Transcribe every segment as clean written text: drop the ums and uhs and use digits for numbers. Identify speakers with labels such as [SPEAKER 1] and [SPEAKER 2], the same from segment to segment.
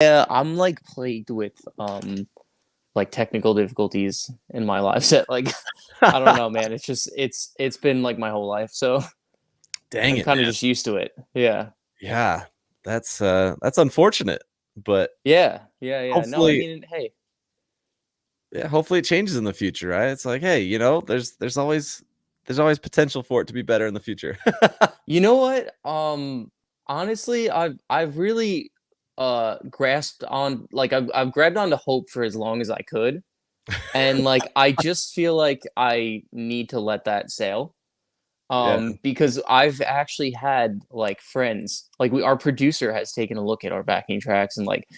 [SPEAKER 1] Yeah, I'm like plagued with like technical difficulties in my life set. Like I don't know, man. It's been like my whole life, so
[SPEAKER 2] Dang
[SPEAKER 1] I'm
[SPEAKER 2] it,
[SPEAKER 1] kind of
[SPEAKER 2] man.
[SPEAKER 1] just used to it. Yeah.
[SPEAKER 2] Yeah, that's unfortunate, but
[SPEAKER 1] Yeah. No, I
[SPEAKER 2] hopefully,
[SPEAKER 1] mean, hey,
[SPEAKER 2] yeah, hopefully it changes in the future, right? It's like, hey, there's always potential for it to be better in the future.
[SPEAKER 1] you know what? Honestly, I've really grasped on like I've grabbed onto hope for as long as I could. And like I just feel like I need to let that sail.
[SPEAKER 2] Yeah.
[SPEAKER 1] Because I've actually had like friends, like our producer has taken a look at our backing tracks and like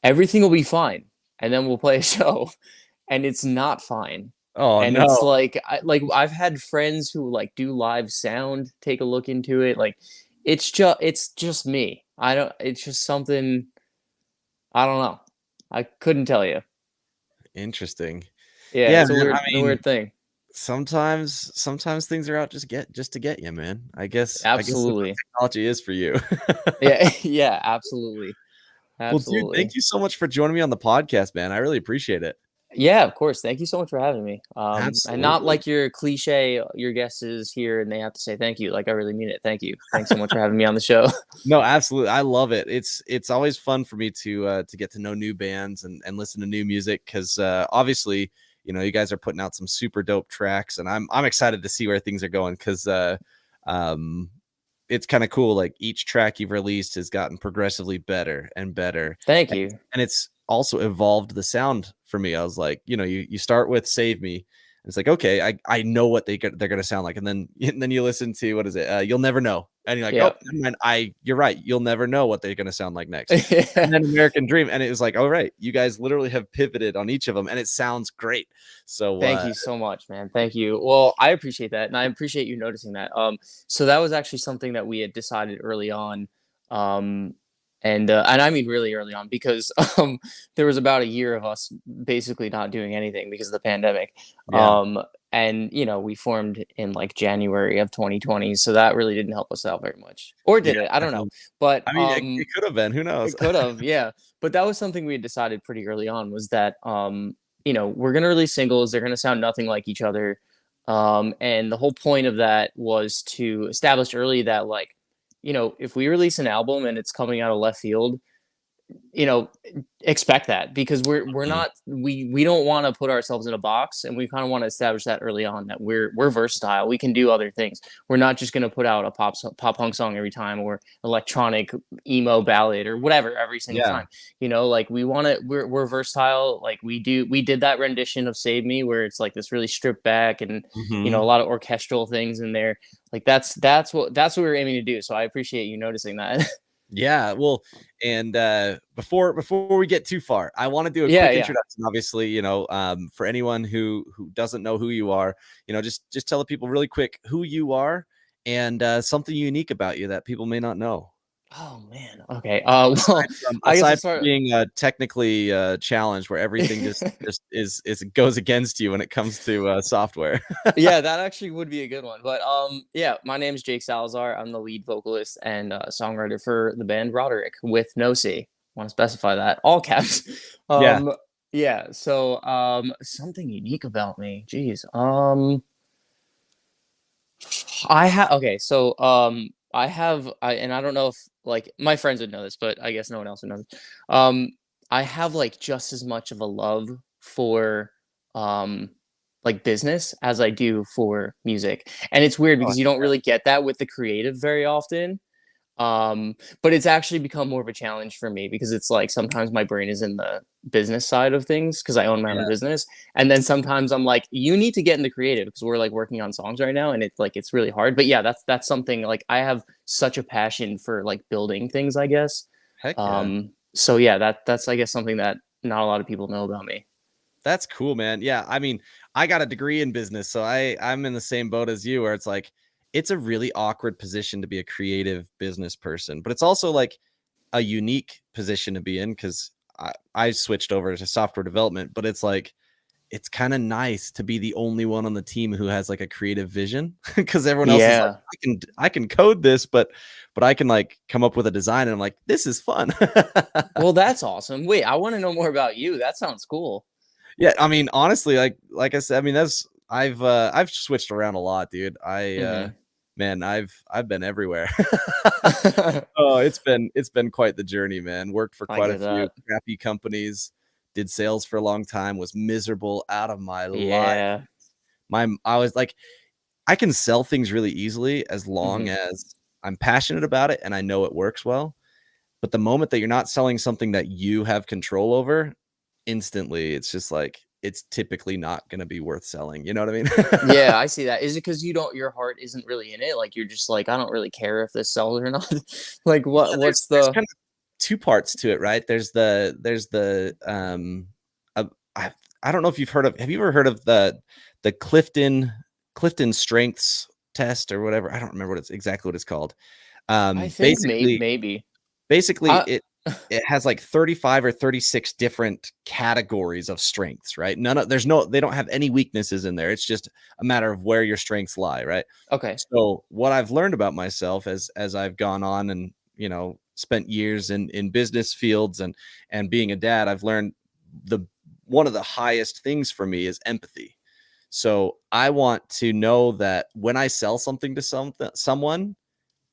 [SPEAKER 1] everything will be fine, and then we'll play a show, and it's not fine,
[SPEAKER 2] Oh
[SPEAKER 1] and it's
[SPEAKER 2] no.
[SPEAKER 1] like I've had friends who like do live sound take a look into it, like it's just me. I don't. It's just something I don't know. I couldn't tell you.
[SPEAKER 2] Interesting.
[SPEAKER 1] Yeah,
[SPEAKER 2] Yeah,
[SPEAKER 1] it's a
[SPEAKER 2] man. I mean,
[SPEAKER 1] weird thing.
[SPEAKER 2] sometimes things are out just to get you, man. I guess that's what
[SPEAKER 1] Absolutely.
[SPEAKER 2] technology is for you.
[SPEAKER 1] Yeah, yeah, absolutely,
[SPEAKER 2] Well, dude,
[SPEAKER 1] absolutely.
[SPEAKER 2] thank you so much for joining me on the podcast, man. I really appreciate it.
[SPEAKER 1] Yeah, of course. Thank you so much for having me. And not
[SPEAKER 2] Absolutely.
[SPEAKER 1] like your cliche, your guest is here and they have to say thank you. Like I really mean it. Thank you. Thanks so much for having me on the show.
[SPEAKER 2] No, absolutely. I love it. It's always fun for me to get to know new bands and listen to new music because obviously, you guys are putting out some super dope tracks, and I'm excited to see where things are going because um it's kind of cool. Like each track you've released has gotten progressively better and better,
[SPEAKER 1] Thank
[SPEAKER 2] and,
[SPEAKER 1] you.
[SPEAKER 2] and it's also evolved the sound for me. I was like, you start with "Save Me." And it's like, okay, I know what they're gonna sound like, and then you listen to what is it? You'll Never Know, and you're like, oh,
[SPEAKER 1] Yeah.
[SPEAKER 2] never mind. You're right. You'll never know what they're gonna sound like next. And then American Dream, and it was like, all right, you guys literally have pivoted on each of them, and it sounds great. So
[SPEAKER 1] Thank you so much, man. Thank you. Well, I appreciate that, and I appreciate you noticing that. So that was actually something that we had decided early on, um, and I mean really early on because there was about a year of us basically not doing anything because of the pandemic.
[SPEAKER 2] yeah,
[SPEAKER 1] Um, and we formed in like January of 2020, so that really didn't help us out very much, or
[SPEAKER 2] yeah,
[SPEAKER 1] did it? I don't know,
[SPEAKER 2] definitely.
[SPEAKER 1] but
[SPEAKER 2] I mean, it could have been. Who knows?
[SPEAKER 1] it could have, yeah. But that was something we had decided pretty early on was that we're gonna release singles. They're gonna sound nothing like each other. And the whole point of that was to establish early that like, if we release an album and it's coming out of left field, you know expect that because we're
[SPEAKER 2] Mhm.
[SPEAKER 1] not we don't want to put ourselves in a box, and we kind of want to establish that early on that we're versatile. We can do other things. We're not just going to put out a pop punk song every time, or electronic emo ballad or whatever every single
[SPEAKER 2] Yeah.
[SPEAKER 1] time. Like we're versatile. Like we did that rendition of Save Me where it's like this really stripped back, and a
[SPEAKER 2] Mhm.
[SPEAKER 1] lot of orchestral things in there. Like that's what we were aiming to do, so I appreciate you noticing that.
[SPEAKER 2] Yeah, well, and before we get too far, I want to do a
[SPEAKER 1] Yeah,
[SPEAKER 2] quick
[SPEAKER 1] yeah.
[SPEAKER 2] introduction. Obviously, for anyone who doesn't know who you are, just tell the people really quick who you are and something unique about you that people may not know.
[SPEAKER 1] Oh man. Okay. Well,
[SPEAKER 2] Aside from
[SPEAKER 1] I guess I'll
[SPEAKER 2] aside from
[SPEAKER 1] start.
[SPEAKER 2] being technically challenged, where everything just is goes against you when it comes to software.
[SPEAKER 1] Yeah, that actually would be a good one. But yeah, my name is Jake Salazar. I'm the lead vocalist and songwriter for the band Roderick with no C. Want to specify that all caps.
[SPEAKER 2] Yeah.
[SPEAKER 1] Yeah. So something unique about me. Jeez. I have okay. So and I don't know if like my friends would know this, but I guess no one else would know this. Um, I have like just as much of a love for um like business as I do for music. And it's weird
[SPEAKER 2] Oh,
[SPEAKER 1] because you don't really get that with the creative very often. But it's actually become more of a challenge for me because it's like sometimes my brain is in the business side of things because I own my own
[SPEAKER 2] yeah.
[SPEAKER 1] business. And then sometimes I'm like, you need to get into creative because we're like working on songs right now and it's really hard. But yeah, that's something like I have such a passion for like building things, I guess.
[SPEAKER 2] Heck yeah.
[SPEAKER 1] So yeah, that's I guess something that not a lot of people know about me.
[SPEAKER 2] That's cool, man. Yeah, I mean, I got a degree in business, so I'm in the same boat as you where it's like it's a really awkward position to be a creative business person, but it's also like a unique position to be in because I switched over to software development, but it's like it's kind of nice to be the only one on the team who has like a creative vision because everyone else is like,
[SPEAKER 1] Yeah.
[SPEAKER 2] I can code this, but I can like come up with a design and I'm like, this is fun.
[SPEAKER 1] Well, that's awesome. Wait, I want to know more about you. That sounds cool.
[SPEAKER 2] Yeah, I mean, honestly, like I said, I mean, that's I've switched around a lot, dude.
[SPEAKER 1] Hmm.
[SPEAKER 2] Man, I've been everywhere. Oh, it's been quite the journey, man. Worked for
[SPEAKER 1] I
[SPEAKER 2] quite a
[SPEAKER 1] get
[SPEAKER 2] few
[SPEAKER 1] that.
[SPEAKER 2] crappy companies, did sales for a long time, was miserable out of my life.
[SPEAKER 1] Yeah.
[SPEAKER 2] I was like, I can sell things really easily as long
[SPEAKER 1] Hmm.
[SPEAKER 2] as I'm passionate about it and I know it works well. But the moment that you're not selling something that you have control over, instantly, it's just like it's typically not going to be worth selling. You know what I mean?
[SPEAKER 1] Yeah, I see that. Is it because you don't your heart isn't really in it? Like you're just like, I don't really care if this sells or not. Like
[SPEAKER 2] Yeah,
[SPEAKER 1] what's
[SPEAKER 2] there's
[SPEAKER 1] the
[SPEAKER 2] kind of two parts to it, right? Uh, I don't know if you've heard of. Have you ever heard of the Clifton Strengths test or whatever? I don't remember
[SPEAKER 1] I
[SPEAKER 2] what it's called.
[SPEAKER 1] think
[SPEAKER 2] Basically,
[SPEAKER 1] maybe.
[SPEAKER 2] basically
[SPEAKER 1] I
[SPEAKER 2] it has like 35 or 36 different categories of strengths, right? They don't have any weaknesses in there. It's just a matter of where your strengths lie, right?
[SPEAKER 1] okay.
[SPEAKER 2] So what I've learned about myself as I've gone on and, spent years in business fields and being a dad, I've learned the one of the highest things for me is empathy. So I want to know that when I sell something to someone,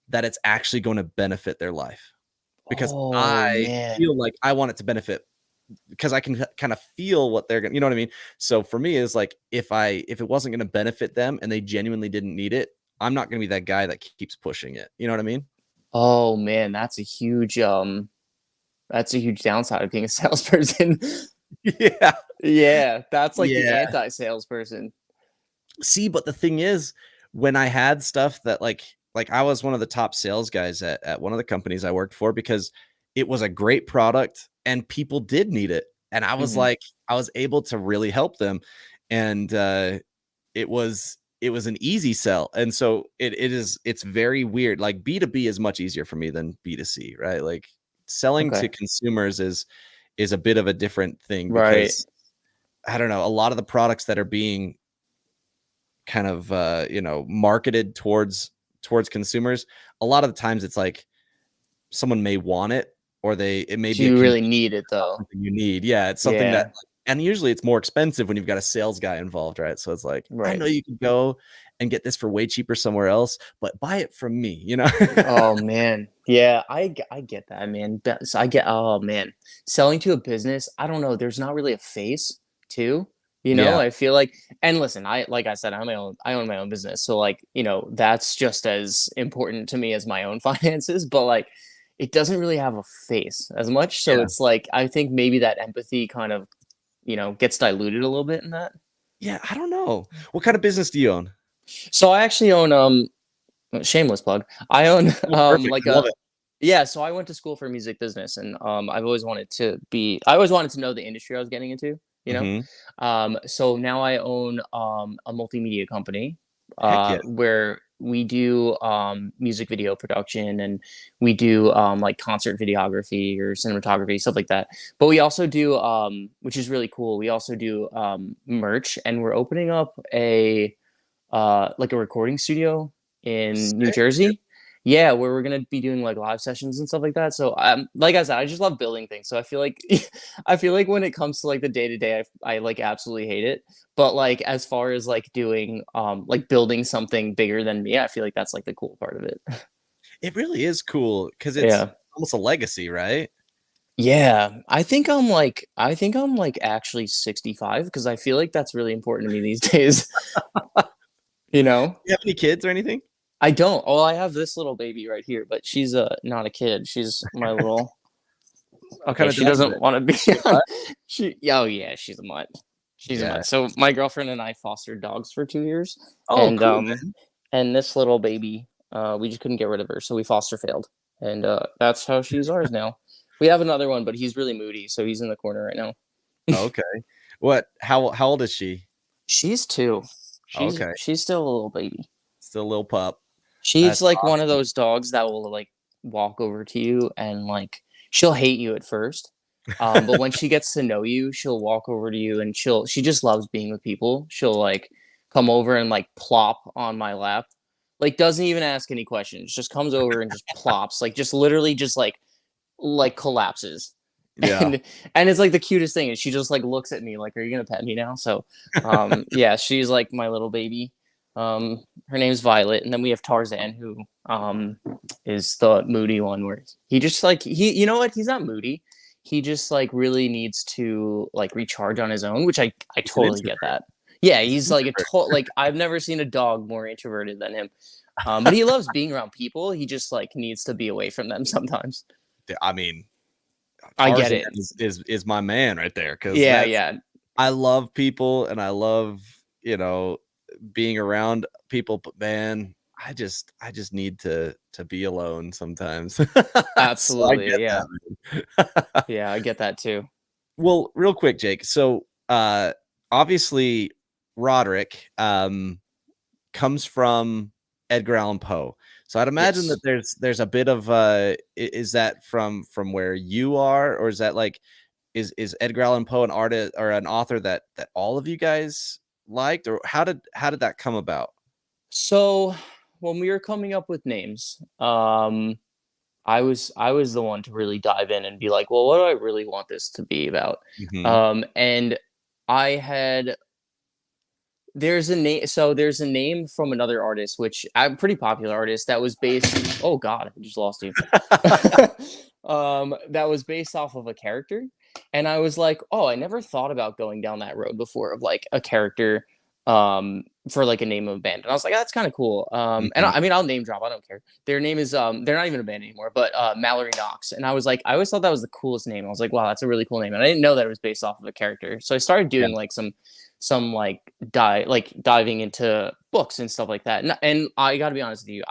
[SPEAKER 2] that it's actually going to benefit their life, because
[SPEAKER 1] Oh
[SPEAKER 2] I
[SPEAKER 1] man.
[SPEAKER 2] feel like I want it to benefit because I can kind of feel what they're gonna, you know what I mean? So for me, it's like if it wasn't gonna benefit them and they genuinely didn't need it, I'm not gonna be that guy that keeps pushing it. You know what I mean?
[SPEAKER 1] Oh man, that's a huge downside of being a salesperson.
[SPEAKER 2] Yeah.
[SPEAKER 1] Yeah, that's like the
[SPEAKER 2] Yeah.
[SPEAKER 1] anti-salesperson.
[SPEAKER 2] See, but the thing is, when I had stuff that like I was one of the top sales guys at one of the companies I worked for because it was a great product and people did need it. And I was
[SPEAKER 1] Mhm.
[SPEAKER 2] like, I was able to really help them. And it was an easy sell. And so it's very weird. Like B2B is much easier for me than B2C, right? Like selling to
[SPEAKER 1] Okay.
[SPEAKER 2] consumers is a bit of a different thing
[SPEAKER 1] Right.
[SPEAKER 2] because I don't know, a lot of the products that are being kind of marketed towards consumers, a lot of the times it's like someone may want it or it may
[SPEAKER 1] Do
[SPEAKER 2] be a
[SPEAKER 1] you
[SPEAKER 2] convenience,
[SPEAKER 1] really need it
[SPEAKER 2] not
[SPEAKER 1] though?
[SPEAKER 2] something you need. Yeah, it's something that,
[SPEAKER 1] Yeah.
[SPEAKER 2] and usually it's more expensive when you've got a sales guy involved, right? So it's like, I
[SPEAKER 1] Right.
[SPEAKER 2] know you could go and get this for way cheaper somewhere else, but buy it from me.
[SPEAKER 1] Oh man. Yeah, I get that, man. So I get oh man. Selling to a business, I don't know, there's not really a face too.
[SPEAKER 2] Yeah.
[SPEAKER 1] I feel like and listen, I like I said, I own my own business. So like, that's just as important to me as my own finances, but like it doesn't really have a face as much. So
[SPEAKER 2] Yeah.
[SPEAKER 1] it's like I think maybe that empathy kind of, gets diluted a little bit in that.
[SPEAKER 2] Yeah. I don't know. What kind of business do you own?
[SPEAKER 1] So I actually own shameless plug. I own
[SPEAKER 2] Oh, perfect.
[SPEAKER 1] like
[SPEAKER 2] I love
[SPEAKER 1] a
[SPEAKER 2] it.
[SPEAKER 1] yeah, so I went to school for music business and I always wanted to know the industry I was getting into, you know?
[SPEAKER 2] Hmm.
[SPEAKER 1] So now I own a multimedia company
[SPEAKER 2] Heck yeah.
[SPEAKER 1] where we do music video production and we do like concert videography or cinematography, stuff like that. But we also do which is really cool. We also do merch and we're opening up a like a recording studio in New
[SPEAKER 2] Sick.
[SPEAKER 1] Jersey. Yeah, where we're gonna be doing like live sessions and stuff like that. So like I said, I just love building things. So I feel like I feel like when it comes to like the day to day, I like absolutely hate it. But like as far as like doing like building something bigger than me, I feel like that's like the cool part of it.
[SPEAKER 2] It really is cool because it's
[SPEAKER 1] Yeah.
[SPEAKER 2] almost a legacy, right?
[SPEAKER 1] Yeah, I think I'm like actually 65 because I feel like that's really important to me these days, you know?
[SPEAKER 2] You have any kids or anything?
[SPEAKER 1] I don't. Oh, I have this little baby right here, but she's not a kid. She's my little.
[SPEAKER 2] What
[SPEAKER 1] Okay,
[SPEAKER 2] kind of
[SPEAKER 1] she
[SPEAKER 2] dog is
[SPEAKER 1] doesn't
[SPEAKER 2] it?
[SPEAKER 1] want to be
[SPEAKER 2] Is it a
[SPEAKER 1] on.
[SPEAKER 2] mutt?
[SPEAKER 1] Oh yeah, she's a mutt. She's a
[SPEAKER 2] Yeah.
[SPEAKER 1] mutt. So my girlfriend and I fostered dogs for 2 years,
[SPEAKER 2] Oh,
[SPEAKER 1] and
[SPEAKER 2] cool, man.
[SPEAKER 1] this little baby, we just couldn't get rid of her, so we foster failed, and that's how she's ours now. We have another one, but he's really moody, so he's in the corner right now.
[SPEAKER 2] Okay. How old is she?
[SPEAKER 1] She's 2. She's
[SPEAKER 2] Okay.
[SPEAKER 1] she's still a little baby.
[SPEAKER 2] Still a little pup.
[SPEAKER 1] She's
[SPEAKER 2] That's
[SPEAKER 1] like one of
[SPEAKER 2] awesome.
[SPEAKER 1] those dogs that will like walk over to you and like she'll hate you at first, But when she gets to know you, she'll walk over to you and she just loves being with people. She'll like come over and like plop on my lap. Like doesn't even ask any questions. Just comes over and just plops. Like just literally just like collapses.
[SPEAKER 2] Yeah.
[SPEAKER 1] And and it's like the cutest thing. And she just like looks at me like, are you gonna pet me now? So yeah, she's like my little baby. Her name's Violet, and then we have Tarzan, who is the moody one where he just like he you know what, he's not moody, he just like really needs to like recharge on his own, which I
[SPEAKER 2] He's an
[SPEAKER 1] totally get
[SPEAKER 2] introvert.
[SPEAKER 1] that. Yeah,
[SPEAKER 2] He's
[SPEAKER 1] he's
[SPEAKER 2] an
[SPEAKER 1] like
[SPEAKER 2] introvert.
[SPEAKER 1] like I've never seen a dog more introverted than him. But he loves being around people. He just like needs to be away from them sometimes.
[SPEAKER 2] I mean,
[SPEAKER 1] I get
[SPEAKER 2] Tarzan
[SPEAKER 1] it.
[SPEAKER 2] is my man right there because
[SPEAKER 1] Yeah,
[SPEAKER 2] that's
[SPEAKER 1] yeah,
[SPEAKER 2] I love people and I love, you know, being around people, but man, I just need to be alone sometimes. So I
[SPEAKER 1] absolutely.
[SPEAKER 2] get
[SPEAKER 1] Yeah,
[SPEAKER 2] that.
[SPEAKER 1] yeah, I get that too.
[SPEAKER 2] Well, real quick, Jake. So obviously Roderick comes from Edgar Allan Poe. So I'd imagine that
[SPEAKER 1] Yes.
[SPEAKER 2] there's a bit of is that from where you are, or is that like is Edgar Allan Poe an artist or an author that all of you guys liked, or how did that come about?
[SPEAKER 1] So when we were coming up with names, I was the one to really dive in and be like, well, what do I really want this to be about?
[SPEAKER 2] Hmm.
[SPEAKER 1] And I had there's a name so there's a name from another artist, which I'm pretty popular artist that was based, oh god, I just lost you. That was based off of a character. And I was like, oh, I never thought about going down that road before of like a character for like a name of a band. And I was like, that's kind of cool. And
[SPEAKER 2] Hmm.
[SPEAKER 1] I mean, I'll name drop, I don't care. Their name is they're not even a band anymore, but Mallory Knox. And I was like, I always thought that was the coolest name. I was like, wow, that's a really cool name. And I didn't know that it was based off of a character. So I started
[SPEAKER 2] Yeah.
[SPEAKER 1] doing like some like diving into books and stuff like that. And I got to be honest with you,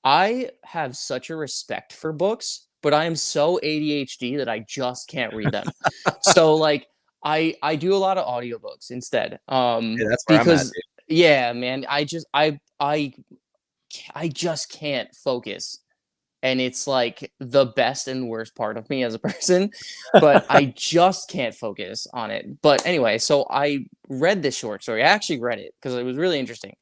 [SPEAKER 1] I have such a respect for books, but I am so ADHD that I just can't read them. So like I do a lot of audiobooks instead.
[SPEAKER 2] Hey, that's where I'm at,
[SPEAKER 1] Because yeah, man, I just can't focus. And it's like the best and worst part of me as a person, but
[SPEAKER 2] dude.
[SPEAKER 1] I just can't focus on it. But anyway, so I read this short story. I actually read it because it was really interesting.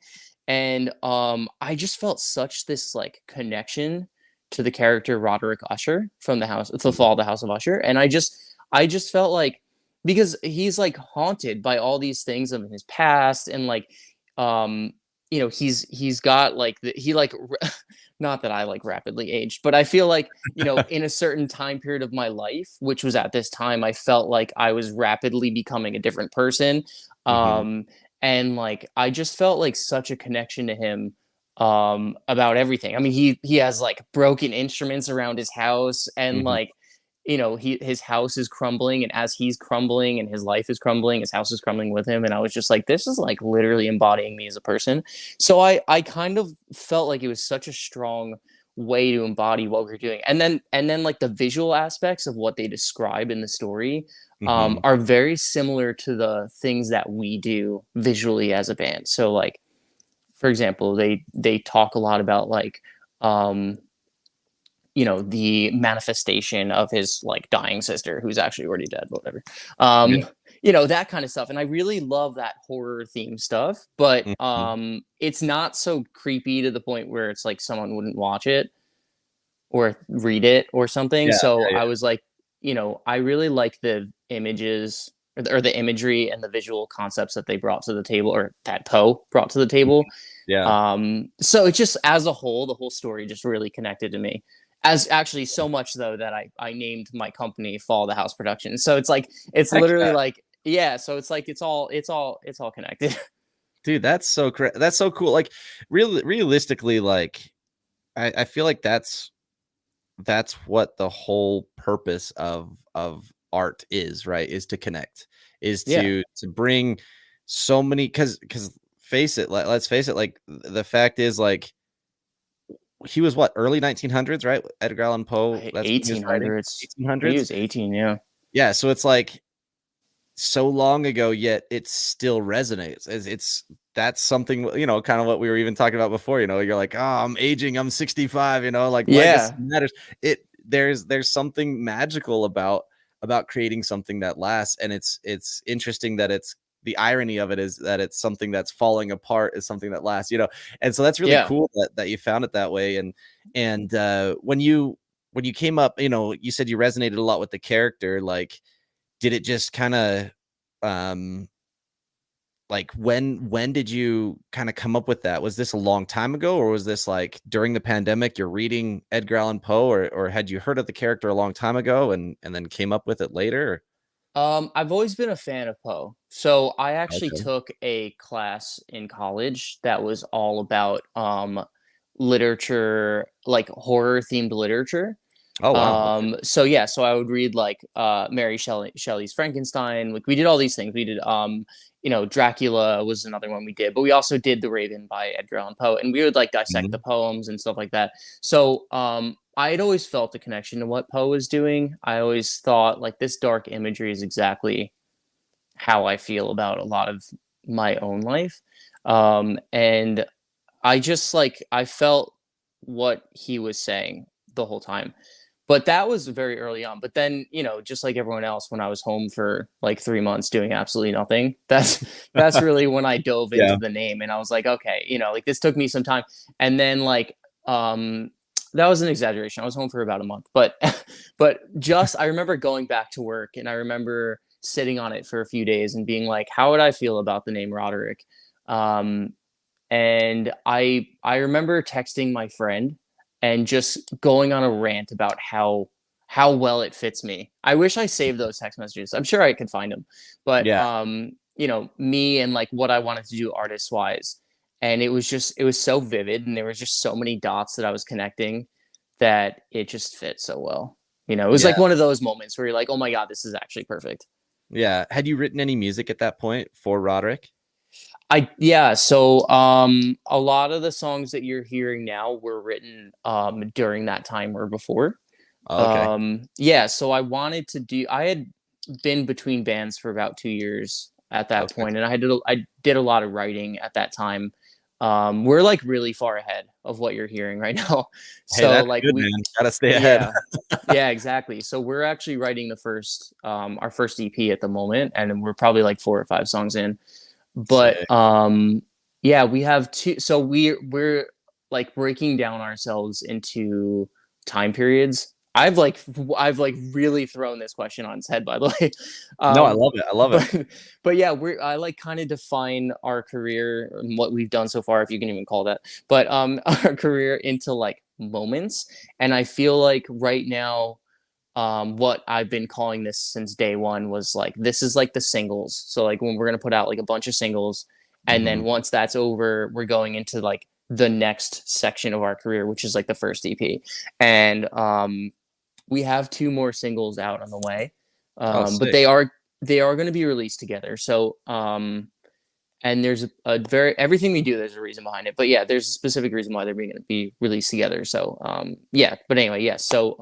[SPEAKER 1] And I just felt such this like connection to the character Roderick Usher from the Fall of the House of Usher. And I just felt like, because he's like haunted by all these things of his past, and like um he's got like he like not that I like rapidly aged, but I feel like, in a certain time period of my life, which was at this time, I felt like I was rapidly becoming a different person.
[SPEAKER 2] Hmm.
[SPEAKER 1] Um, and like, I just felt like such a connection to him about everything. I mean, he has like broken instruments around his house, and
[SPEAKER 2] Hmm.
[SPEAKER 1] like, his house is crumbling, and as he's crumbling and his life is crumbling, his house is crumbling with him. And I was just like, this is like literally embodying me as a person. So I kind of felt like it was such a strong way to embody what we're doing. And then like the visual aspects of what they describe in the story
[SPEAKER 2] Hmm.
[SPEAKER 1] are very similar to the things that we do visually as a band. So like, for example, they talk a lot about like um the manifestation of his like dying sister, who's actually already dead, but whatever.
[SPEAKER 2] Yeah.
[SPEAKER 1] um that kind of stuff. And I really love that horror theme stuff, but
[SPEAKER 2] Hmm.
[SPEAKER 1] it's not so creepy to the point where it's like someone wouldn't watch it or read it or something.
[SPEAKER 2] Yeah.
[SPEAKER 1] So
[SPEAKER 2] Yeah.
[SPEAKER 1] I was like, I really like the images, or the imagery and the visual concepts that they brought to the table, or that Poe brought to the
[SPEAKER 2] Yeah.
[SPEAKER 1] table.
[SPEAKER 2] Yeah.
[SPEAKER 1] So it's just, as a whole, the whole story just really connected to me. As actually so much though that I named my company Fall of the House Productions. So it's like, it's
[SPEAKER 2] Heck
[SPEAKER 1] literally
[SPEAKER 2] yeah.
[SPEAKER 1] like, yeah. So it's like it's all connected.
[SPEAKER 2] Dude, that's so cool. Like realistically, like I feel like that's what the whole purpose of art is, right? Is to connect, is
[SPEAKER 1] Yeah,
[SPEAKER 2] to bring so many, because face it, let's face it, like the fact is, like, he was what, early 1900s, right? Edgar Allan Poe, that's when he was
[SPEAKER 1] eighteen
[SPEAKER 2] writing
[SPEAKER 1] hundreds. He
[SPEAKER 2] 1800s.
[SPEAKER 1] was 18. Yeah,
[SPEAKER 2] Yeah, so it's like so long ago, yet it still resonates. It's that's something, kind of what we were even talking about before. You're like, oh, I'm aging, I'm 65. Like legacy
[SPEAKER 1] yeah,
[SPEAKER 2] matters. There's something magical about about creating something that lasts. And it's interesting that it's the irony of it is that it's something that's falling apart is something that lasts, you know. And so that's really
[SPEAKER 1] Yeah.
[SPEAKER 2] cool that you found it that way. And when you came up, you know, you said you resonated a lot with the character. Like, did it just kind of um like when did you kind of come up with that? Was this a long time ago, or was this like during the pandemic you're reading Edgar Allan Poe, or had you heard of the character a long time ago and then came up with it later?
[SPEAKER 1] I've always been a fan of Poe. So I actually
[SPEAKER 2] Okay.
[SPEAKER 1] took a class in college that was all about literature, like horror themed literature.
[SPEAKER 2] Oh wow. Okay.
[SPEAKER 1] So yeah, so I would read like Mary Shelley's Frankenstein. Like we did all these things. We did Dracula was another one we did, but we also did The Raven by Edgar Allan Poe, and we would like dissect the
[SPEAKER 2] Mhm.
[SPEAKER 1] poems and stuff like that. So I had always felt a connection to what Poe was doing. I always thought like this dark imagery is exactly how I feel about a lot of my own life. And I just like I felt what he was saying the whole time. But that was very early on. But then, just like everyone else, when I was home for like 3 months doing absolutely nothing, that's really when I dove into
[SPEAKER 2] Yeah.
[SPEAKER 1] the name, and I was like, okay, like this took me some time. And then like that was an exaggeration. I was home for about a month, but but just I remember going back to work, and I remember sitting on it for a few days and being like, how would I feel about the name Roderick? Um, and I remember texting my friend and just going on a rant about how well it fits me. I wish I saved those text messages. I'm sure I could find them, but
[SPEAKER 2] Yeah.
[SPEAKER 1] me and like what I wanted to do artist wise, and it was so vivid, and there was just so many dots that I was connecting that it just fit so well. It was
[SPEAKER 2] Yeah.
[SPEAKER 1] like one of those moments where you're like, oh my god, this is actually perfect.
[SPEAKER 2] Yeah. Had you written any music at that point for Roderick?
[SPEAKER 1] Yeah, so a lot of the songs that you're hearing now were written during that time or before.
[SPEAKER 2] Okay.
[SPEAKER 1] Yeah, so I had been between bands for about 2 years at that
[SPEAKER 2] Okay.
[SPEAKER 1] point, and I did a lot of writing at that time. We're like really far ahead of what you're hearing right now.
[SPEAKER 2] Hey,
[SPEAKER 1] So
[SPEAKER 2] that's
[SPEAKER 1] like
[SPEAKER 2] good, man. Gotta stay ahead.
[SPEAKER 1] yeah. Yeah, exactly. So we're actually writing the first our first EP at the moment, and we're probably like 4 or 5 songs in. But
[SPEAKER 2] Sick.
[SPEAKER 1] yeah, we have two. So we're like breaking down ourselves into time periods. I've like really thrown this question on its head, by the way.
[SPEAKER 2] No, I
[SPEAKER 1] um
[SPEAKER 2] love it. I love it.
[SPEAKER 1] but yeah, I like kind of define our career and what we've done so far, if you can even call that, but our career into like moments. And I feel like right now, what I've been calling this since day one was like this is like the singles. So like when we're gonna put out like a bunch of singles, and then
[SPEAKER 2] Mhm.
[SPEAKER 1] once that's over, we're going into like the next section of our career, which is like the first EP. And we have two more singles out on the way,
[SPEAKER 2] Oh,
[SPEAKER 1] but
[SPEAKER 2] sick.
[SPEAKER 1] they are going to be released together. So and there's a very everything we do, there's a reason behind it. But yeah, there's a specific reason why they're going to be released together. So yeah, but anyway, yes. Yeah, so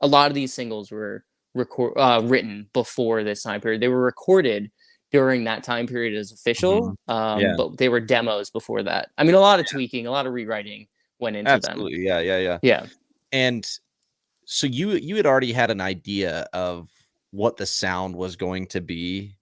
[SPEAKER 1] a lot of these singles were written before this time period. They were recorded during that time period as official,
[SPEAKER 2] Mhm. Yeah.
[SPEAKER 1] but they were demos before that. I mean, a lot of tweaking, a lot of rewriting went into them.
[SPEAKER 2] Absolutely. Yeah, yeah, yeah.
[SPEAKER 1] Yeah.
[SPEAKER 2] And so you had already had an idea of what the sound was going to be,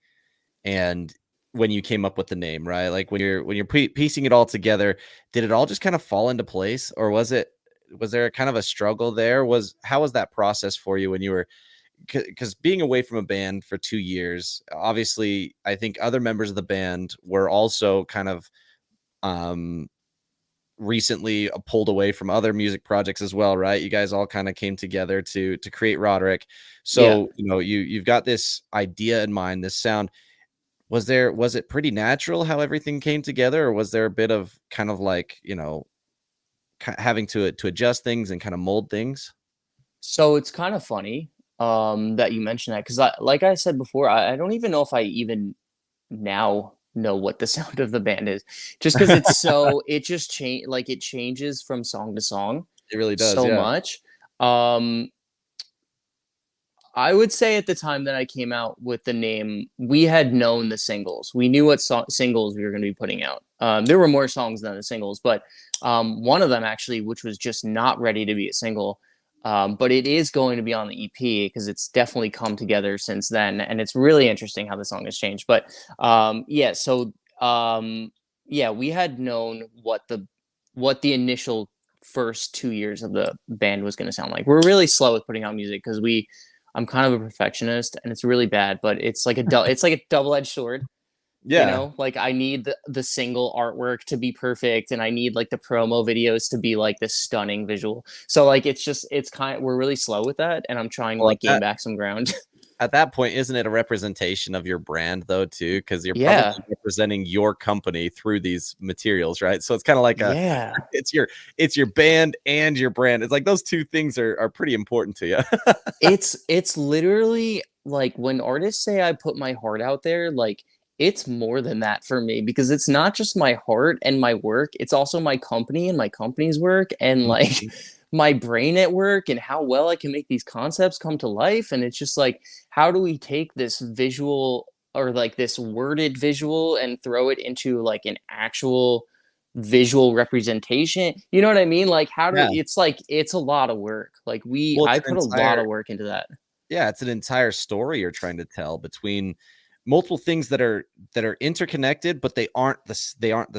[SPEAKER 2] and when you came up with the name, right? Like when you're piecing it all together, did it all just kind of fall into place, or was there kind of a struggle there? Was How was that process for you when you were because being away from a band for 2 years, obviously, I think other members of the band were also kind of um recently pulled away from other music projects as well, right? You guys all kind of came together to create Roderick.
[SPEAKER 1] Yeah.
[SPEAKER 2] So, you know, you've got this idea in mind, this sound. Was it pretty natural how everything came together, or was there a bit of kind of like, you know, having to adjust things and kind of mold things?
[SPEAKER 1] So it's kind of funny that you mentioned that, because like I said before, I don't even know if I even now know what the sound of the band is, just because it just it changes from song to song
[SPEAKER 2] It really does,
[SPEAKER 1] so
[SPEAKER 2] yeah.
[SPEAKER 1] much. um I would say at the time that I came out with the name, we had known the singles. We knew what singles we were going to be putting out. There were more songs than the singles, but one of them actually, which was just not ready to be a single, But it is going to be on the EP because it's definitely come together since then, and it's really interesting how the song has changed. But yeah, so yeah, we had known what the initial first 2 years of the band was going to sound like. We're really slow with putting out music because I'm kind of a perfectionist, and it's really bad. But it's like a double edged sword. You
[SPEAKER 2] Yeah.
[SPEAKER 1] know, like I need the single artwork to be perfect, and I need like the promo videos to be like this stunning visual. So like it's kind of, we're really slow with that, and I'm trying to
[SPEAKER 2] Well,
[SPEAKER 1] like gain back some ground.
[SPEAKER 2] at that point, isn't it a representation of your brand though too? Because you're
[SPEAKER 1] Yeah,
[SPEAKER 2] probably representing your company through these materials, right? So it's kind of like a
[SPEAKER 1] yeah.
[SPEAKER 2] it's your band and your brand. It's like those two things are pretty important to you.
[SPEAKER 1] It's literally like when artists say I put my heart out there, like it's more than that for me because it's not just my heart and my work, it's also my company and my company's work and like
[SPEAKER 2] Mhm.
[SPEAKER 1] my brain at work and how well I can make these concepts come to life. And it's just like, how do we take this visual or like this worded visual and throw it into like an actual visual representation? You know what I mean? Like how do
[SPEAKER 2] Yeah.
[SPEAKER 1] it's like it's a lot of work. Like
[SPEAKER 2] Well, it's
[SPEAKER 1] I
[SPEAKER 2] an
[SPEAKER 1] put a lot
[SPEAKER 2] entire
[SPEAKER 1] of work into that.
[SPEAKER 2] yeah, it's an entire story you're trying to tell between multiple things that are interconnected, but they aren't the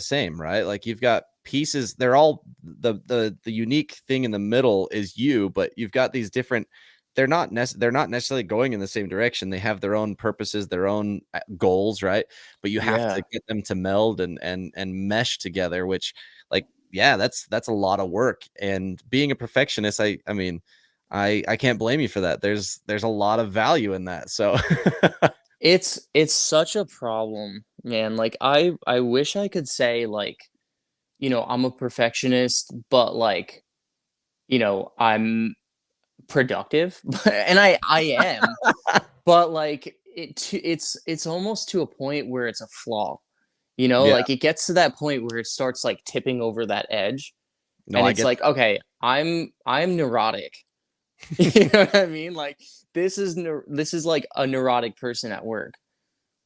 [SPEAKER 2] same, right? Like you've got pieces, they're all the unique thing in the middle is you, but you've got these different they're not necessarily going in the same direction. They have their own purposes, their own goals, right? But you have to
[SPEAKER 1] Yeah.
[SPEAKER 2] get them to meld and mesh together, which like yeah, that's a lot of work. And being a perfectionist, I mean, I can't blame you for that. There's a lot of value in that. So
[SPEAKER 1] It's such a problem, man. Like I wish I could say like, you know, I'm a perfectionist, but like, you know, I'm productive. And I am, but like it's almost to a point where it's a flaw. You know,
[SPEAKER 2] yeah,
[SPEAKER 1] like it gets to that point where it starts like tipping over that edge
[SPEAKER 2] no,
[SPEAKER 1] and
[SPEAKER 2] I
[SPEAKER 1] it's
[SPEAKER 2] get
[SPEAKER 1] like, okay, I'm neurotic. You know what I mean? Like this is like a neurotic person at work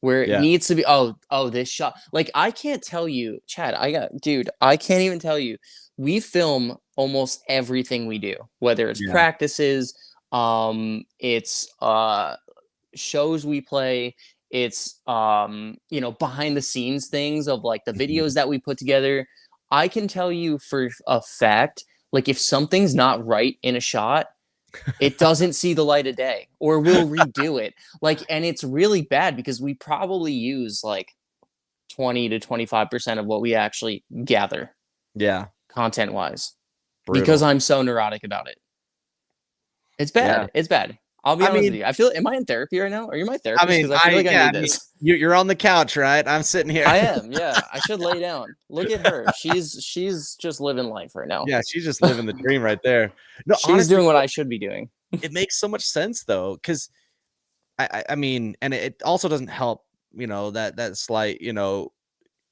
[SPEAKER 1] where it
[SPEAKER 2] yeah,
[SPEAKER 1] needs to be this shot. Like I can't tell you, Chad, I can't even tell you. We film almost everything we do, whether it's
[SPEAKER 2] yeah,
[SPEAKER 1] practices, it's shows we play, it's you know, behind the scenes things of like the
[SPEAKER 2] mhm.
[SPEAKER 1] videos that we put together. I can tell you for a fact, like if something's not right in a shot, it doesn't see the light of day or we'll redo it. Like, and it's really bad because we probably use like 20 to 25% of what we actually gather
[SPEAKER 2] Yeah,
[SPEAKER 1] content wise because
[SPEAKER 2] brutal.
[SPEAKER 1] I'm so neurotic about it. It's
[SPEAKER 2] Yeah.
[SPEAKER 1] bad. It's bad. I'll be
[SPEAKER 2] I
[SPEAKER 1] honest with
[SPEAKER 2] mean
[SPEAKER 1] you. I feel, am I in therapy right now? Are you my
[SPEAKER 2] I
[SPEAKER 1] therapist?
[SPEAKER 2] mean,
[SPEAKER 1] Because I feel like I
[SPEAKER 2] yeah,
[SPEAKER 1] need
[SPEAKER 2] I mean,
[SPEAKER 1] this.
[SPEAKER 2] you're on the couch, right? I'm sitting here.
[SPEAKER 1] I am. Yeah. I should lay down. Look at her. She's just living life right now.
[SPEAKER 2] Yeah, she's just living the dream right there. No,
[SPEAKER 1] She's
[SPEAKER 2] honestly,
[SPEAKER 1] doing what
[SPEAKER 2] though,
[SPEAKER 1] I should be doing.
[SPEAKER 2] it makes so much sense though, because I mean, and it also doesn't help, you know, that slight, you know,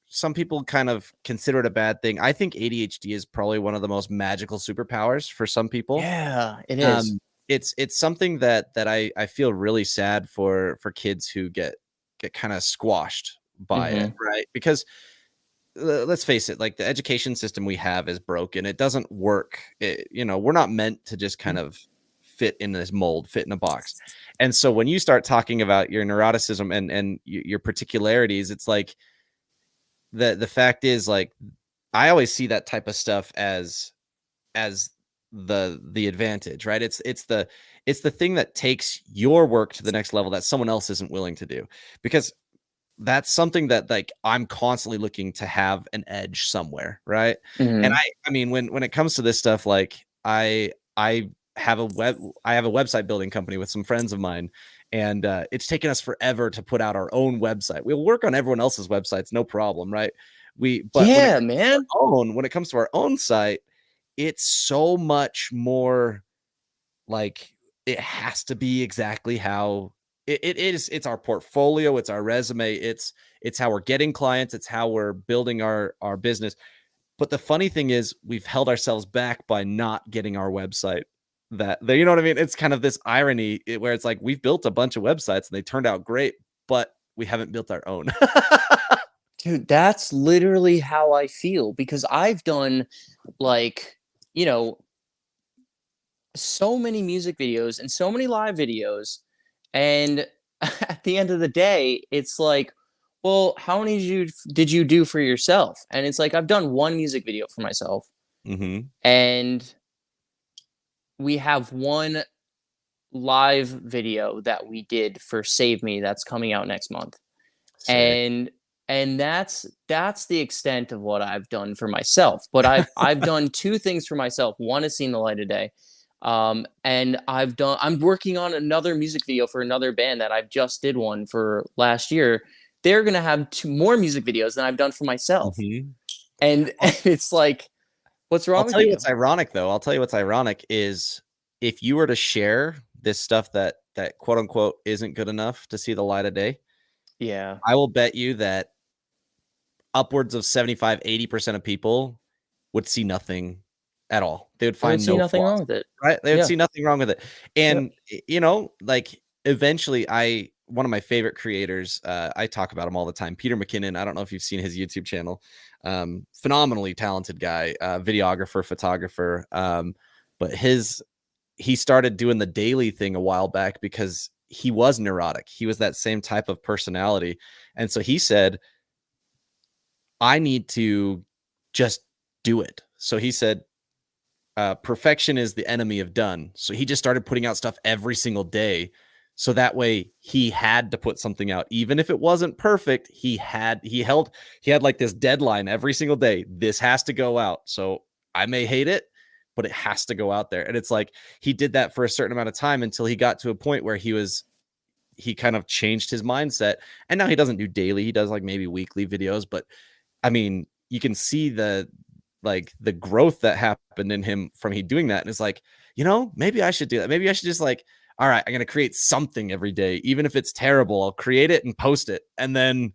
[SPEAKER 2] some people kind of consider it a bad thing. I think ADHD is probably one of the most magical superpowers for some people.
[SPEAKER 1] Yeah, it is.
[SPEAKER 2] Um, it's something that I feel really sad for kids who get kind of squashed by it,
[SPEAKER 1] Hmm.
[SPEAKER 2] right? Because let's face it, like the education system we have is broken. It doesn't work. You know, we're not meant to just kind of fit in this mold, fit in a box. And so when you start talking about your neuroticism and your particularities, it's like the fact is like I always see that type of stuff as the advantage, right? It's the thing that takes your work to the next level that someone else isn't willing to do. Because that's something that like I'm constantly looking to have an edge somewhere, right? And
[SPEAKER 1] Hmm.
[SPEAKER 2] I mean when it comes to this stuff, like I have I have a website building company with some friends of mine, and it's taken us forever to put out our own website. We'll work on everyone else's websites, no problem, right? But
[SPEAKER 1] Yeah, man.
[SPEAKER 2] when it comes to our own site, it's so much more like it has to be exactly how it is. It's our portfolio, it's our resume, it's how we're getting clients, it's how we're building our business. But the funny thing is we've held ourselves back by not getting our website that there, you know what I mean? It's kind of this irony where it's like we've built a bunch of websites and they turned out great, but we haven't built our own.
[SPEAKER 1] Dude, that's literally how I feel because I've done like, you know, so many music videos and so many live videos, and at the end of the day, it's like, well, how many did you do for yourself? And it's like, I've done one music video for myself,
[SPEAKER 2] Mm-hmm.
[SPEAKER 1] and we have one live video that we did for Save Me that's coming out next month.
[SPEAKER 2] Sick.
[SPEAKER 1] And that's the extent of what I've done for myself. But I've done two things for myself. One has seen the light of day. And I'm working on another music video for another band that I've just did one for last year. They're gonna have two more music videos than I've done for myself.
[SPEAKER 2] Mm-hmm.
[SPEAKER 1] And it's like, what's
[SPEAKER 2] I'll
[SPEAKER 1] wrong with
[SPEAKER 2] tell you
[SPEAKER 1] you?
[SPEAKER 2] what's ironic, though. I'll tell you what's ironic is if you were to share this stuff that quote unquote isn't good enough to see the light of day,
[SPEAKER 1] Yeah.
[SPEAKER 2] I will bet you that upwards of 75-80% of people would see nothing at all. They would
[SPEAKER 1] I would
[SPEAKER 2] find
[SPEAKER 1] see
[SPEAKER 2] no
[SPEAKER 1] nothing wrong
[SPEAKER 2] flaws,
[SPEAKER 1] with it.
[SPEAKER 2] right? They would
[SPEAKER 1] Yeah.
[SPEAKER 2] see nothing wrong with it.
[SPEAKER 1] Yep.
[SPEAKER 2] And like eventually one of my favorite creators, I talk about him all the time, Peter McKinnon. I don't know if you've seen his YouTube channel. Phenomenally talented guy, videographer, photographer. But he started doing the daily thing a while back because he was neurotic. He was that same type of personality. And so he said, I need to just do it. So he said, perfection is the enemy of done. So he just started putting out stuff every single day. So that way he had to put something out, even if it wasn't perfect. He had like this deadline every single day. This has to go out. So I may hate it, but it has to go out there. And it's like he did that for a certain amount of time until he got to a point where he kind of changed his mindset. And now he doesn't do daily. He does like maybe weekly videos, but I mean, you can see the growth that happened in him from he doing that. And it's like, maybe I should do that. Maybe I should just like, all right, I'm going to create something every day. Even if it's terrible, I'll create it and post it. And then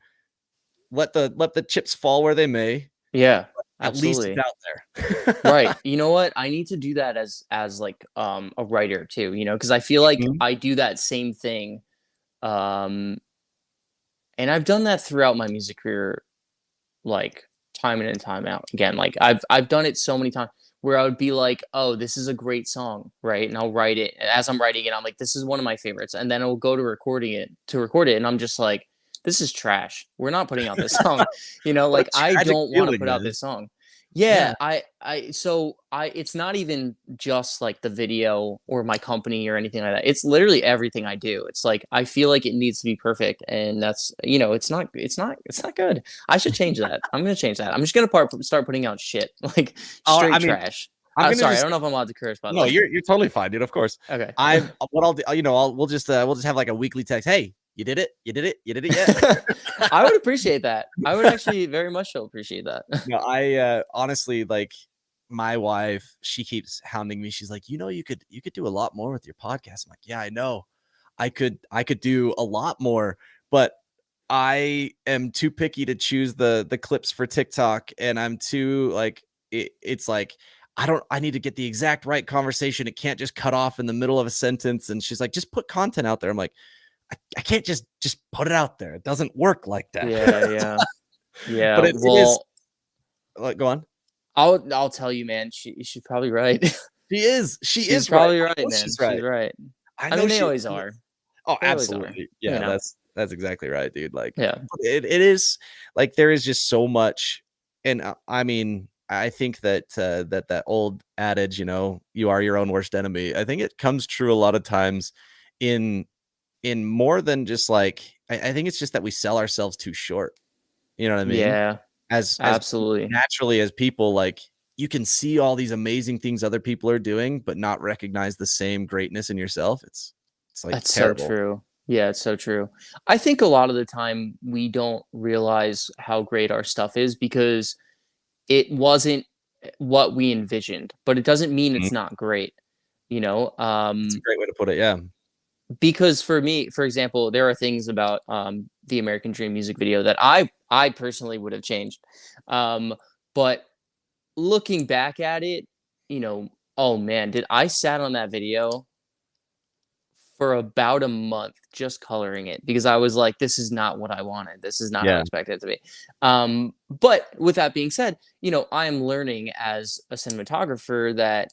[SPEAKER 2] let the chips fall where they may.
[SPEAKER 1] Yeah.
[SPEAKER 2] At least it's
[SPEAKER 1] Absolutely.
[SPEAKER 2] out
[SPEAKER 1] Right.
[SPEAKER 2] there.
[SPEAKER 1] You know what? I need to do that as like a writer too, because I feel like
[SPEAKER 2] Mhm.
[SPEAKER 1] I do that same thing. Um and I've done that throughout my music career, like time in and time out. Again, like I've done it so many times where I would be like, "Oh, this is a great song," right? And I'll write it. And as I'm writing it, I'm like, "This is one of my favorites." And then I'll go to record it, and I'm just like, "This is trash. We're not putting out this song."
[SPEAKER 2] What a
[SPEAKER 1] Like I
[SPEAKER 2] tragic
[SPEAKER 1] don't want to
[SPEAKER 2] feeling,
[SPEAKER 1] put out
[SPEAKER 2] man.
[SPEAKER 1] this song.
[SPEAKER 2] Yeah.
[SPEAKER 1] Yeah, it's not even just like the video or my company or anything like that. It's literally everything I do. It's like I feel like it needs to be perfect, and that's it's not good. I should change that. I'm gonna change that. I'm just gonna start putting out shit like
[SPEAKER 2] I
[SPEAKER 1] straight
[SPEAKER 2] mean,
[SPEAKER 1] trash.
[SPEAKER 2] I'm
[SPEAKER 1] I'm
[SPEAKER 2] gonna
[SPEAKER 1] sorry. I
[SPEAKER 2] just
[SPEAKER 1] don't know if I'm allowed to curse, by the
[SPEAKER 2] no,
[SPEAKER 1] way.
[SPEAKER 2] you're totally fine, dude. Of course.
[SPEAKER 1] Okay.
[SPEAKER 2] I'm what I'll do, we'll just have like a weekly text. Hey, you did it? You did it? You did it yet?
[SPEAKER 1] I would appreciate that. I would actually very much so appreciate that.
[SPEAKER 2] No, I honestly like my wife, she keeps hounding me. She's like, you could do a lot more with your podcast. I'm like, yeah, I know. I could do a lot more, but I am too picky to choose the clips for TikTok, and I'm too like it's like I need to get the exact right conversation. It can't just cut off in the middle of a sentence. And she's like, just put content out there. I'm like, I can't just put it out there. It doesn't work like that.
[SPEAKER 1] Yeah, yeah, yeah.
[SPEAKER 2] But it is
[SPEAKER 1] Well,
[SPEAKER 2] like, go on.
[SPEAKER 1] I'll tell you, man. She's probably right.
[SPEAKER 2] She is. She
[SPEAKER 1] She's
[SPEAKER 2] is right.
[SPEAKER 1] probably
[SPEAKER 2] I
[SPEAKER 1] right,
[SPEAKER 2] know
[SPEAKER 1] man.
[SPEAKER 2] she's
[SPEAKER 1] She's
[SPEAKER 2] right.
[SPEAKER 1] right.
[SPEAKER 2] I
[SPEAKER 1] I
[SPEAKER 2] know
[SPEAKER 1] mean, they
[SPEAKER 2] she
[SPEAKER 1] always
[SPEAKER 2] is.
[SPEAKER 1] are.
[SPEAKER 2] Oh,
[SPEAKER 1] They always are.
[SPEAKER 2] absolutely.
[SPEAKER 1] You
[SPEAKER 2] Yeah,
[SPEAKER 1] know.
[SPEAKER 2] that's exactly right, dude. Like
[SPEAKER 1] Yeah.
[SPEAKER 2] it is like there is just so much. And I mean, I think that that old adage, you are your own worst enemy. I think it comes true a lot of times in more than just like I think it's just that we sell ourselves too short. You know what I mean?
[SPEAKER 1] Yeah.
[SPEAKER 2] As
[SPEAKER 1] Absolutely.
[SPEAKER 2] naturally as people, like you can see all these amazing things other people are doing, but not recognize the same greatness in yourself. It's like
[SPEAKER 1] That's so
[SPEAKER 2] terrible.
[SPEAKER 1] true. Yeah, it's so true. I think a lot of the time we don't realize how great our stuff is because it wasn't what we envisioned, but it doesn't mean
[SPEAKER 2] Mhm.
[SPEAKER 1] it's not great, you know?
[SPEAKER 2] It's a great way to put it. Yeah.
[SPEAKER 1] Because for me, for example, there are things about the American Dream music video that I personally would have changed. But looking back at it, oh man, did I sat on that video for about a month just coloring it because I was like, this is not what I wanted. This is not how I
[SPEAKER 2] Yeah.
[SPEAKER 1] expected it to be. But with that being said, I am learning as a cinematographer that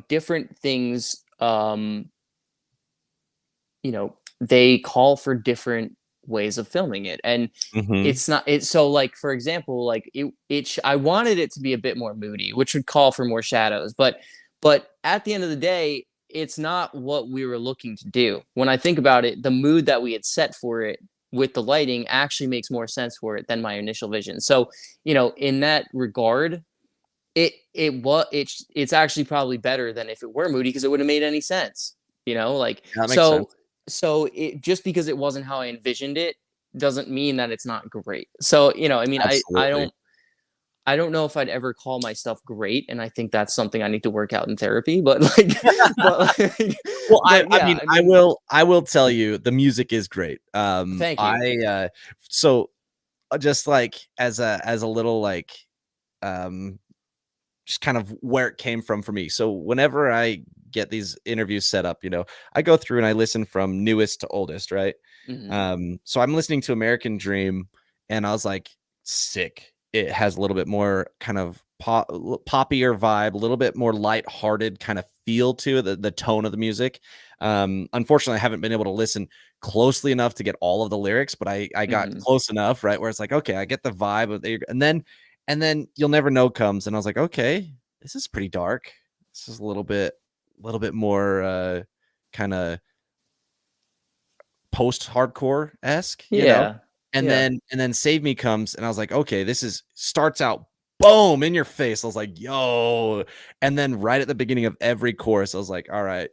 [SPEAKER 1] different things, they call for different ways of filming it. And
[SPEAKER 2] Hmm.
[SPEAKER 1] it's not it so like for example, like I wanted it to be a bit more moody, which would call for more shadows, but at the end of the day, it's not what we were looking to do. When I think about it, the mood that we had set for it with the lighting actually makes more sense for it than my initial vision. So, in that regard, it's actually probably better than if it were moody, because it wouldn't have made any sense. Like,
[SPEAKER 2] That makes
[SPEAKER 1] so
[SPEAKER 2] sense.
[SPEAKER 1] it just because it wasn't how I envisioned it doesn't mean that it's not great. So, I mean,
[SPEAKER 2] Absolutely.
[SPEAKER 1] I don't know if I'd ever call my stuff great, and I think that's something I need to work out in therapy. But like,
[SPEAKER 2] Well, I
[SPEAKER 1] but
[SPEAKER 2] I
[SPEAKER 1] yeah,
[SPEAKER 2] mean,
[SPEAKER 1] I
[SPEAKER 2] I
[SPEAKER 1] mean,
[SPEAKER 2] will I will tell you the music is great.
[SPEAKER 1] thank you.
[SPEAKER 2] I so just like as a little like um just kind of where it came from for me. So whenever I get these interviews set up, I go through and I listen from newest to oldest, right?
[SPEAKER 1] Hmm.
[SPEAKER 2] So I'm listening to American Dream, and I was like, sick. It has a little bit more kind of poppier vibe, a little bit more lighthearted kind of feel to it, the tone of the music. Unfortunately, I haven't been able to listen closely enough to get all of the lyrics, but I got
[SPEAKER 1] Hmm.
[SPEAKER 2] close enough, right? Where it's like, okay, I get the vibe of and then You'll Never Know comes, and I was like, okay, this is pretty dark. This is a little bit more kind of post-hardcore esque,
[SPEAKER 1] Yeah.
[SPEAKER 2] and
[SPEAKER 1] Yeah.
[SPEAKER 2] then Save Me comes, and I was like, okay, this is starts out boom in your face. I was like, yo, and then right at the beginning of every chorus, I was like, all right,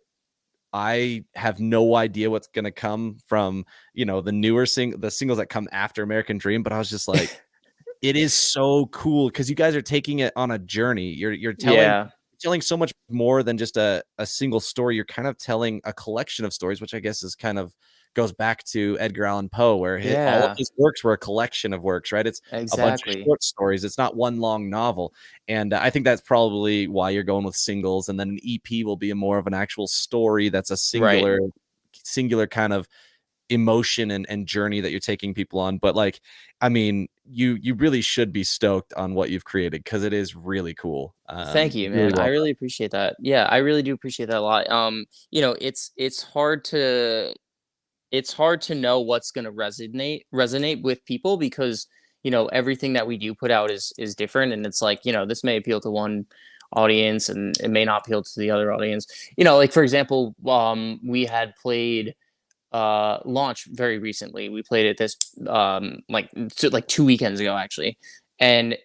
[SPEAKER 2] I have no idea what's gonna come from the singles that come after American Dream, but I was just like, it is so cool because you guys are taking it on a journey. You're
[SPEAKER 1] Yeah.
[SPEAKER 2] telling so much more than just a single story. You're kind of telling a collection of stories, which I guess is kind of goes back to Edgar Allan Poe, where all of
[SPEAKER 1] Yeah.
[SPEAKER 2] his works were a collection of works, right? It's a bunch of
[SPEAKER 1] Exactly.
[SPEAKER 2] short stories. It's not one long novel. And I think that's probably why you're going with singles. And then an EP will be more of an actual story that's a
[SPEAKER 1] Right.
[SPEAKER 2] singular kind of emotion and journey that you're taking people on. But like, I mean, you really should be stoked on what you've created because it is really cool.
[SPEAKER 1] Thank you,
[SPEAKER 2] Really
[SPEAKER 1] man. I
[SPEAKER 2] well
[SPEAKER 1] really appreciate that. Yeah, I really do appreciate that a lot. It's hard to know what's going to resonate with people, because everything that we do put out is different, and it's like, this may appeal to one audience and it may not appeal to the other audience. Like for example, we had played launch very recently. We played it this like 2 weekends ago, actually. And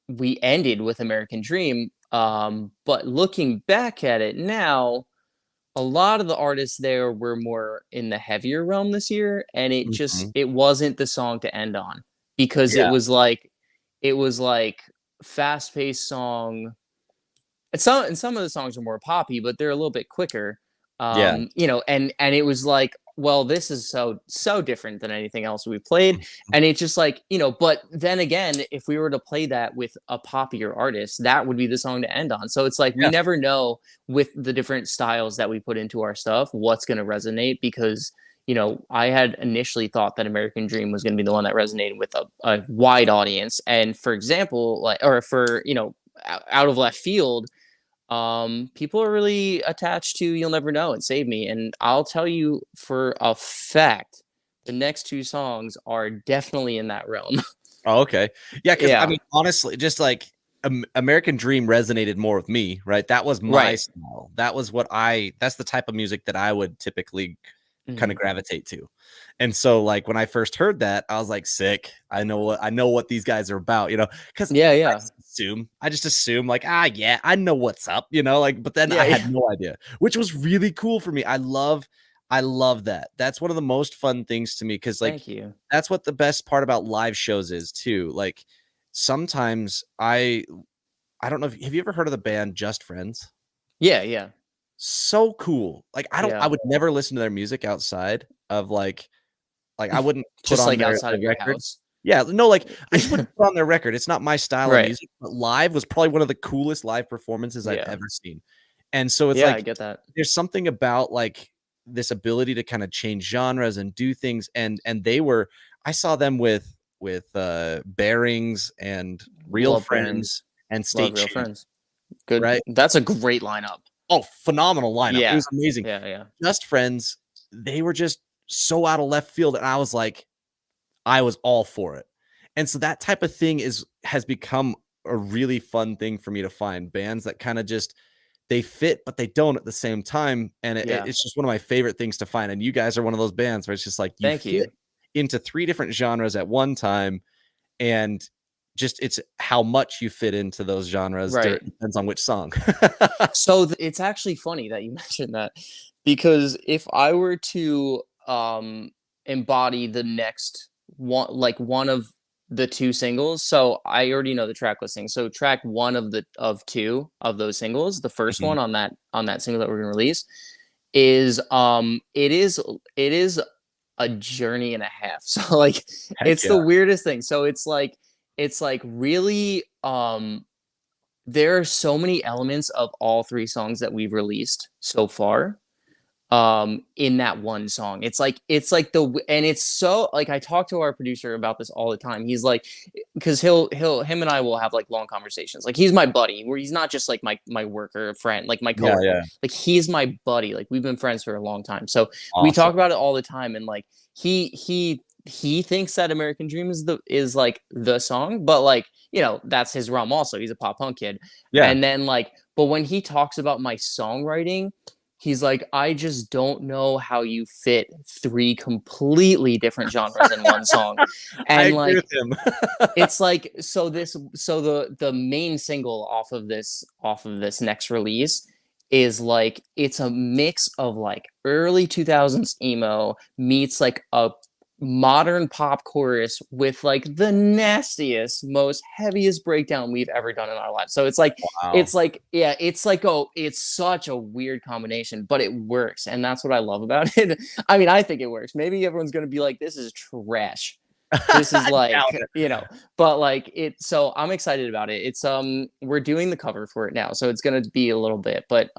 [SPEAKER 1] we ended with American Dream. But looking back at it now, a lot of the artists there were more in the heavier realm this year, and
[SPEAKER 2] done.
[SPEAKER 1] it wasn't the song to end on, because
[SPEAKER 2] Yeah,
[SPEAKER 1] it was like fast paced song. And some of the songs are more poppy, but they're a little bit quicker.
[SPEAKER 2] yeah.
[SPEAKER 1] And it was like, well, this is so different than anything else we played. And it's just like, but then again, if we were to play that with a poppier artist, that would be the song to end on. So it's like we
[SPEAKER 2] Yeah.
[SPEAKER 1] never know with the different styles that we put into our stuff what's going to resonate, because I had initially thought that American Dream was going to be the one that resonated with a wide audience. And for example, like, or for out of left field, people are really attached to You'll Never Know and Save Me. And I'll tell you for a fact, the next two songs are definitely in that realm.
[SPEAKER 2] Oh, okay. Yeah, because I
[SPEAKER 1] Yeah.
[SPEAKER 2] mean, honestly, just like American Dream resonated more with me, right? That was my
[SPEAKER 1] Right.
[SPEAKER 2] style. That's the type of music that I would typically kind of
[SPEAKER 1] Hmm.
[SPEAKER 2] gravitate to. And so like when I first heard that, I was like, sick. I know what these guys are about, because
[SPEAKER 1] Yeah, yeah.
[SPEAKER 2] I just assume like, yeah, I know what's up, like, but then
[SPEAKER 1] Yeah,
[SPEAKER 2] I
[SPEAKER 1] yeah.
[SPEAKER 2] had no idea, which was really cool for me. I love that. That's one of the most fun things to me because like
[SPEAKER 1] Thank you.
[SPEAKER 2] that's what the best part about live shows is too. Like sometimes I don't know if have you ever heard of the band Just Friends?
[SPEAKER 1] Yeah, yeah.
[SPEAKER 2] So cool. Like I
[SPEAKER 1] Yeah.
[SPEAKER 2] would never listen to their music outside of like I wouldn't put
[SPEAKER 1] Just
[SPEAKER 2] on
[SPEAKER 1] like
[SPEAKER 2] their
[SPEAKER 1] outside
[SPEAKER 2] their
[SPEAKER 1] of your
[SPEAKER 2] record.
[SPEAKER 1] house.
[SPEAKER 2] Yeah, no, like I just wouldn't put on their record. It's not my style of
[SPEAKER 1] Right.
[SPEAKER 2] music, but live was probably one of the coolest live performances I've
[SPEAKER 1] Yeah.
[SPEAKER 2] ever seen. And so it's
[SPEAKER 1] Yeah, I
[SPEAKER 2] like
[SPEAKER 1] get that.
[SPEAKER 2] there's something about like this ability to kind of change genres and do things and they were I saw them with Bearings and Real
[SPEAKER 1] Love
[SPEAKER 2] Friends
[SPEAKER 1] Bearings.
[SPEAKER 2] and
[SPEAKER 1] Love
[SPEAKER 2] State
[SPEAKER 1] Real
[SPEAKER 2] Champ.
[SPEAKER 1] Friends. Good.
[SPEAKER 2] right?
[SPEAKER 1] That's a great lineup.
[SPEAKER 2] Oh, phenomenal lineup. It
[SPEAKER 1] Yeah.
[SPEAKER 2] was amazing.
[SPEAKER 1] Yeah. Yeah.
[SPEAKER 2] Just Friends, they were just so out of left field, and I was like, I was all for it. And so that type of thing has become a really fun thing for me to find bands that kind of just they fit, but they don't at the same time. And
[SPEAKER 1] Yeah.
[SPEAKER 2] it's just one of my favorite things to find. And you guys are one of those bands where it's just like you
[SPEAKER 1] Thank you.
[SPEAKER 2] fit into three different genres at one time, and just it's how much you fit into those genres
[SPEAKER 1] Right.
[SPEAKER 2] depends on which song.
[SPEAKER 1] So it's actually funny that you mentioned that, because if I were to embody the next one, like one of the two singles, so I already know the track listing. So track one of two of those singles, the first
[SPEAKER 2] Mhm.
[SPEAKER 1] one on that single that we're gonna release is it is a journey and a half. So like
[SPEAKER 2] Heck
[SPEAKER 1] it's the
[SPEAKER 2] yeah.
[SPEAKER 1] weirdest thing. So it's like really there are so many elements of all three songs that we've released so far in that one song. It's like and it's so like I talk to our producer about this all the time. He's like, because him and I will have like long conversations. Like he's my buddy, where he's not just like my worker friend, like my
[SPEAKER 2] Yeah,
[SPEAKER 1] coworker.
[SPEAKER 2] yeah.
[SPEAKER 1] Like he's my buddy. Like we've been friends for a long time. So we
[SPEAKER 2] Awesome.
[SPEAKER 1] talk about it all the time, and like he thinks that American Dream is like the song, but like, that's his realm also. He's a pop punk kid.
[SPEAKER 2] Yeah.
[SPEAKER 1] And then like, but when he talks about my songwriting, he's like, I just don't know how you fit three completely different genres in one song.
[SPEAKER 2] I
[SPEAKER 1] And
[SPEAKER 2] agree
[SPEAKER 1] like,
[SPEAKER 2] with him.
[SPEAKER 1] it's like, so the main single off of this next release is like, it's a mix of like early 2000s emo meets like a modern pop chorus with like the nastiest, most heaviest breakdown we've ever done in our lives. So
[SPEAKER 2] Wow.
[SPEAKER 1] yeah, it's such a weird combination, but it works, and that's what I love about it. I mean, I think it works. Maybe everyone's gonna be like, this is trash. This is
[SPEAKER 2] I
[SPEAKER 1] like,
[SPEAKER 2] doubt it.
[SPEAKER 1] but like so I'm excited about it. It's we're doing the cover for it now, so it's gonna be a little bit, but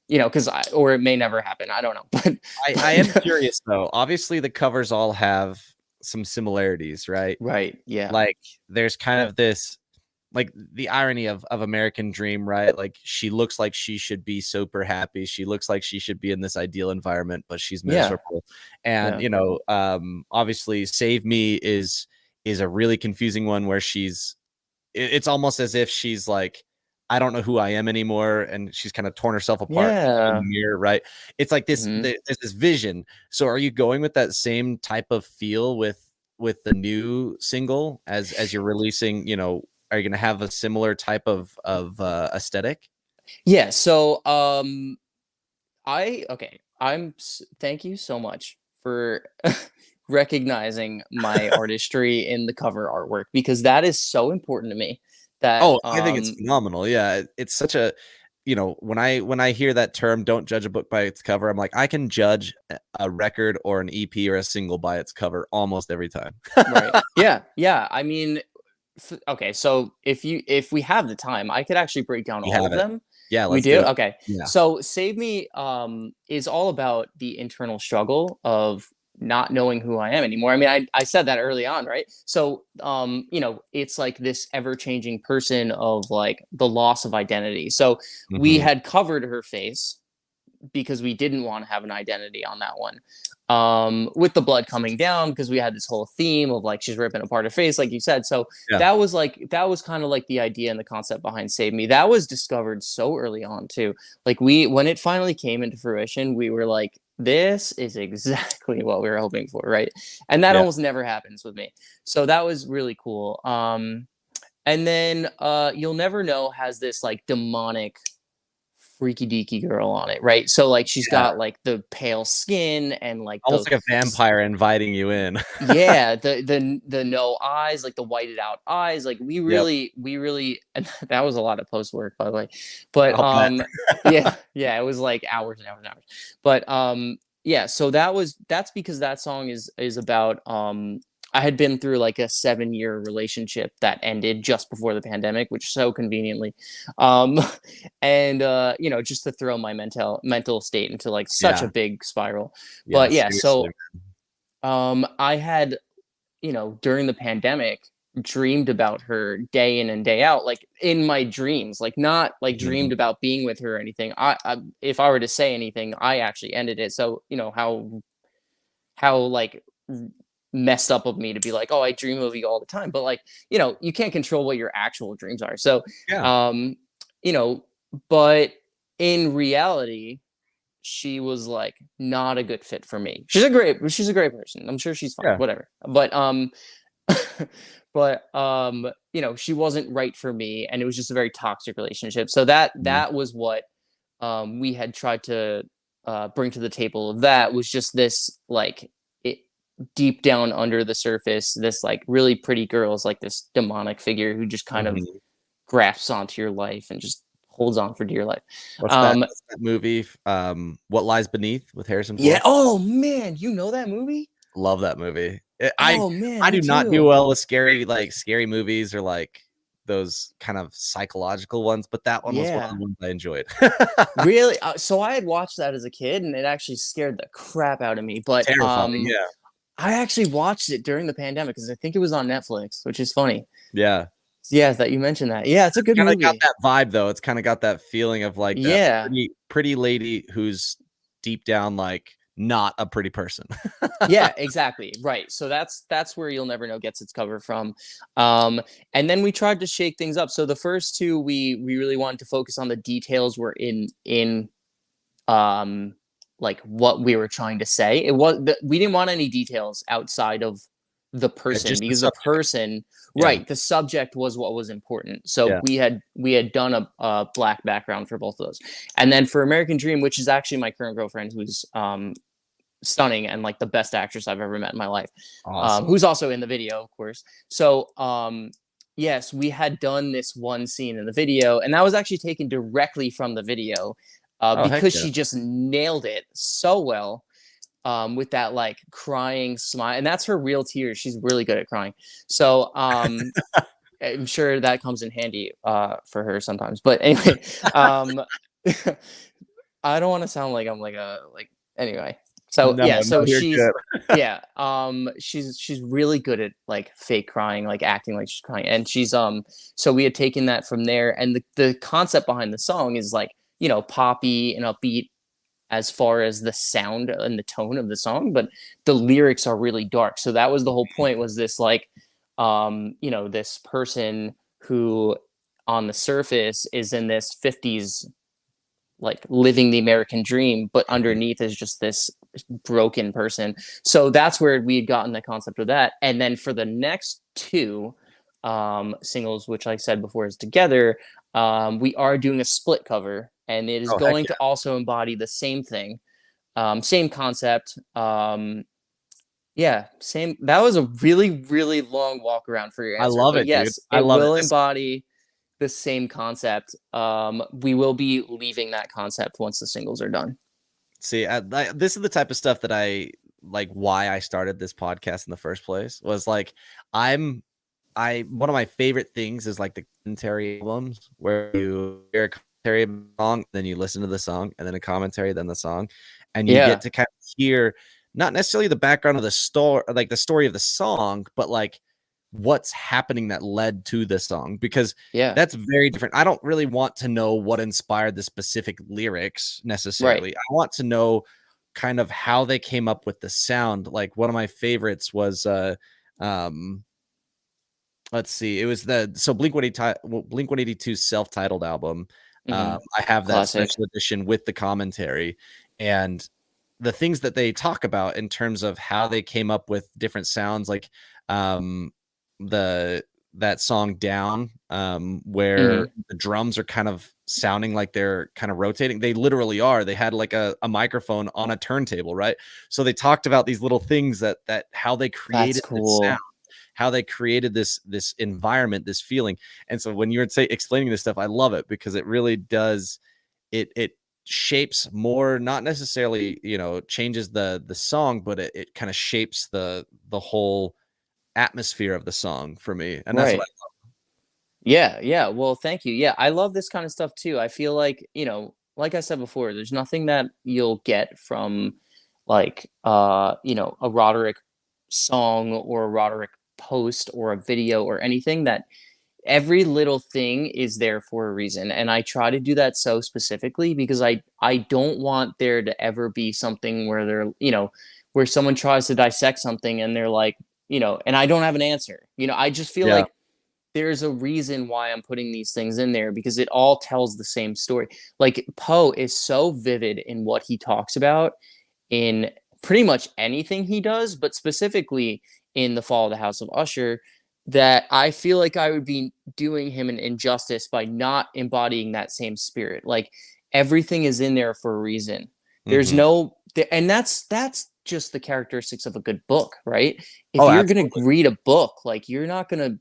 [SPEAKER 1] because or it may never happen. I don't know.
[SPEAKER 2] I am curious though. Obviously, the covers all have some similarities, right?
[SPEAKER 1] Right. Yeah.
[SPEAKER 2] Like there's kind of this like the irony of American Dream, right? Like she looks like she should be super happy. She looks like she should be in this ideal environment, but she's
[SPEAKER 1] Yeah.
[SPEAKER 2] miserable. And
[SPEAKER 1] Yeah.
[SPEAKER 2] obviously Save Me is a really confusing one where it's almost as if she's like, I don't know who I am anymore, and she's kind of torn herself apart in
[SPEAKER 1] Yeah.
[SPEAKER 2] the mirror, right? It's like
[SPEAKER 1] Mhm.
[SPEAKER 2] there's this vision. So are you going with that same type of feel with the new single as you're releasing, are you gonna have a similar type of aesthetic?
[SPEAKER 1] Yeah. So, thank you so much for recognizing my artistry in the cover artwork, because that is so important to me that,
[SPEAKER 2] Oh, I think it's phenomenal. Yeah, it's such a when I hear that term, don't judge a book by its cover, I'm like, I can judge a record or an EP or a single by its cover almost every time.
[SPEAKER 1] right. Yeah. Yeah. I mean, okay. So if we have the time, I could actually break down
[SPEAKER 2] We
[SPEAKER 1] all of
[SPEAKER 2] have it.
[SPEAKER 1] them.
[SPEAKER 2] Yeah,
[SPEAKER 1] We
[SPEAKER 2] let's
[SPEAKER 1] do?
[SPEAKER 2] do it.
[SPEAKER 1] Okay.
[SPEAKER 2] Yeah.
[SPEAKER 1] So Save Me is all about the internal struggle of not knowing who I am anymore. I mean, I said that early on, right? So it's like this ever-changing person of like the loss of identity. So we
[SPEAKER 2] Mhm.
[SPEAKER 1] had covered her face because we didn't want to have an identity on that one. With the blood coming down, because we had this whole theme of like she's ripping apart her face, like you said. So
[SPEAKER 2] Yeah.
[SPEAKER 1] that was kind of like the idea and the concept behind Save Me. That was discovered so early on too. Like when it finally came into fruition, we were like, this is exactly what we were hoping for, right? And that
[SPEAKER 2] Yeah.
[SPEAKER 1] almost never happens with me. So that was really cool. And then You'll Never Know has this like demonic freaky deaky girl on it, right? So like she's
[SPEAKER 2] Yeah.
[SPEAKER 1] got like the pale skin and like
[SPEAKER 2] Almost like a vampire inviting you in.
[SPEAKER 1] yeah, the no eyes, like the whited out eyes. Like
[SPEAKER 2] Yep.
[SPEAKER 1] we really and that was a lot of post work, by the way. But
[SPEAKER 2] I'll bet.
[SPEAKER 1] yeah, it was like hours and hours and hours. But yeah, so that's because that song is about I had been through like a 7-year relationship that ended just before the pandemic, which so conveniently. Um and just to throw my mental state into like such
[SPEAKER 2] Yeah.
[SPEAKER 1] a big spiral.
[SPEAKER 2] Yeah,
[SPEAKER 1] But yeah,
[SPEAKER 2] seriously.
[SPEAKER 1] so I had, during the pandemic, dreamed about her day in and day out, like in my dreams, like not like dreamed
[SPEAKER 2] Mhm.
[SPEAKER 1] about being with her or anything. If I were to say anything, I actually ended it. So you know how like messed up of me to be like, oh, I dream of you all the time, but like you can't control what your actual dreams are. So
[SPEAKER 2] Yeah.
[SPEAKER 1] um, you know, but in reality, she was like not a good fit for me. She's a great person. I'm sure she's fine,
[SPEAKER 2] Yeah.
[SPEAKER 1] whatever. But she wasn't right for me, and it was just a very toxic relationship. So that
[SPEAKER 2] Mhm.
[SPEAKER 1] that was what we had tried to bring to the table. Of that was just this like it, deep down under the surface, this like really pretty girl is like this demonic figure who just kind of
[SPEAKER 2] Mhm.
[SPEAKER 1] grasps onto your life and just holds on for dear life.
[SPEAKER 2] What's that
[SPEAKER 1] Um,
[SPEAKER 2] what's that movie, What Lies Beneath with Harrison
[SPEAKER 1] yeah.
[SPEAKER 2] Ford?
[SPEAKER 1] Oh man, you know that movie?
[SPEAKER 2] Love that movie. I
[SPEAKER 1] Oh man,
[SPEAKER 2] I
[SPEAKER 1] me
[SPEAKER 2] do not do
[SPEAKER 1] too.
[SPEAKER 2] well with scary movies or, like, those kind of psychological ones, but that one was one of
[SPEAKER 1] Yeah.
[SPEAKER 2] the ones I enjoyed.
[SPEAKER 1] Really? So I had watched that as a kid, and it actually scared the crap out of me. But
[SPEAKER 2] Terrifying, yeah.
[SPEAKER 1] I actually watched it during the pandemic because I think it was on Netflix, which is funny.
[SPEAKER 2] Yeah.
[SPEAKER 1] Yeah, that you mentioned that. Yeah, it's a good
[SPEAKER 2] Kinda got
[SPEAKER 1] movie.
[SPEAKER 2] that vibe, though. It's kinda got that feeling of, like, that
[SPEAKER 1] Yeah.
[SPEAKER 2] pretty lady who's deep down, like, not a pretty person.
[SPEAKER 1] Yeah, exactly. Right. So that's where You'll Never Know gets its cover from. Um, and then we tried to shake things up. So the first two we really wanted to focus on the details were in um like what we were trying to say. We didn't want any details outside of the
[SPEAKER 2] Yeah,
[SPEAKER 1] person,
[SPEAKER 2] just the
[SPEAKER 1] because the
[SPEAKER 2] subject.
[SPEAKER 1] person,
[SPEAKER 2] Yeah.
[SPEAKER 1] right, the subject was what was important. So
[SPEAKER 2] Yeah.
[SPEAKER 1] we had done a black background for both of those. And then for American Dream, which is actually my current girlfriend, who's stunning and like the best actress I've ever met in my life,
[SPEAKER 2] Awesome.
[SPEAKER 1] who's also in the video, of course. So yes, we had done this one scene in the video, and that was actually taken directly from the video,
[SPEAKER 2] Oh, heck
[SPEAKER 1] because
[SPEAKER 2] yeah.
[SPEAKER 1] she just nailed it so well, with that like crying smile, and that's her real tears. She's really good at crying. So I'm sure that comes in handy for her sometimes. But anyway, um, I don't want to sound like I'm like a like anyway. So
[SPEAKER 2] No,
[SPEAKER 1] yeah,
[SPEAKER 2] no,
[SPEAKER 1] so
[SPEAKER 2] you're
[SPEAKER 1] she's
[SPEAKER 2] good.
[SPEAKER 1] yeah, she's really good at like fake crying, like acting like she's crying. And she's so we had taken that from there, and the concept behind the song is like, poppy and upbeat as far as the sound and the tone of the song, but the lyrics are really dark. So that was the whole point, was this like this person who on the surface is in this 50s like living the American dream, but
[SPEAKER 2] Mhm.
[SPEAKER 1] underneath is just this broken person. So that's where we had gotten the concept of that. And then for the next two singles, which I said before is together, we are doing a split cover, and it is
[SPEAKER 2] Oh, heck
[SPEAKER 1] going
[SPEAKER 2] yeah.
[SPEAKER 1] to also embody the same thing, same concept. Yeah, same. That was a really, really long walk around for your
[SPEAKER 2] I
[SPEAKER 1] answer,
[SPEAKER 2] love
[SPEAKER 1] but
[SPEAKER 2] it, dude.
[SPEAKER 1] yes,
[SPEAKER 2] I
[SPEAKER 1] it
[SPEAKER 2] love it.
[SPEAKER 1] will
[SPEAKER 2] This
[SPEAKER 1] embody the same concept. We will be leaving that concept once the singles are done.
[SPEAKER 2] See, this is the type of stuff that I like. Why I started this podcast in the first place was like, I'm, one of my favorite things is like the commentary albums where you hear a commentary song, then you listen to the song, and then a commentary, then the song, and you get
[SPEAKER 1] Yeah,
[SPEAKER 2] to kind of hear not necessarily the background of the story, like the story of the song, but like what's happening that led to the song, because
[SPEAKER 1] yeah,
[SPEAKER 2] that's very different. I don't really want to know what inspired the specific lyrics
[SPEAKER 1] right.
[SPEAKER 2] necessarily. I want to know kind of how they came up with the sound. Like one of my favorites was um let's see, it was the Blink 182's self-titled album.
[SPEAKER 1] Hmm.
[SPEAKER 2] I have that
[SPEAKER 1] Classic.
[SPEAKER 2] special edition with the commentary, and the things that they talk about in terms of how they came up with different sounds, like um the that song Down, where
[SPEAKER 1] Hmm.
[SPEAKER 2] the drums are kind of sounding like they're kind of rotating. They literally are. They had like a microphone on a turntable, right? So they talked about these little things that how they
[SPEAKER 1] That's
[SPEAKER 2] created this sound,
[SPEAKER 1] cool.
[SPEAKER 2] how they created this environment, this feeling. And so when you're explaining this stuff, I love it because it really does, it shapes more, not necessarily, changes the song, but it kind of shapes the whole atmosphere of the song for me. And that's what
[SPEAKER 1] Right. Yeah, yeah. Well, thank you. Yeah, I love this kind of stuff too. I feel like, like I said before, there's nothing that you'll get from like a Roderick song or a Roderick post or a video or anything, that every little thing is there for a reason, and I try to do that so specifically because I don't want there to ever be something where they're, where someone tries to dissect something and they're like, and I don't have an answer. I just feel
[SPEAKER 2] Yeah.
[SPEAKER 1] like there's a reason why I'm putting these things in there, because it all tells the same story. Like, Poe is so vivid in what he talks about in pretty much anything he does, but specifically in The Fall of the House of Usher, that I feel like I would be doing him an injustice by not embodying that same spirit. Like, everything is in there for a reason. There's
[SPEAKER 2] Hmm.
[SPEAKER 1] no, and that's just the characteristics of a good book, right? If
[SPEAKER 2] Oh,
[SPEAKER 1] you're gonna
[SPEAKER 2] absolutely.
[SPEAKER 1] read a book, like, you're not gonna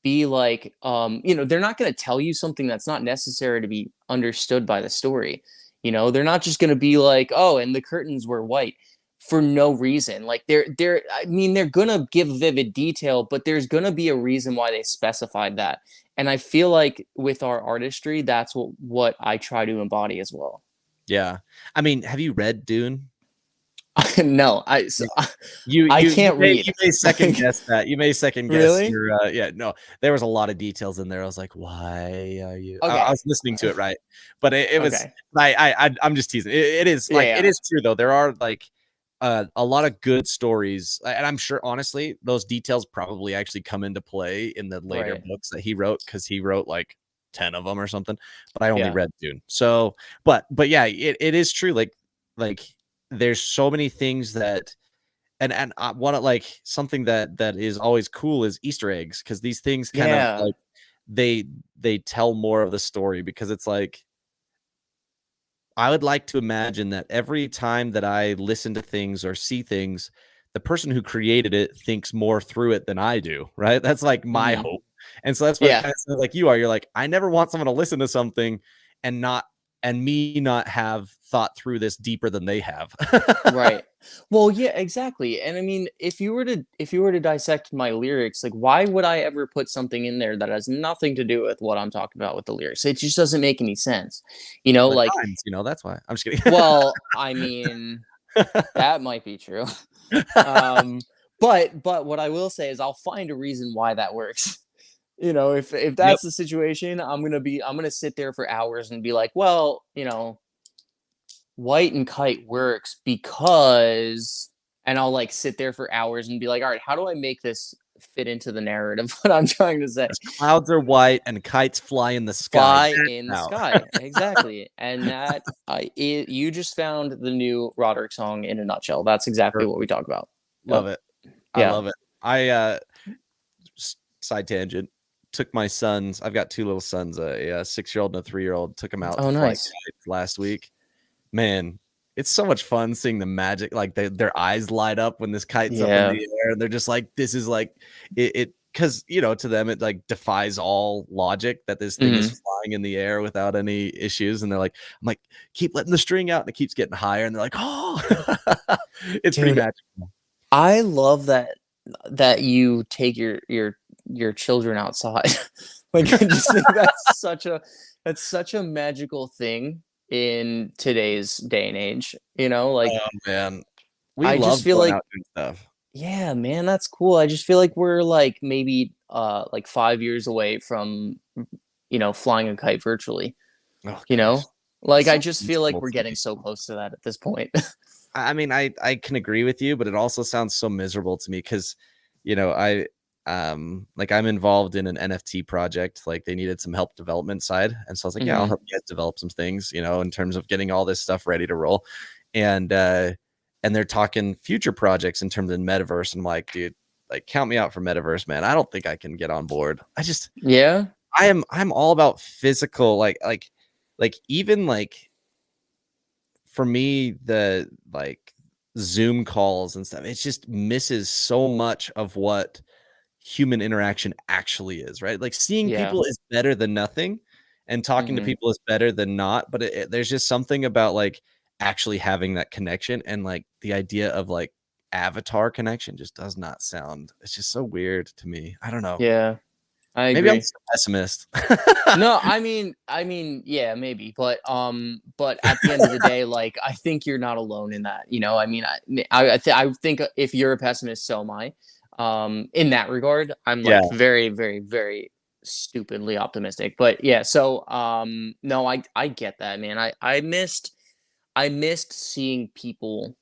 [SPEAKER 1] be like, they're not going to tell you something that's not necessary to be understood by the story. They're not just going to be like, oh, and the curtains were white for no reason. Like, they're going to give vivid detail, but there's going to be a reason why they specified that. And I feel like with our artistry, that's what I try to embody as well.
[SPEAKER 2] Yeah. I mean, have you read Dune?
[SPEAKER 1] No, I
[SPEAKER 2] You
[SPEAKER 1] can't
[SPEAKER 2] may
[SPEAKER 1] read.
[SPEAKER 2] second guess that. You may second guess
[SPEAKER 1] Really?
[SPEAKER 2] your yeah, no. There was a lot of details in there. I was like, "Why are you?" I
[SPEAKER 1] Okay.
[SPEAKER 2] was listening to it, right? But it was
[SPEAKER 1] Okay.
[SPEAKER 2] I'm just teasing. It is
[SPEAKER 1] Yeah,
[SPEAKER 2] like it
[SPEAKER 1] yeah.
[SPEAKER 2] is true though. There are like a lot of good stories, and I'm sure honestly those details probably actually come into play in the later
[SPEAKER 1] Right.
[SPEAKER 2] books that he wrote, because he wrote like 10 of them or something. But I only
[SPEAKER 1] Yeah.
[SPEAKER 2] read Dune. So, but yeah, it is true. Like there's so many things that and I want to like something that is always cool is Easter eggs, because these things kind of
[SPEAKER 1] Yeah.
[SPEAKER 2] like they they tell more of the story, because it's like I would like to imagine that every time that I listen to things or see things, the person who created it thinks more through it than I do, right? That's like my
[SPEAKER 1] Hmm.
[SPEAKER 2] hope. And so that's what it
[SPEAKER 1] Yeah.
[SPEAKER 2] kind of sounds like you are. You're like, I never want someone to listen to something and not and me not have thought through this deeper than they have.
[SPEAKER 1] Right. Well, yeah, exactly. And I mean, if you were to dissect my lyrics, like, why would I ever put something in there that has nothing to do with what I'm talking about with the lyrics? It just doesn't make any sense.
[SPEAKER 2] But
[SPEAKER 1] Like,
[SPEAKER 2] times, that's why. I'm just kidding.
[SPEAKER 1] well, I mean, that might be true. Um, but what I will say is I'll find a reason why that works. If
[SPEAKER 2] Yep.
[SPEAKER 1] that's the situation, I'm gonna sit there for hours and be like, well, White and Kite works because, and I'll like sit there for hours and be like, all right, how do I make this fit into the narrative? What I'm trying to say.
[SPEAKER 2] 'Cause clouds are white and kites fly in the sky.
[SPEAKER 1] Fly
[SPEAKER 2] That's
[SPEAKER 1] in the
[SPEAKER 2] how.
[SPEAKER 1] sky. Exactly. And you just found the new Roderick song in a nutshell. That's exactly what we
[SPEAKER 2] Perfect.
[SPEAKER 1] talk about.
[SPEAKER 2] Love
[SPEAKER 1] Yep.
[SPEAKER 2] it. I
[SPEAKER 1] Yeah.
[SPEAKER 2] love it. Side tangent, took my sons. I've got 2 little sons, a 6-year-old and a 3-year-old. Took them out to
[SPEAKER 1] Oh,
[SPEAKER 2] fly
[SPEAKER 1] nice.
[SPEAKER 2] kites last week. Man, it's so much fun seeing the magic, like, their eyes light up when this kite's up in
[SPEAKER 1] Yeah.
[SPEAKER 2] the air, and they're just like, "This is like" because, to them, it, like, defies all logic that this thing is
[SPEAKER 1] Hmm.
[SPEAKER 2] flying in the air without any issues, and they're like I'm like, "Keep letting the string out," and it keeps getting higher, and they're like, "Oh." It's pretty
[SPEAKER 1] Dude,
[SPEAKER 2] magical.
[SPEAKER 1] I love that you take your children outside. Like, I just think that's such a magical thing in today's day and age. Like,
[SPEAKER 2] Oh, man. We
[SPEAKER 1] I just
[SPEAKER 2] love
[SPEAKER 1] feel
[SPEAKER 2] going
[SPEAKER 1] like,
[SPEAKER 2] out doing stuff.
[SPEAKER 1] yeah, man, that's cool. I just feel like we're like maybe like 5 years away from flying a kite virtually.
[SPEAKER 2] Oh
[SPEAKER 1] You
[SPEAKER 2] gosh.
[SPEAKER 1] know, like,
[SPEAKER 2] It's
[SPEAKER 1] I
[SPEAKER 2] so
[SPEAKER 1] just feel like
[SPEAKER 2] peaceful
[SPEAKER 1] we're
[SPEAKER 2] to
[SPEAKER 1] getting
[SPEAKER 2] me.
[SPEAKER 1] so close to that at this point.
[SPEAKER 2] I mean, I can agree with you, but it also sounds so miserable to me because, I like I'm involved in an NFT project. Like they needed some help development side, and so I was like, yeah, I'll
[SPEAKER 1] Hmm.
[SPEAKER 2] help you guys develop some things, in terms of getting all this stuff ready to roll, and they're talking future projects in terms of Metaverse. And I'm like, dude, like count me out for Metaverse, man. I don't think I can get on board.
[SPEAKER 1] Yeah.
[SPEAKER 2] I'm all about physical, like even like for me, the like Zoom calls and stuff, it just misses so much of what human interaction actually is, right? Like seeing
[SPEAKER 1] Yeah.
[SPEAKER 2] people is better than nothing, and talking to
[SPEAKER 1] Hmm.
[SPEAKER 2] people is better than not. But there's just something about like actually having that connection, and like the idea of like avatar connection just does not sound. It's just so weird to me. I don't know.
[SPEAKER 1] Yeah. I
[SPEAKER 2] Maybe I'm
[SPEAKER 1] agree.
[SPEAKER 2] just a pessimist.
[SPEAKER 1] No, I mean, yeah, maybe, but at the end of the day, like, I think you're not alone in that. I mean, I think if you're a pessimist, so am I. In that regard, I'm
[SPEAKER 2] Yeah.
[SPEAKER 1] like very, very, very stupidly optimistic. But yeah, so no, I get that, man. I missed seeing people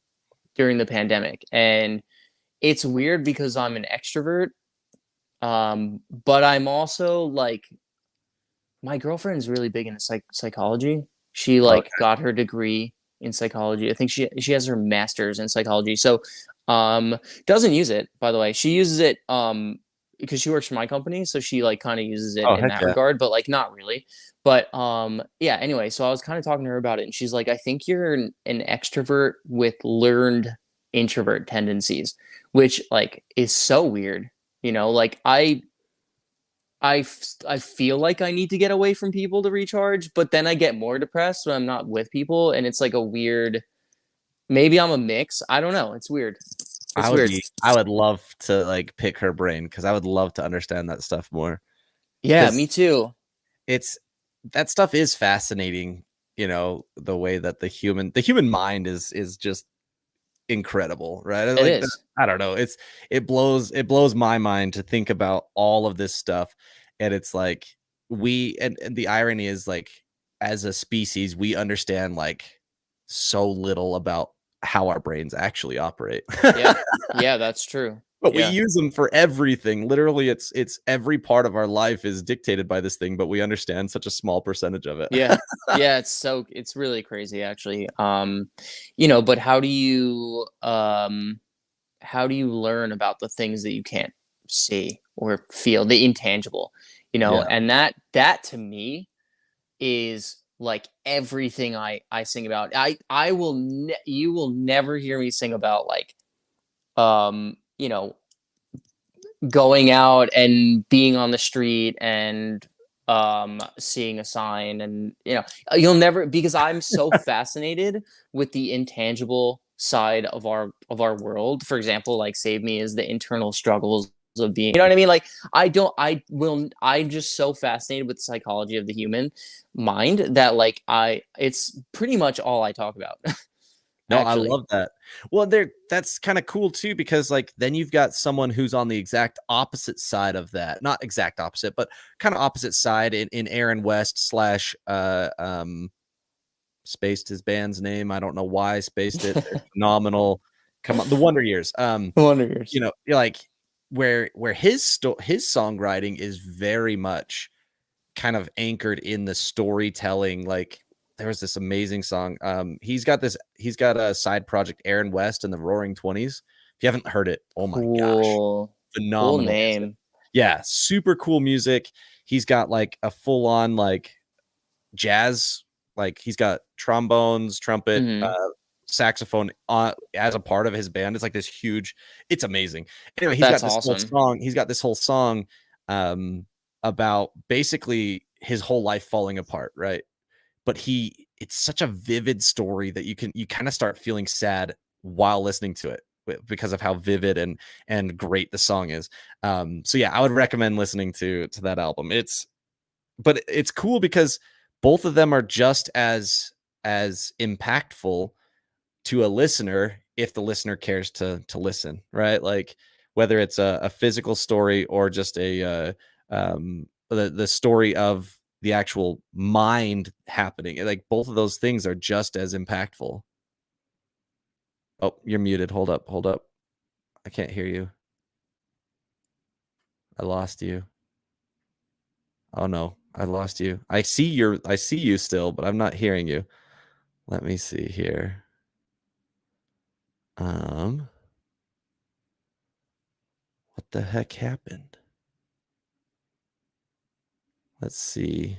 [SPEAKER 1] during the pandemic, and it's weird because I'm an extrovert, but I'm also like my girlfriend's really big into psychology. She
[SPEAKER 2] Oh,
[SPEAKER 1] like got her degree in psychology. I think she has her master's in psychology. So doesn't use it, by the way. She uses it because she works for my company, so she like kind of uses it
[SPEAKER 2] oh,
[SPEAKER 1] in
[SPEAKER 2] heck
[SPEAKER 1] that
[SPEAKER 2] yeah.
[SPEAKER 1] regard, but like not really. But yeah, anyway, so I was kind of talking to her about it, and she's like, I think you're an extrovert with learned introvert tendencies, which like is so weird. Like I feel like I need to get away from people to recharge, but then I get more depressed when I'm not with people, and it's like a weird. Maybe I'm a mix. I don't know. It's weird. It's weird.
[SPEAKER 2] I would love to like pick her brain because I would love to understand that stuff more.
[SPEAKER 1] Yeah,
[SPEAKER 2] Because
[SPEAKER 1] me too.
[SPEAKER 2] it's that stuff is fascinating, the way that the human mind is just incredible, right?
[SPEAKER 1] It
[SPEAKER 2] Like
[SPEAKER 1] is.
[SPEAKER 2] I don't know. It blows my mind to think about all of this stuff. And it's like and the irony is like as a species, we understand like so little about how our brains actually operate.
[SPEAKER 1] Yeah. Yeah, that's true.
[SPEAKER 2] But we
[SPEAKER 1] Yeah.
[SPEAKER 2] use them for everything. Literally, it's every part of our life is dictated by this thing, but we understand such a small percentage of it.
[SPEAKER 1] Yeah. Yeah, it's really crazy actually. But how do you learn about the things that you can't see or feel, the intangible,
[SPEAKER 2] Yeah.
[SPEAKER 1] and that to me is like everything I sing about. You will never hear me sing about like um you know going out and being on the street and seeing a sign, and you'll never, because I'm so fascinated with the intangible side of our world. For example, like Save Me is the internal struggles of being, you know what I mean? Like I'm just so fascinated with the psychology of the human mind that like it's pretty much all I talk about.
[SPEAKER 2] No, I
[SPEAKER 1] Actually.
[SPEAKER 2] love that. Well, that's kind of cool too, because like then you've got someone who's on the exact opposite side of that. Not exact opposite, but kind of opposite side in Aaron West slash spaced his band's name. I don't know why I spaced it. They're phenomenal. Come on, the Wonder Years.
[SPEAKER 1] Wonder Years.
[SPEAKER 2] You're like where his songwriting is very much kind of anchored in the storytelling. Like there was this amazing song. He's got a side project, Aaron West and the Roaring 20s. If you haven't heard it, oh my gosh,
[SPEAKER 1] Cool
[SPEAKER 2] phenomenal music.
[SPEAKER 1] name.
[SPEAKER 2] Yeah, super cool music. He's got like a full on like jazz, like he's got trombones, trumpet,
[SPEAKER 1] Hmm.
[SPEAKER 2] saxophone as a part of his band. It's like this huge, it's amazing. Anyway,
[SPEAKER 1] That's awesome.
[SPEAKER 2] he's got this whole song um about basically his whole life falling apart, right? But it's such a vivid story that you kind of start feeling sad while listening to it because of how vivid and great the song is. So yeah, I would recommend listening to that album. It's cool because both of them are just as impactful to a listener if the listener cares to listen, right? Like whether it's a physical story or just the story of the actual mind happening. Like both of those things are just as impactful. Oh, you're muted. Hold up, hold up. I can't hear you. I lost you. Oh no, I lost you. I see you still, but I'm not hearing you. Let me see here. What the heck happened? Let's see.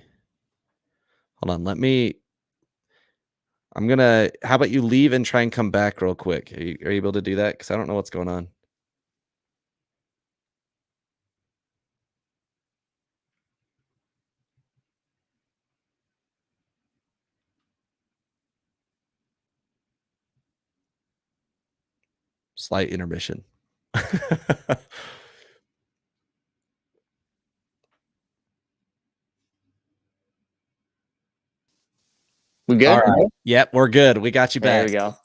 [SPEAKER 2] Hold on. How about you leave and try and come back real quick? Are you able to do that? Because I don't know what's going on. Slight intermission.
[SPEAKER 1] We
[SPEAKER 2] All
[SPEAKER 1] good?
[SPEAKER 2] right. Yep, we're good. We got you
[SPEAKER 1] There we
[SPEAKER 2] back.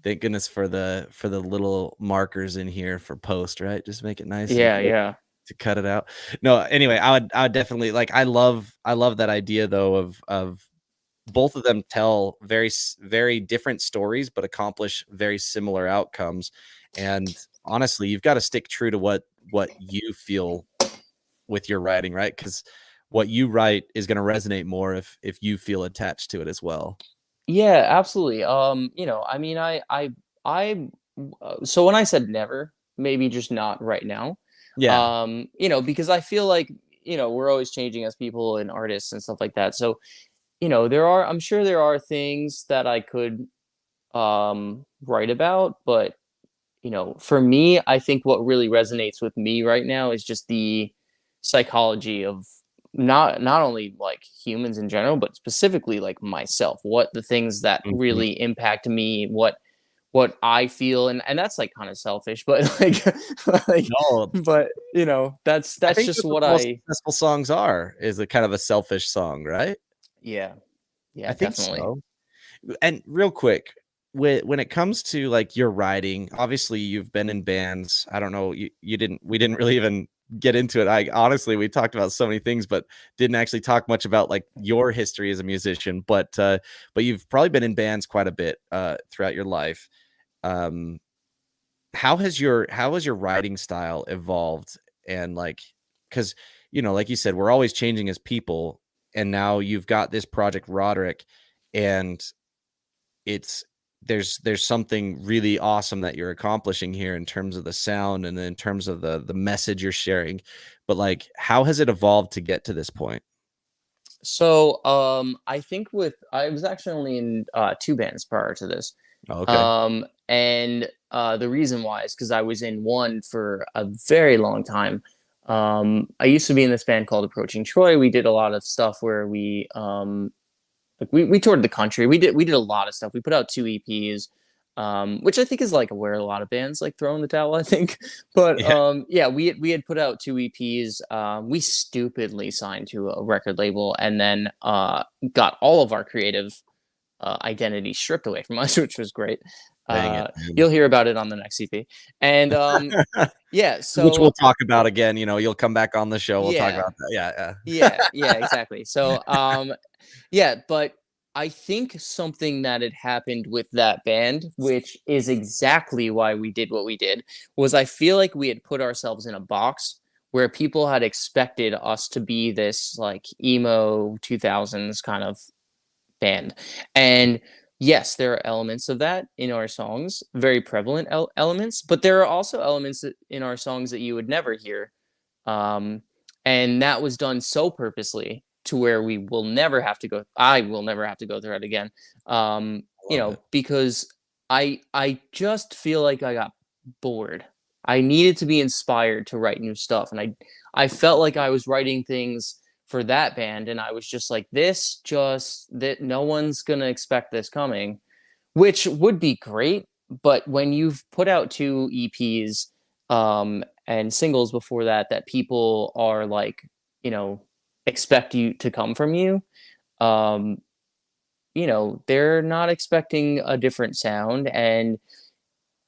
[SPEAKER 1] go.
[SPEAKER 2] Thank goodness for the little markers in here for post, right? Just make it nice and
[SPEAKER 1] Yeah,
[SPEAKER 2] quick
[SPEAKER 1] yeah.
[SPEAKER 2] to cut it out. No, anyway, I would definitely like I love that idea though of both of them tell very different stories but accomplish very similar outcomes. And honestly, you've got to stick true to what you feel with your writing, right? Because what you write is going to resonate more if you feel attached to it as well.
[SPEAKER 1] Yeah, absolutely. I mean, I, so when I said never, maybe just not right now.
[SPEAKER 2] Yeah.
[SPEAKER 1] Because I feel like, we're always changing as people and artists and stuff like that. So, I'm sure there are things that I could, write about, but for me, I think what really resonates with me right now is just the psychology of not only like humans in general, but specifically like myself. What the things that
[SPEAKER 2] Mhm.
[SPEAKER 1] really impact me, what I feel, and that's like kind of selfish, but like, like,
[SPEAKER 2] No,
[SPEAKER 1] but
[SPEAKER 2] I
[SPEAKER 1] that's
[SPEAKER 2] think
[SPEAKER 1] just
[SPEAKER 2] that's what
[SPEAKER 1] what
[SPEAKER 2] the most
[SPEAKER 1] I.
[SPEAKER 2] successful songs are, is a kind of a selfish song, right?
[SPEAKER 1] Yeah,
[SPEAKER 2] I
[SPEAKER 1] yeah,
[SPEAKER 2] think
[SPEAKER 1] definitely.
[SPEAKER 2] so. And real quick, when it comes to like your writing, obviously you've been in bands. I don't know, you didn't we didn't really even get into it. I honestly we talked about so many things, but didn't actually talk much about like your history as a musician. But you've probably been in bands quite a bit throughout your life. Um, how has your writing style evolved? And like, because like you said, we're always changing as people, and now you've got this project Roderick, and it's there's something really awesome that you're accomplishing here in terms of the sound and in terms of the message you're sharing. But like, how has it evolved to get to this point?
[SPEAKER 1] So, I think I was actually only in two bands prior to this.
[SPEAKER 2] Oh, okay.
[SPEAKER 1] And the reason why is because I was in one for a very long time. I used to be in this band called Approaching Troy. We did a lot of stuff where we toured the country. We did a lot of stuff. We put out two EPs, which I think is like where a lot of bands like throw in the towel. I think, but
[SPEAKER 2] Yeah.
[SPEAKER 1] yeah, we had put out two EPs. We stupidly signed to a record label and then got all of our creative identity stripped away from us, which was great.
[SPEAKER 2] Dang it,
[SPEAKER 1] You'll
[SPEAKER 2] man.
[SPEAKER 1] hear about it on the next EP. And yeah,
[SPEAKER 2] Which
[SPEAKER 1] so
[SPEAKER 2] we'll talk about again. You'll come back on the show. We'll talk
[SPEAKER 1] yeah,
[SPEAKER 2] about that. Yeah,
[SPEAKER 1] yeah,
[SPEAKER 2] yeah.
[SPEAKER 1] yeah, exactly. So yeah, but I think something that had happened with that band, which is exactly why we did what we did, was I feel like we had put ourselves in a box where people had expected us to be this like emo 2000s kind of band. And yes, there are elements of that in our songs, very prevalent elements, but there are also elements in our songs that you would never hear. Um, and that was done so purposely to where I will never have to go through it again.
[SPEAKER 2] I love it.
[SPEAKER 1] Because I just feel like I got bored. I needed to be inspired to write new stuff. And I felt like I was writing things for that band. And I was just like, that no one's going to expect this coming, which would be great. But when you've put out two EPs and singles before that, that people are like, you know, expect you to come from you, um, they're not expecting a different sound. And,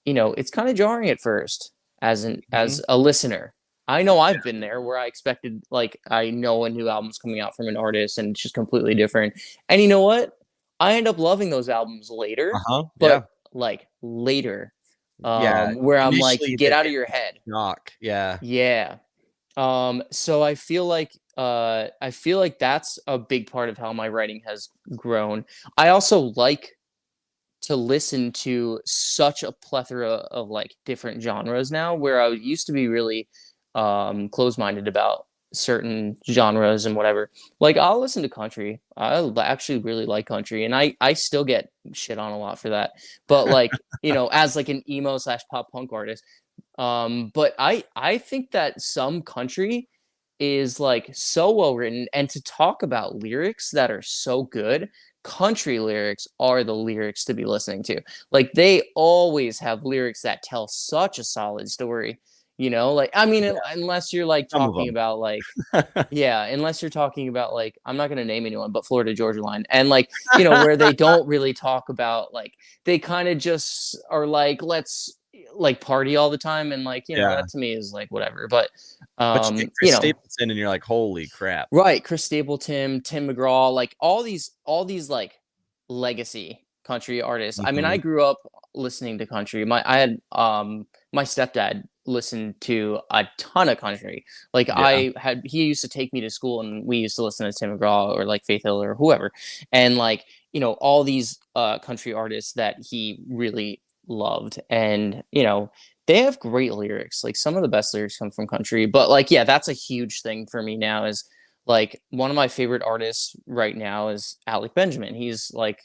[SPEAKER 1] it's kind of jarring at first
[SPEAKER 2] Mhm.
[SPEAKER 1] as a listener. I know I've been there where I expected, like, I know a new album's coming out from an artist and it's just completely different. And you know what? I end up loving those albums later,
[SPEAKER 2] Uh-huh. Yeah.
[SPEAKER 1] but like later,
[SPEAKER 2] Yeah.
[SPEAKER 1] where I'm like,
[SPEAKER 2] Initially,
[SPEAKER 1] get
[SPEAKER 2] the
[SPEAKER 1] out of your head.
[SPEAKER 2] shock. Yeah.
[SPEAKER 1] Yeah. So I feel like that's a big part of how my writing has grown. I also like to listen to such a plethora of like different genres now, where I used to be really closed-minded about certain genres and whatever. Like, I'll listen to country. Actually really like country, and I still get shit on a lot for that. But like, as like an emo slash pop punk artist, but I think that some country is like so well written, and to talk about lyrics that are so good, country lyrics are the lyrics to be listening to. Like, they always have lyrics that tell such a solid story. you know, like I mean, unless you're like
[SPEAKER 2] Some of
[SPEAKER 1] talking
[SPEAKER 2] them.
[SPEAKER 1] about like yeah, unless you're talking about like I'm not gonna name anyone, but Florida Georgia Line, and like where they don't really talk about like they kind of just are like let's like party all the time, and like
[SPEAKER 2] Yeah.
[SPEAKER 1] that to me is like whatever. But
[SPEAKER 2] But you get Chris Stapleton and you're like, "Holy crap."
[SPEAKER 1] right, Chris Stapleton, Tim McGraw, like all these like legacy country artists. I mean, I
[SPEAKER 2] Mhm.
[SPEAKER 1] grew up listening to country. I had my stepdad listened to a ton of country. Like
[SPEAKER 2] Yeah.
[SPEAKER 1] he used to take me to school and we used to listen to Tim McGraw or like Faith Hill or whoever. And like, all these country artists that he really loved. And, they have great lyrics. Like some of the best lyrics come from country. But like, yeah, that's a huge thing for me now is like one of my favorite artists right now is Alec Benjamin. He's like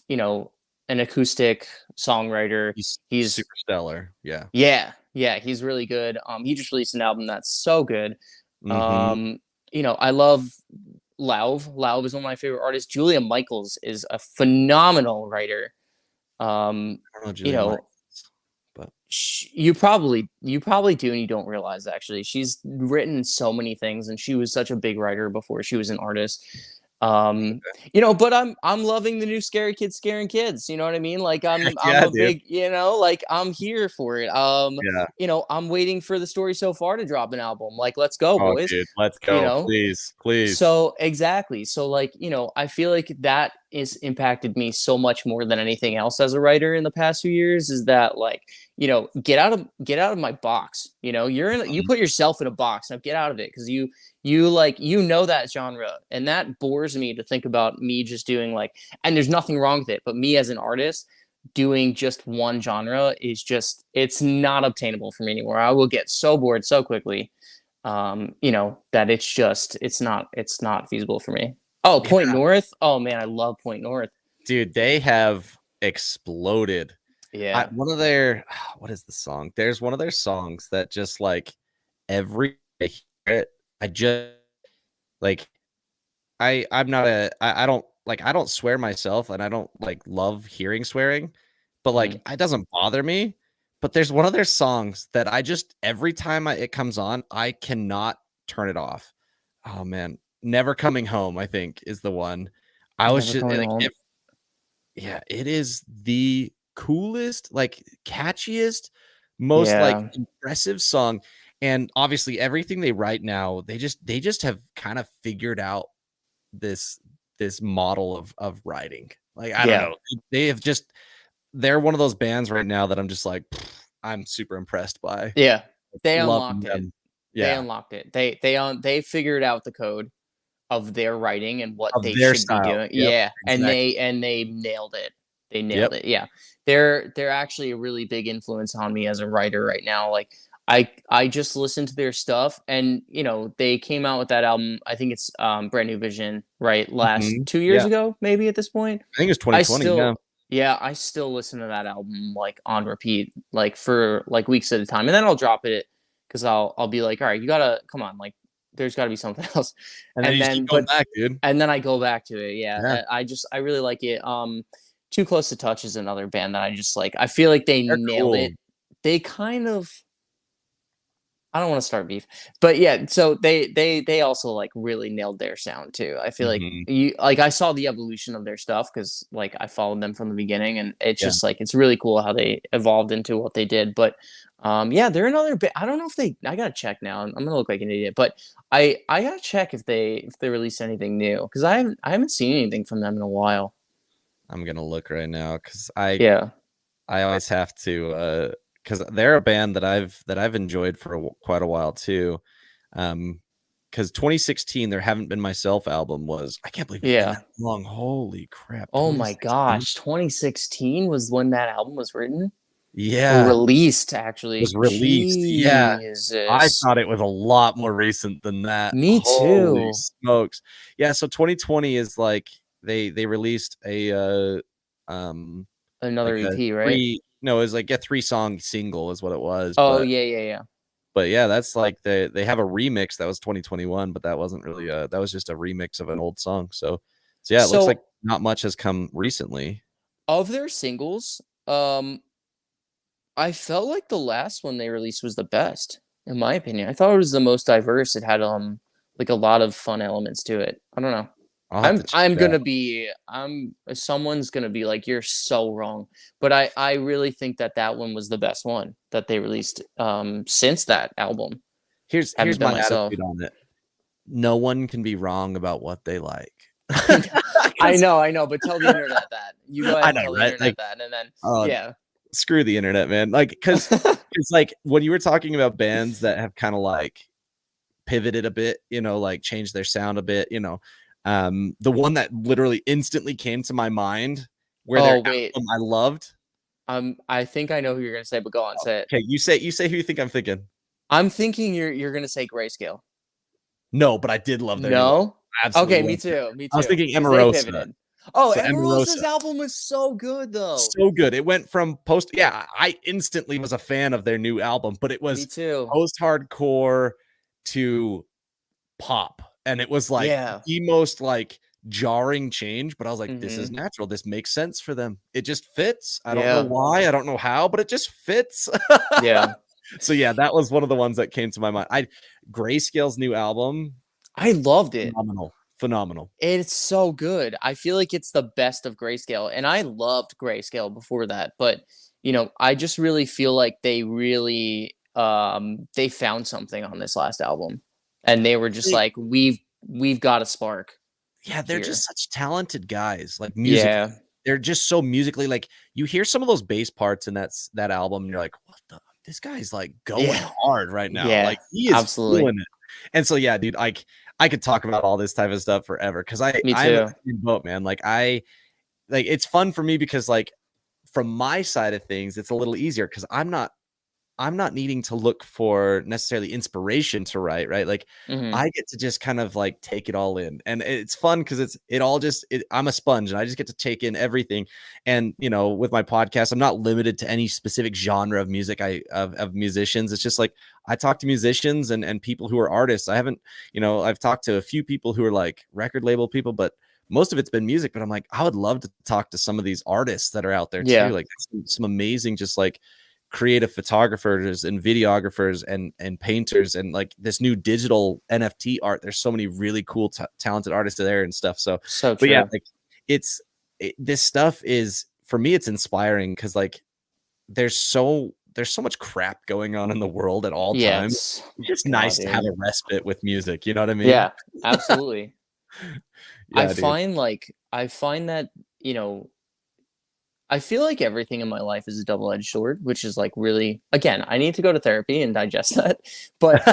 [SPEAKER 1] you know, an acoustic songwriter.
[SPEAKER 2] He's
[SPEAKER 1] He's
[SPEAKER 2] super stellar. Yeah.
[SPEAKER 1] yeah, he's really good. He just released an album that's so good.
[SPEAKER 2] Mhm.
[SPEAKER 1] I love Lauv. Lauv is one of my favorite artists. Julia Michaels is a phenomenal writer.
[SPEAKER 2] I don't know
[SPEAKER 1] You
[SPEAKER 2] Julia
[SPEAKER 1] know,
[SPEAKER 2] Michaels, but
[SPEAKER 1] you probably do and you don't realize actually she's written so many things and she was such a big writer before she was an artist. um but I'm loving the new Scary Kids scaring kids, you know what I mean? Like I'm
[SPEAKER 2] yeah,
[SPEAKER 1] a
[SPEAKER 2] dude.
[SPEAKER 1] big, like I'm here for it.
[SPEAKER 2] Yeah.
[SPEAKER 1] I'm waiting for the Story So Far to drop an album. Like let's go
[SPEAKER 2] Oh,
[SPEAKER 1] boys.
[SPEAKER 2] dude, let's
[SPEAKER 1] you
[SPEAKER 2] go,
[SPEAKER 1] know
[SPEAKER 2] please, please.
[SPEAKER 1] so exactly. So like, I feel like that is impacted me so much more than anything else as a writer in the past few years is that like, get out of my box. You
[SPEAKER 2] Mhm.
[SPEAKER 1] put yourself in a box. Now get out of it because that genre and that bores me to think about me just doing like and there's nothing wrong with it, but me as an artist doing just one genre is just it's not obtainable for me anymore. I will get so bored so quickly that it's not feasible for me. Oh,
[SPEAKER 2] Yeah,
[SPEAKER 1] Point North. Oh man, I love Point North.
[SPEAKER 2] dude, they have exploded.
[SPEAKER 1] Yeah.
[SPEAKER 2] One of their what is the song? There's one of their songs that just like every I hear it, I just like I'm not I don't like I don't swear myself and I don't like love hearing swearing, but like
[SPEAKER 1] Mhm.
[SPEAKER 2] it doesn't bother me. But there's one of their songs that I just every time it comes on, I cannot turn it off. Oh man, Never Coming Home, I think is the one. I was
[SPEAKER 1] Never
[SPEAKER 2] just
[SPEAKER 1] Coming
[SPEAKER 2] like
[SPEAKER 1] Home.
[SPEAKER 2] yeah, it is the coolest, like catchiest, most like
[SPEAKER 1] Yeah.
[SPEAKER 2] impressive song. And obviously everything they write now, they just have kind of figured out this this model of writing. Like I don't
[SPEAKER 1] Yeah.
[SPEAKER 2] know. They have just they're one of those bands right now that I'm just like I'm super impressed by.
[SPEAKER 1] Yeah. They
[SPEAKER 2] Loving
[SPEAKER 1] unlocked it.
[SPEAKER 2] them.
[SPEAKER 1] They
[SPEAKER 2] Yeah.
[SPEAKER 1] unlocked it. They figured out the code of their writing and what
[SPEAKER 2] Of
[SPEAKER 1] they
[SPEAKER 2] their
[SPEAKER 1] should be
[SPEAKER 2] style.
[SPEAKER 1] doing.
[SPEAKER 2] Yep.
[SPEAKER 1] Yeah, and
[SPEAKER 2] Exactly.
[SPEAKER 1] they nailed it. They nailed
[SPEAKER 2] Yep.
[SPEAKER 1] it. Yeah. They're actually a really big influence on me as a writer right now. Like I just listen to their stuff and they came out with that album. I think it's Brand New Vision, right? Last
[SPEAKER 2] Mhm.
[SPEAKER 1] 2 years
[SPEAKER 2] Yeah.
[SPEAKER 1] ago, maybe at this point.
[SPEAKER 2] I think it's
[SPEAKER 1] I
[SPEAKER 2] 2020. Yeah.
[SPEAKER 1] still yeah, I still listen to that album like on repeat, like for like weeks at a time. And then I'll drop it because I'll be like, all right, you gotta come on, like there's gotta be something else.
[SPEAKER 2] And then
[SPEAKER 1] And
[SPEAKER 2] you just keep
[SPEAKER 1] then
[SPEAKER 2] going
[SPEAKER 1] but
[SPEAKER 2] back, dude.
[SPEAKER 1] and then I go back to it. Yeah.
[SPEAKER 2] Yeah.
[SPEAKER 1] I really like it. Too Close to Touch is another band that I just like. I feel like they
[SPEAKER 2] They're
[SPEAKER 1] nailed
[SPEAKER 2] cool.
[SPEAKER 1] it. They kind of I don't want to start beef, but yeah. So they also like really nailed their sound too. I feel like
[SPEAKER 2] Mhm.
[SPEAKER 1] I saw the evolution of their stuff because like I followed them from the beginning, and it's
[SPEAKER 2] Yeah.
[SPEAKER 1] just like it's really cool how they evolved into what they did. But yeah, they're another bit. I don't know if they. I gotta check now. I'm gonna look like an idiot, but I gotta check if they release anything new because I haven't seen anything from them in a while.
[SPEAKER 2] I'm gonna look right now because I
[SPEAKER 1] Yeah,
[SPEAKER 2] I always have to because they're a band that I've enjoyed for quite a while too. Because 2016, their Haven't Been Myself album was I can't believe it's been
[SPEAKER 1] yeah.
[SPEAKER 2] that long. Holy crap,
[SPEAKER 1] Oh my
[SPEAKER 2] 2016.
[SPEAKER 1] gosh, 2016 was when that album was written. Or
[SPEAKER 2] Yeah,
[SPEAKER 1] released,
[SPEAKER 2] was
[SPEAKER 1] actually.
[SPEAKER 2] released. Yeah, I
[SPEAKER 1] Jesus.
[SPEAKER 2] thought it was a lot more recent than that.
[SPEAKER 1] Me
[SPEAKER 2] Holy
[SPEAKER 1] too.
[SPEAKER 2] smokes! Yeah, so 2020 is like they released a um
[SPEAKER 1] Another
[SPEAKER 2] like a
[SPEAKER 1] EP, right?
[SPEAKER 2] 3 no, it was like a 3-song single is what it was,
[SPEAKER 1] Oh,
[SPEAKER 2] but
[SPEAKER 1] yeah, yeah, yeah.
[SPEAKER 2] yeah, that's like they have a remix that was 2021, but that wasn't really that was just a remix of an old song. So yeah, it looks like
[SPEAKER 1] So,
[SPEAKER 2] not much has come recently.
[SPEAKER 1] of their singles, I felt like the last one they released was the best, in my opinion. I thought it was the most diverse. It had like a lot of fun elements to it. I don't know.
[SPEAKER 2] I'll have to
[SPEAKER 1] I'm
[SPEAKER 2] check
[SPEAKER 1] I'm
[SPEAKER 2] it out.
[SPEAKER 1] gonna be I'm someone's gonna be like, you're so wrong. But I really think that that one was the best one that they released since that album.
[SPEAKER 2] Here's
[SPEAKER 1] Haven't been
[SPEAKER 2] my
[SPEAKER 1] myself.
[SPEAKER 2] attitude on it. No one can be wrong about what they like.
[SPEAKER 1] I know, I
[SPEAKER 2] 'Cause
[SPEAKER 1] know, I know, but tell the internet that. You go ahead
[SPEAKER 2] I
[SPEAKER 1] and
[SPEAKER 2] know,
[SPEAKER 1] tell the
[SPEAKER 2] right?
[SPEAKER 1] internet
[SPEAKER 2] Like,
[SPEAKER 1] that, and then
[SPEAKER 2] uh,
[SPEAKER 1] yeah.
[SPEAKER 2] screw the internet, man. Like, because it's like when you were talking about bands that have kind of like pivoted a bit, like changed their sound a bit, the one that literally instantly came to my mind where their
[SPEAKER 1] Oh wait,
[SPEAKER 2] album I loved.
[SPEAKER 1] I think I know who you're gonna say, but go on, say it.
[SPEAKER 2] Okay, you say who you think I'm thinking.
[SPEAKER 1] I'm thinking you're gonna say Grayscale.
[SPEAKER 2] No, but I did love their new album.
[SPEAKER 1] No?
[SPEAKER 2] I
[SPEAKER 1] Okay,
[SPEAKER 2] absolutely
[SPEAKER 1] me
[SPEAKER 2] loved it.
[SPEAKER 1] too. Me
[SPEAKER 2] I was
[SPEAKER 1] too.
[SPEAKER 2] thinking
[SPEAKER 1] Because they
[SPEAKER 2] Emerosa.
[SPEAKER 1] pivoted. Oh,
[SPEAKER 2] So Emerosa.
[SPEAKER 1] Emerosa's album was so good though.
[SPEAKER 2] So good. It went from yeah, I instantly was a fan of their new album, but it
[SPEAKER 1] Me
[SPEAKER 2] was
[SPEAKER 1] too.
[SPEAKER 2] post-hardcore to pop. And it was like
[SPEAKER 1] Yeah.
[SPEAKER 2] the most like jarring change, but I was like, this is
[SPEAKER 1] Hmm.
[SPEAKER 2] natural. This makes sense for them. It just fits. I don't know
[SPEAKER 1] Yeah.
[SPEAKER 2] why, I don't know how, but it just fits.
[SPEAKER 1] Yeah.
[SPEAKER 2] So yeah, that was one of the ones that came to my mind. I Grayscale's new album,
[SPEAKER 1] I loved it.
[SPEAKER 2] phenomenal. Phenomenal.
[SPEAKER 1] It's so good. I feel like it's the best of Grayscale. And I loved Grayscale before that. But, I just really feel like they found something on this last album. And they were just
[SPEAKER 2] They
[SPEAKER 1] like, we've got a spark
[SPEAKER 2] Yeah, they're
[SPEAKER 1] here.
[SPEAKER 2] just such talented guys, like, musically.
[SPEAKER 1] Yeah.
[SPEAKER 2] They're just so musically like, you hear some of those bass parts in that album, and you're like, "What the this guy's, like, going
[SPEAKER 1] Yeah.
[SPEAKER 2] hard right now."
[SPEAKER 1] Yeah.
[SPEAKER 2] Like, he is
[SPEAKER 1] Absolutely.
[SPEAKER 2] feeling it. And so, yeah, dude, I could talk about all this type of stuff forever because
[SPEAKER 1] Me
[SPEAKER 2] I'm in
[SPEAKER 1] too.
[SPEAKER 2] the same boat, man. It's fun for me because, like, from my side of things, it's a little easier because I'm not needing to look for necessarily inspiration to write, right? Like,
[SPEAKER 1] Hmm.
[SPEAKER 2] I get to just kind of like take it all in. And it's fun because it all just I'm a sponge and I just get to take in everything. And with my podcast, I'm not limited to any specific genre of music of musicians. It's just like I talk to musicians and people who are artists. I haven't, I've talked to a few people who are like record label people, but most of it's been music. But I'm like, I would love to talk to some of these artists that are out there too.
[SPEAKER 1] Yeah.
[SPEAKER 2] Like some amazing, just like creative photographers and videographers and painters and like this new digital NFT art. There's so many really cool talented artists there and stuff. So,
[SPEAKER 1] So
[SPEAKER 2] but yeah,
[SPEAKER 1] true.
[SPEAKER 2] like this stuff is for me, it's inspiring because like there's so much crap going on in the world at all
[SPEAKER 1] Yeah.
[SPEAKER 2] times.
[SPEAKER 1] It's
[SPEAKER 2] It's just
[SPEAKER 1] God,
[SPEAKER 2] nice to have
[SPEAKER 1] dude.
[SPEAKER 2] a respite with music. You know what I mean?
[SPEAKER 1] Yeah. Absolutely.
[SPEAKER 2] Yeah, dude.
[SPEAKER 1] I find that, you know, I feel like everything in my life is a double-edged sword, which is like really, again, I need to go to therapy and digest that. But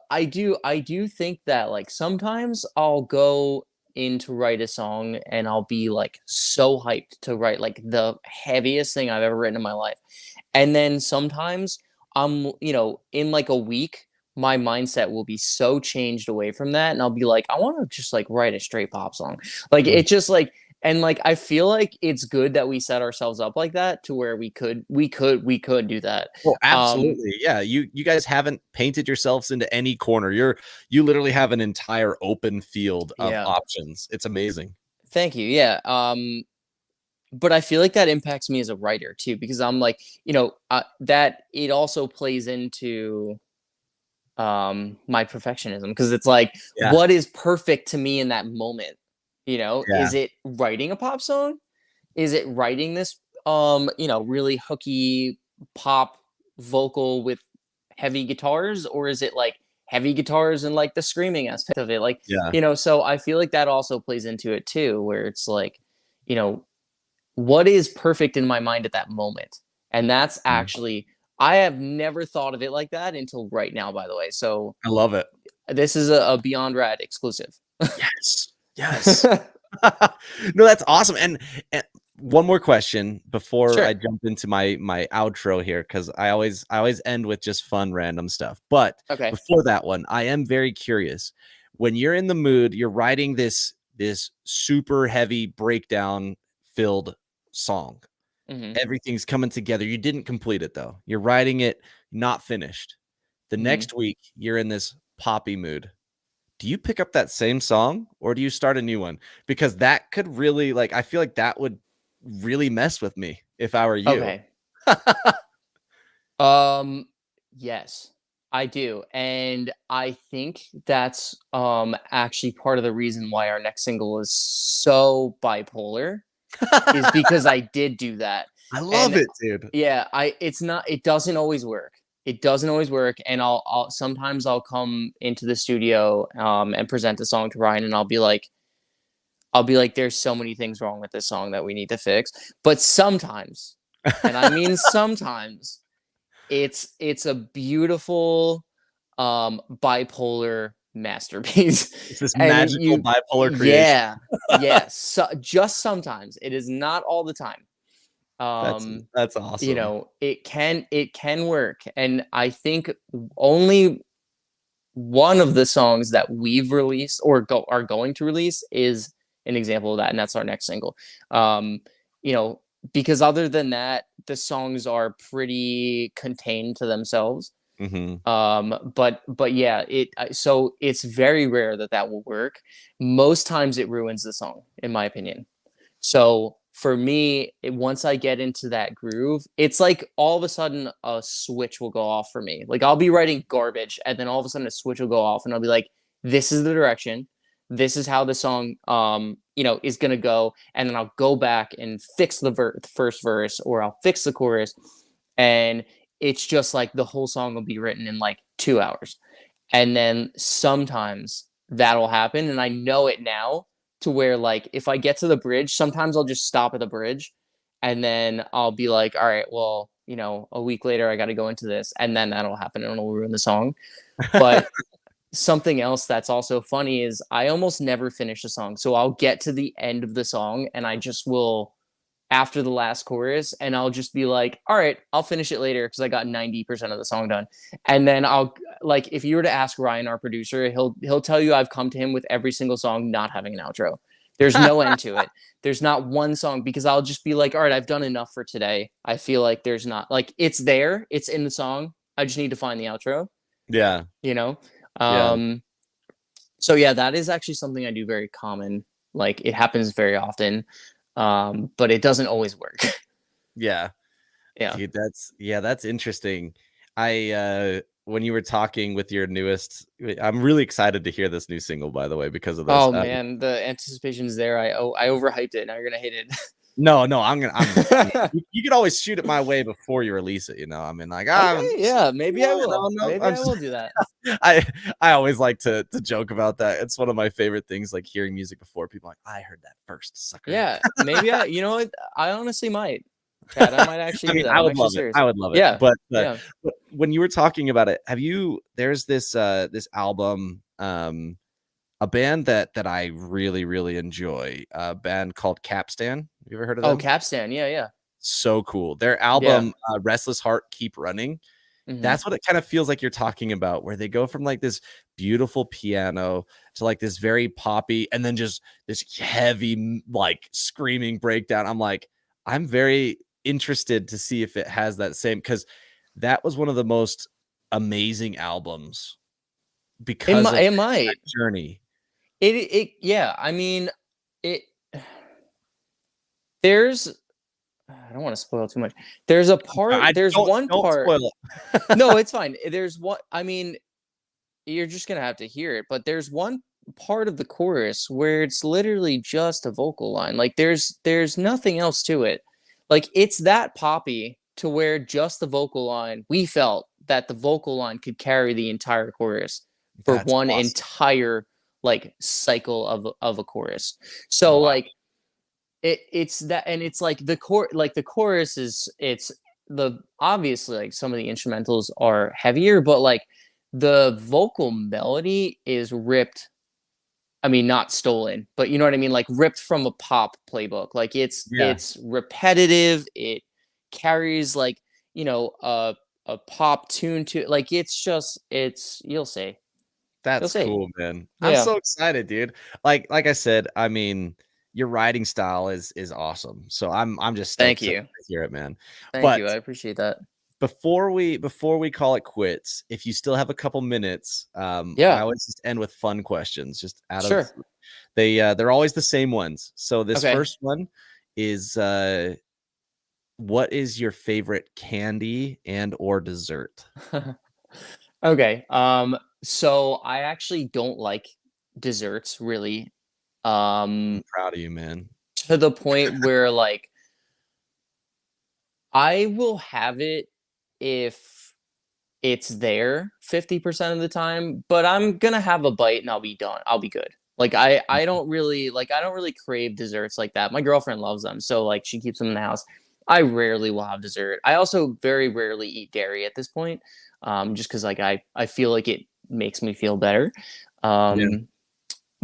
[SPEAKER 1] I do think that like sometimes I'll go in to write a song and I'll be like so hyped to write like the heaviest thing I've ever written in my life. And then sometimes in like a week, my mindset will be so changed away from that. And I'll be like, I want to just like write a straight pop song. Like
[SPEAKER 2] Mm.
[SPEAKER 1] it just like, and like I feel like it's good that we set ourselves up like that to where we could do that.
[SPEAKER 2] Well,
[SPEAKER 1] Um
[SPEAKER 2] absolutely. Yeah. You guys haven't painted yourselves into any corner. You literally have an entire open field of
[SPEAKER 1] yeah.
[SPEAKER 2] options. It's amazing.
[SPEAKER 1] Thank you. Yeah. But I feel like that impacts me as a writer too because I'm like, that it also plays into my perfectionism because it's like
[SPEAKER 2] Yeah.
[SPEAKER 1] what is perfect to me in that moment,
[SPEAKER 2] Yeah.
[SPEAKER 1] is it writing a pop song, is it writing this really hooky pop vocal with heavy guitars, or is it like heavy guitars and like the screaming aspect of it, like,
[SPEAKER 2] Yeah.
[SPEAKER 1] so I feel like that also plays into it too where it's like, you know what is perfect in my mind at that moment. And that's
[SPEAKER 2] Mm.
[SPEAKER 1] actually, I have never thought of it like that until right now, by the way. So
[SPEAKER 2] I love it.
[SPEAKER 1] this is a Beyond Rad exclusive.
[SPEAKER 2] Yes. Yes. No, that's awesome. And one more question before I
[SPEAKER 1] Sure.
[SPEAKER 2] jump into my outro here, because I always end with just fun random stuff. But
[SPEAKER 1] Okay.
[SPEAKER 2] before that one, I am very curious. When you're in the mood, you're writing this super heavy breakdown filled song.
[SPEAKER 1] Hmm.
[SPEAKER 2] Everything's coming together. You didn't complete it though. You're writing it, not finished. The
[SPEAKER 1] Hmm.
[SPEAKER 2] next week, you're in this poppy mood. Do you pick up that same song or do you start a new one? Because that could really, like, I feel like that would really mess with me if I were you.
[SPEAKER 1] Okay. Um, yes, I do. And I think that's actually part of the reason why our next single is so bipolar is because I did do that.
[SPEAKER 2] I love
[SPEAKER 1] And
[SPEAKER 2] it, dude.
[SPEAKER 1] yeah, it's not it doesn't always work. It doesn't always work. And I'll sometimes I'll come into the studio and present the song to Ryan and I'll be like, there's so many things wrong with this song that we need to fix. But sometimes, and I mean sometimes, it's a beautiful bipolar masterpiece.
[SPEAKER 2] It's this
[SPEAKER 1] And
[SPEAKER 2] magical bipolar creation.
[SPEAKER 1] yeah, yes. So, just sometimes. It is not all the time.
[SPEAKER 2] That's
[SPEAKER 1] Um,
[SPEAKER 2] that's awesome.
[SPEAKER 1] it can work. And I think only one of the songs that we've released or are going to release is an example of that, and that's our next single. Um, you know, because other than that, the songs are pretty contained to themselves.
[SPEAKER 2] Mhm.
[SPEAKER 1] But yeah, so it's very rare that that will work. Most times it ruins the song, in my opinion. So for me, once I get into that groove, it's like all of a sudden a switch will go off for me. Like I'll be writing garbage, and then all of a sudden a switch will go off, and I'll be like, "This is the direction. This is how the song, is gonna go." And then I'll go back and fix the first verse, or I'll fix the chorus, and it's just like the whole song will be written in like 2 hours. And then sometimes that'll happen, and I know it now to where like if I get to the bridge, sometimes I'll just stop at the bridge and then I'll be like, all right, well, a week later I got to go into this, and then that'll happen and it'll ruin the song. But something else that's also funny is I almost never finish a song. So I'll get to the end of the song and I just will after the last chorus and I'll just be like, all right, I'll finish it later because I got 90% of the song done. And then I'll like if you were to ask Ryan, our producer, he'll tell you I've come to him with every single song not having an outro. There's no end to it. There's not one song because I'll just be like, all right, I've done enough for today. I feel like there's not like it's there, it's in the song. I just need to find the outro,
[SPEAKER 2] Yeah.
[SPEAKER 1] you know?
[SPEAKER 2] Yeah.
[SPEAKER 1] Um so yeah, that is actually something I do very common. Like it happens very often. But it doesn't always work.
[SPEAKER 2] Yeah.
[SPEAKER 1] Yeah.
[SPEAKER 2] Dude, that's interesting. I when you were talking with your newest, I'm really excited to hear this new single, by the way, because of this.
[SPEAKER 1] Oh man, the anticipation is there. I overhyped it. Now you're gonna hate it.
[SPEAKER 2] No, you can always shoot it my way before you release it, I mean, like,
[SPEAKER 1] Okay, yeah, maybe I will.
[SPEAKER 2] no,
[SPEAKER 1] Maybe I will do that.
[SPEAKER 2] I I always like to joke about that. It's one of my favorite things, like hearing music before people are like, I heard that first, sucker.
[SPEAKER 1] Yeah, maybe you know what? I honestly might. Chad, I might actually
[SPEAKER 2] I
[SPEAKER 1] do
[SPEAKER 2] mean,
[SPEAKER 1] that.
[SPEAKER 2] I
[SPEAKER 1] I'm
[SPEAKER 2] would
[SPEAKER 1] actually
[SPEAKER 2] love it.
[SPEAKER 1] serious.
[SPEAKER 2] I would love it.
[SPEAKER 1] Yeah, yeah.
[SPEAKER 2] But when you were talking about it, there's this album, a band that I really, really enjoy, a band called Capstan. Have you ever heard of
[SPEAKER 1] Oh,
[SPEAKER 2] them?
[SPEAKER 1] Capstan. Yeah, yeah,
[SPEAKER 2] So cool. Their
[SPEAKER 1] yeah.
[SPEAKER 2] album, Restless Heart Keep Running,
[SPEAKER 1] Hmm.
[SPEAKER 2] that's what it kind of feels like you're talking about, where they go from like this beautiful piano to like this very poppy and then just this heavy, like screaming breakdown. I'm like, I'm very interested to see if it has that same, because that was one of the most amazing albums
[SPEAKER 1] It
[SPEAKER 2] because
[SPEAKER 1] might.
[SPEAKER 2] of
[SPEAKER 1] It
[SPEAKER 2] that
[SPEAKER 1] might.
[SPEAKER 2] journey.
[SPEAKER 1] Yeah. I mean, it. There's. I don't want to spoil too much. There's a part.
[SPEAKER 2] I
[SPEAKER 1] There's one
[SPEAKER 2] don't
[SPEAKER 1] part.
[SPEAKER 2] spoil it.
[SPEAKER 1] No, it's fine. There's what I mean. You're just gonna have to hear it. But there's one part of the chorus where it's literally just a vocal line. Like there's nothing else to it. Like it's that poppy to where just the vocal line, we felt that the vocal line could carry the entire chorus for
[SPEAKER 2] That's
[SPEAKER 1] one
[SPEAKER 2] awesome.
[SPEAKER 1] entire like cycle of a chorus. So
[SPEAKER 2] Wow.
[SPEAKER 1] like it's that and it's like the chorus is it's the obviously like some of the instrumentals are heavier, but like the vocal melody is ripped. I mean, not stolen, but you know what I mean? Like ripped from a pop playbook. Like
[SPEAKER 2] Yeah,
[SPEAKER 1] it's repetitive. It carries like, a pop tune to like it's you'll see. You'll
[SPEAKER 2] that's
[SPEAKER 1] see.
[SPEAKER 2] cool, man. I'm
[SPEAKER 1] Yeah.
[SPEAKER 2] so excited, dude. Like I said, I mean, your writing style is awesome. So I'm just
[SPEAKER 1] Thank
[SPEAKER 2] stoked to
[SPEAKER 1] you.
[SPEAKER 2] hear it, man.
[SPEAKER 1] Thank
[SPEAKER 2] But
[SPEAKER 1] you. I appreciate that.
[SPEAKER 2] before we call it quits, if you still have a couple minutes, I
[SPEAKER 1] Yeah.
[SPEAKER 2] always just end with fun questions, just out of
[SPEAKER 1] Sure.
[SPEAKER 2] they're always the same ones. So this
[SPEAKER 1] Okay.
[SPEAKER 2] first one is what is your favorite candy and or dessert?
[SPEAKER 1] Okay. So I actually don't like desserts really.
[SPEAKER 2] I'm
[SPEAKER 1] Um,
[SPEAKER 2] proud of you, man.
[SPEAKER 1] to the point where like I will have it if it's there 50% of the time, but I'm gonna have a bite and I'll be done. I'll be good. Like I don't really crave desserts like that. My girlfriend loves them, so like she keeps them in the house. I rarely will have dessert. I also very rarely eat dairy at this point, just because like I feel like it makes me feel better.
[SPEAKER 2] Yeah.
[SPEAKER 1] Um,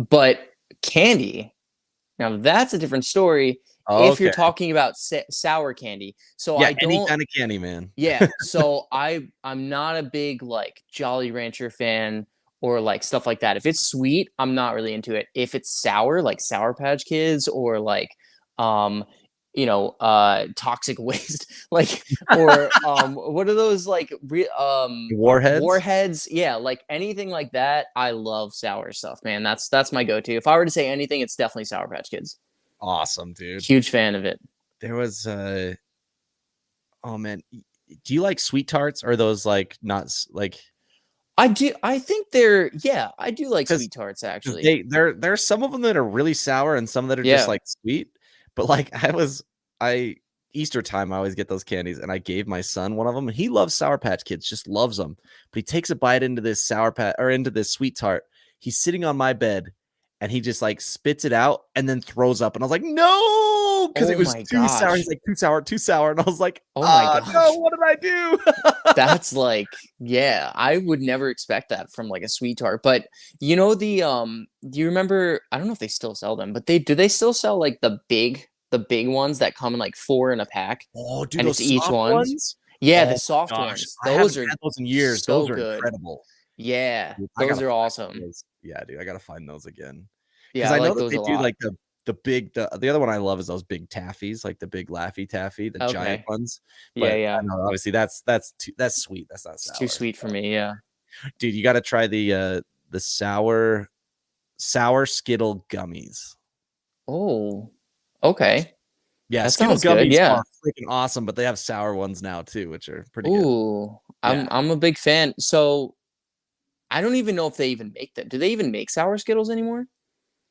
[SPEAKER 1] but candy, now that's a different story. If you're
[SPEAKER 2] Okay.
[SPEAKER 1] talking about sour candy, so
[SPEAKER 2] Yeah,
[SPEAKER 1] I
[SPEAKER 2] any
[SPEAKER 1] don't.
[SPEAKER 2] kind of candy, man.
[SPEAKER 1] Yeah, so I'm not a big like Jolly Rancher fan or like stuff like that. If it's sweet, I'm not really into it. If it's sour, like Sour Patch Kids or like um toxic waste like or what are those like
[SPEAKER 2] Warheads?
[SPEAKER 1] warheads, yeah, like anything like that. I love sour stuff, man. That's my go-to. If I were to say anything, it's definitely Sour Patch Kids.
[SPEAKER 2] Awesome, dude.
[SPEAKER 1] Huge fan of it.
[SPEAKER 2] There was oh man, do you like sweet tarts or those like not like
[SPEAKER 1] I do. I think they're yeah. I do like
[SPEAKER 2] because
[SPEAKER 1] sweet tarts actually.
[SPEAKER 2] there's some of them that are really sour and some that are just
[SPEAKER 1] Yeah.
[SPEAKER 2] like sweet. But like I Easter time I always get those candies and I gave my son one of them and he loves Sour Patch Kids, just loves them. But he takes a bite into this sour patch or into this sweet tart. He's sitting on my bed and he just like spits it out and then throws up and I was like, "No!" because it
[SPEAKER 1] Oh
[SPEAKER 2] was
[SPEAKER 1] my
[SPEAKER 2] too sour. He's
[SPEAKER 1] gosh.
[SPEAKER 2] like, "Too sour, too sour." And I was like,
[SPEAKER 1] Oh my
[SPEAKER 2] no,
[SPEAKER 1] gosh.
[SPEAKER 2] what did I do?"
[SPEAKER 1] That's like yeah. I would never expect that from like a sweet tart. But you know do you remember? I don't know if they still sell them, but they still sell like the big ones that come in like four in a pack,
[SPEAKER 2] Oh, dude,
[SPEAKER 1] and it's
[SPEAKER 2] those
[SPEAKER 1] each
[SPEAKER 2] soft
[SPEAKER 1] ones.
[SPEAKER 2] ones?
[SPEAKER 1] Yeah, the
[SPEAKER 2] Oh
[SPEAKER 1] soft
[SPEAKER 2] my gosh,
[SPEAKER 1] ones.
[SPEAKER 2] I
[SPEAKER 1] Those
[SPEAKER 2] haven't
[SPEAKER 1] are
[SPEAKER 2] had those in years. Those
[SPEAKER 1] so
[SPEAKER 2] are
[SPEAKER 1] good.
[SPEAKER 2] incredible.
[SPEAKER 1] Yeah,
[SPEAKER 2] Dude, I
[SPEAKER 1] those
[SPEAKER 2] gotta
[SPEAKER 1] are
[SPEAKER 2] find
[SPEAKER 1] awesome.
[SPEAKER 2] those. Yeah, dude, I gotta find those again. Because
[SPEAKER 1] Yeah, I
[SPEAKER 2] I know
[SPEAKER 1] like
[SPEAKER 2] that
[SPEAKER 1] those
[SPEAKER 2] they
[SPEAKER 1] a
[SPEAKER 2] do
[SPEAKER 1] lot.
[SPEAKER 2] like the big the other one I love is those big taffies, like the big Laffy Taffy, the giant
[SPEAKER 1] Okay.
[SPEAKER 2] ones.
[SPEAKER 1] Yeah,
[SPEAKER 2] But I
[SPEAKER 1] yeah.
[SPEAKER 2] know obviously that's sweet. That's not
[SPEAKER 1] It's too
[SPEAKER 2] sour.
[SPEAKER 1] sweet for me. Yeah.
[SPEAKER 2] Dude, you gotta try the sour Skittle gummies.
[SPEAKER 1] Oh. Okay.
[SPEAKER 2] Yeah,
[SPEAKER 1] That
[SPEAKER 2] Skittle
[SPEAKER 1] sounds good.
[SPEAKER 2] gummies
[SPEAKER 1] Yeah.
[SPEAKER 2] are freaking awesome, but they have sour ones now too, which are pretty good.
[SPEAKER 1] Ooh.
[SPEAKER 2] Yeah.
[SPEAKER 1] I'm a big fan. So I don't even know if they even make them. Do they even make sour Skittles anymore?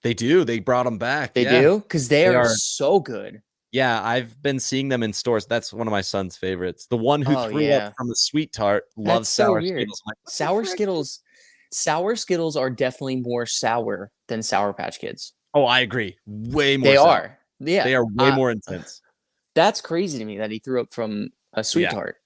[SPEAKER 2] They do. They brought them back.
[SPEAKER 1] They
[SPEAKER 2] Yeah.
[SPEAKER 1] do? Because they
[SPEAKER 2] They
[SPEAKER 1] are
[SPEAKER 2] are.
[SPEAKER 1] so good.
[SPEAKER 2] Yeah, I've been seeing them in stores. That's one of my son's favorites. The one who
[SPEAKER 1] Oh
[SPEAKER 2] threw up
[SPEAKER 1] yeah.
[SPEAKER 2] from the sweet tart
[SPEAKER 1] That's
[SPEAKER 2] loves
[SPEAKER 1] so
[SPEAKER 2] sour
[SPEAKER 1] weird.
[SPEAKER 2] Skittles. I'm like, what the frick?
[SPEAKER 1] Sour Skittles are definitely more sour than Sour Patch Kids.
[SPEAKER 2] Oh, I agree. Way more
[SPEAKER 1] They
[SPEAKER 2] sour.
[SPEAKER 1] are. Yeah.
[SPEAKER 2] They are way more intense.
[SPEAKER 1] That's crazy to me that he threw up from a sweet
[SPEAKER 2] Yeah.
[SPEAKER 1] tart.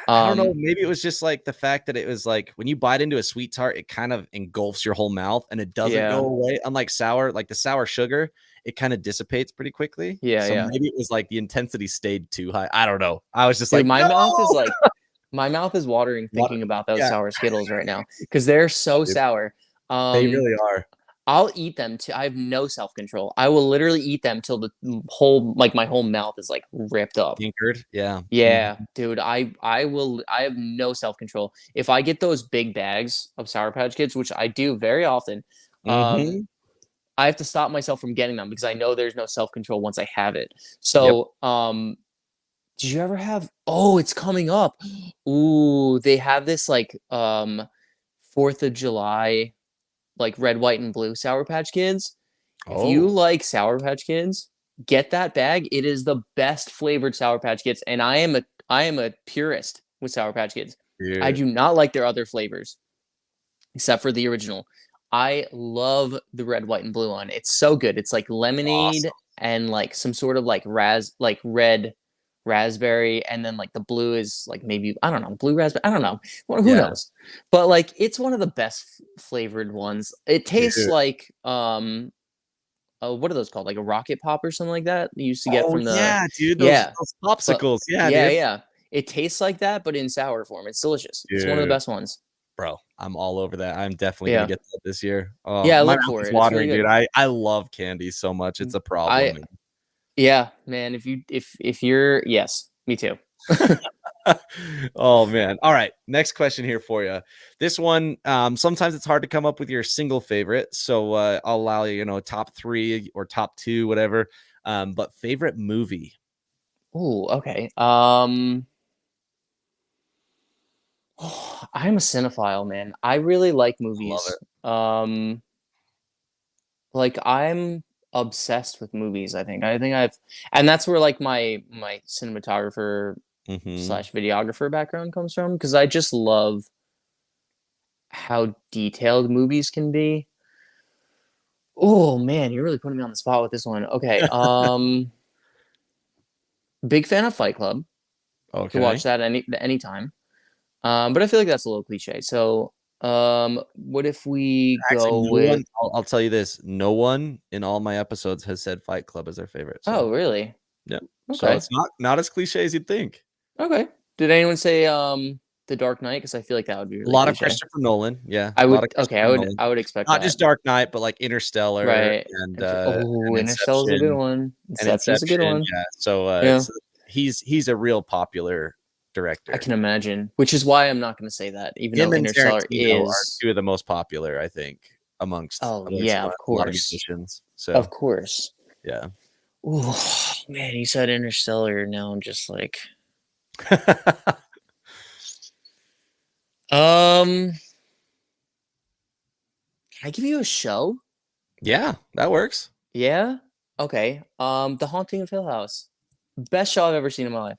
[SPEAKER 2] I don't know.
[SPEAKER 1] Um,
[SPEAKER 2] Maybe it was just like the fact that it was like when you bite into a sweet tart, it kind of engulfs your whole mouth and it doesn't go
[SPEAKER 1] yeah.
[SPEAKER 2] away. Unlike sour, like the sour sugar, it kind of dissipates pretty quickly.
[SPEAKER 1] Yeah,
[SPEAKER 2] So
[SPEAKER 1] yeah.
[SPEAKER 2] maybe it was like the intensity stayed too high. I don't know. I was just
[SPEAKER 1] Dude,
[SPEAKER 2] like, no.
[SPEAKER 1] my mouth is watering
[SPEAKER 2] What?
[SPEAKER 1] thinking about those
[SPEAKER 2] Yeah,
[SPEAKER 1] sour Skittles right now because they're so
[SPEAKER 2] dude,
[SPEAKER 1] sour.
[SPEAKER 2] they
[SPEAKER 1] Um,
[SPEAKER 2] really are.
[SPEAKER 1] I'll eat them too. I have no self-control. I will literally eat them till the whole like my whole mouth is like ripped up.
[SPEAKER 2] Anchored. Yeah.
[SPEAKER 1] Yeah, dude, I have no self-control. If I get those big bags of Sour Patch Kids, which I do very often, um,
[SPEAKER 2] Mm-hmm.
[SPEAKER 1] I have to stop myself from getting them because I know there's no self-control once I have it.
[SPEAKER 2] Yep.
[SPEAKER 1] So, did you ever have oh, it's coming up. Ooh, they have this like 4th of July like red, white, and blue Sour Patch Kids. If you
[SPEAKER 2] Oh,
[SPEAKER 1] like Sour Patch Kids, get that bag. It is the best flavored Sour Patch Kids, and I am a purist with Sour Patch Kids. I
[SPEAKER 2] dude.
[SPEAKER 1] do not like their other flavors except for the original. I love the red, white, and blue one. It's so good. It's like lemonade
[SPEAKER 2] Awesome.
[SPEAKER 1] and like some sort of like like red raspberry, and then like the blue is like maybe I don't know blue raspberry. I don't know. Well, who
[SPEAKER 2] Yeah.
[SPEAKER 1] knows? But like it's one of the best flavored ones. It tastes
[SPEAKER 2] Dude.
[SPEAKER 1] like what are those called? Like a rocket pop or something like that you used to get
[SPEAKER 2] Oh
[SPEAKER 1] from the
[SPEAKER 2] yeah, dude. Those
[SPEAKER 1] yeah.
[SPEAKER 2] those
[SPEAKER 1] But
[SPEAKER 2] popsicles. Yeah,
[SPEAKER 1] yeah,
[SPEAKER 2] dude.
[SPEAKER 1] yeah. It tastes like that, but in sour form. It's delicious. It's one of the
[SPEAKER 2] Dude.
[SPEAKER 1] best ones.
[SPEAKER 2] Bro, I'm all over that. I'm definitely gonna
[SPEAKER 1] Yeah.
[SPEAKER 2] get that this year. Oh,
[SPEAKER 1] Yeah,
[SPEAKER 2] my
[SPEAKER 1] look
[SPEAKER 2] mouth
[SPEAKER 1] for
[SPEAKER 2] is
[SPEAKER 1] it. It's really
[SPEAKER 2] watering, dude.
[SPEAKER 1] good.
[SPEAKER 2] I love candy so much. It's a problem,
[SPEAKER 1] I
[SPEAKER 2] man.
[SPEAKER 1] yeah, man, if you're yes, me too.
[SPEAKER 2] Oh man. All right. Next question here for you. This one, sometimes it's hard to come up with your single favorite. So I'll allow you, top three or top two, whatever. But favorite movie?
[SPEAKER 1] Oh, okay. I'm a cinephile, man. I really like
[SPEAKER 2] I love
[SPEAKER 1] movies.
[SPEAKER 2] it.
[SPEAKER 1] Like I'm obsessed with movies, I think. I think I've and that's where like my cinematographer
[SPEAKER 2] Hmm.
[SPEAKER 1] slash videographer background comes from because I just love how detailed movies can be. Oh man, you're really putting me on the spot with this one. Okay. Big fan of Fight Club. Could watch
[SPEAKER 2] Okay.
[SPEAKER 1] that anytime. But I feel like that's a little cliche. So, what if we
[SPEAKER 2] Actually,
[SPEAKER 1] go
[SPEAKER 2] no
[SPEAKER 1] with?
[SPEAKER 2] one. I'll tell you this: no one in all my episodes has said Fight Club as their favorite. So,
[SPEAKER 1] Oh, really?
[SPEAKER 2] yeah. So
[SPEAKER 1] Okay.
[SPEAKER 2] it's not as cliche as you'd think.
[SPEAKER 1] Okay. Did anyone say The Dark Knight? Because I feel like that would be
[SPEAKER 2] A
[SPEAKER 1] really
[SPEAKER 2] lot of
[SPEAKER 1] cliche.
[SPEAKER 2] Christopher Nolan. Yeah,
[SPEAKER 1] I
[SPEAKER 2] a lot
[SPEAKER 1] would.
[SPEAKER 2] of
[SPEAKER 1] Okay.
[SPEAKER 2] Christopher Nolan.
[SPEAKER 1] I would expect
[SPEAKER 2] Not
[SPEAKER 1] that.
[SPEAKER 2] just Dark Knight, but like Interstellar
[SPEAKER 1] Right.
[SPEAKER 2] and
[SPEAKER 1] Oh, Interstellar's a good
[SPEAKER 2] Inception
[SPEAKER 1] one.
[SPEAKER 2] and
[SPEAKER 1] Inception's a good
[SPEAKER 2] Inception.
[SPEAKER 1] one.
[SPEAKER 2] Yeah. So
[SPEAKER 1] Yeah.
[SPEAKER 2] he's a real popular
[SPEAKER 1] I
[SPEAKER 2] director.
[SPEAKER 1] can imagine. Which is why I'm not going to say that, even
[SPEAKER 2] Him
[SPEAKER 1] though
[SPEAKER 2] and
[SPEAKER 1] Interstellar
[SPEAKER 2] Tarantino are
[SPEAKER 1] is.
[SPEAKER 2] two of the most popular, I think,
[SPEAKER 1] Oh
[SPEAKER 2] amongst
[SPEAKER 1] yeah,
[SPEAKER 2] a
[SPEAKER 1] of
[SPEAKER 2] lot of
[SPEAKER 1] course,
[SPEAKER 2] musicians.
[SPEAKER 1] of
[SPEAKER 2] So
[SPEAKER 1] course.
[SPEAKER 2] yeah.
[SPEAKER 1] Ooh, man, you said Interstellar. Now I'm just like, um, can I give you a show?
[SPEAKER 2] Yeah, that works.
[SPEAKER 1] Yeah. Okay. The Haunting of Hill House. Best show I've ever seen in my life.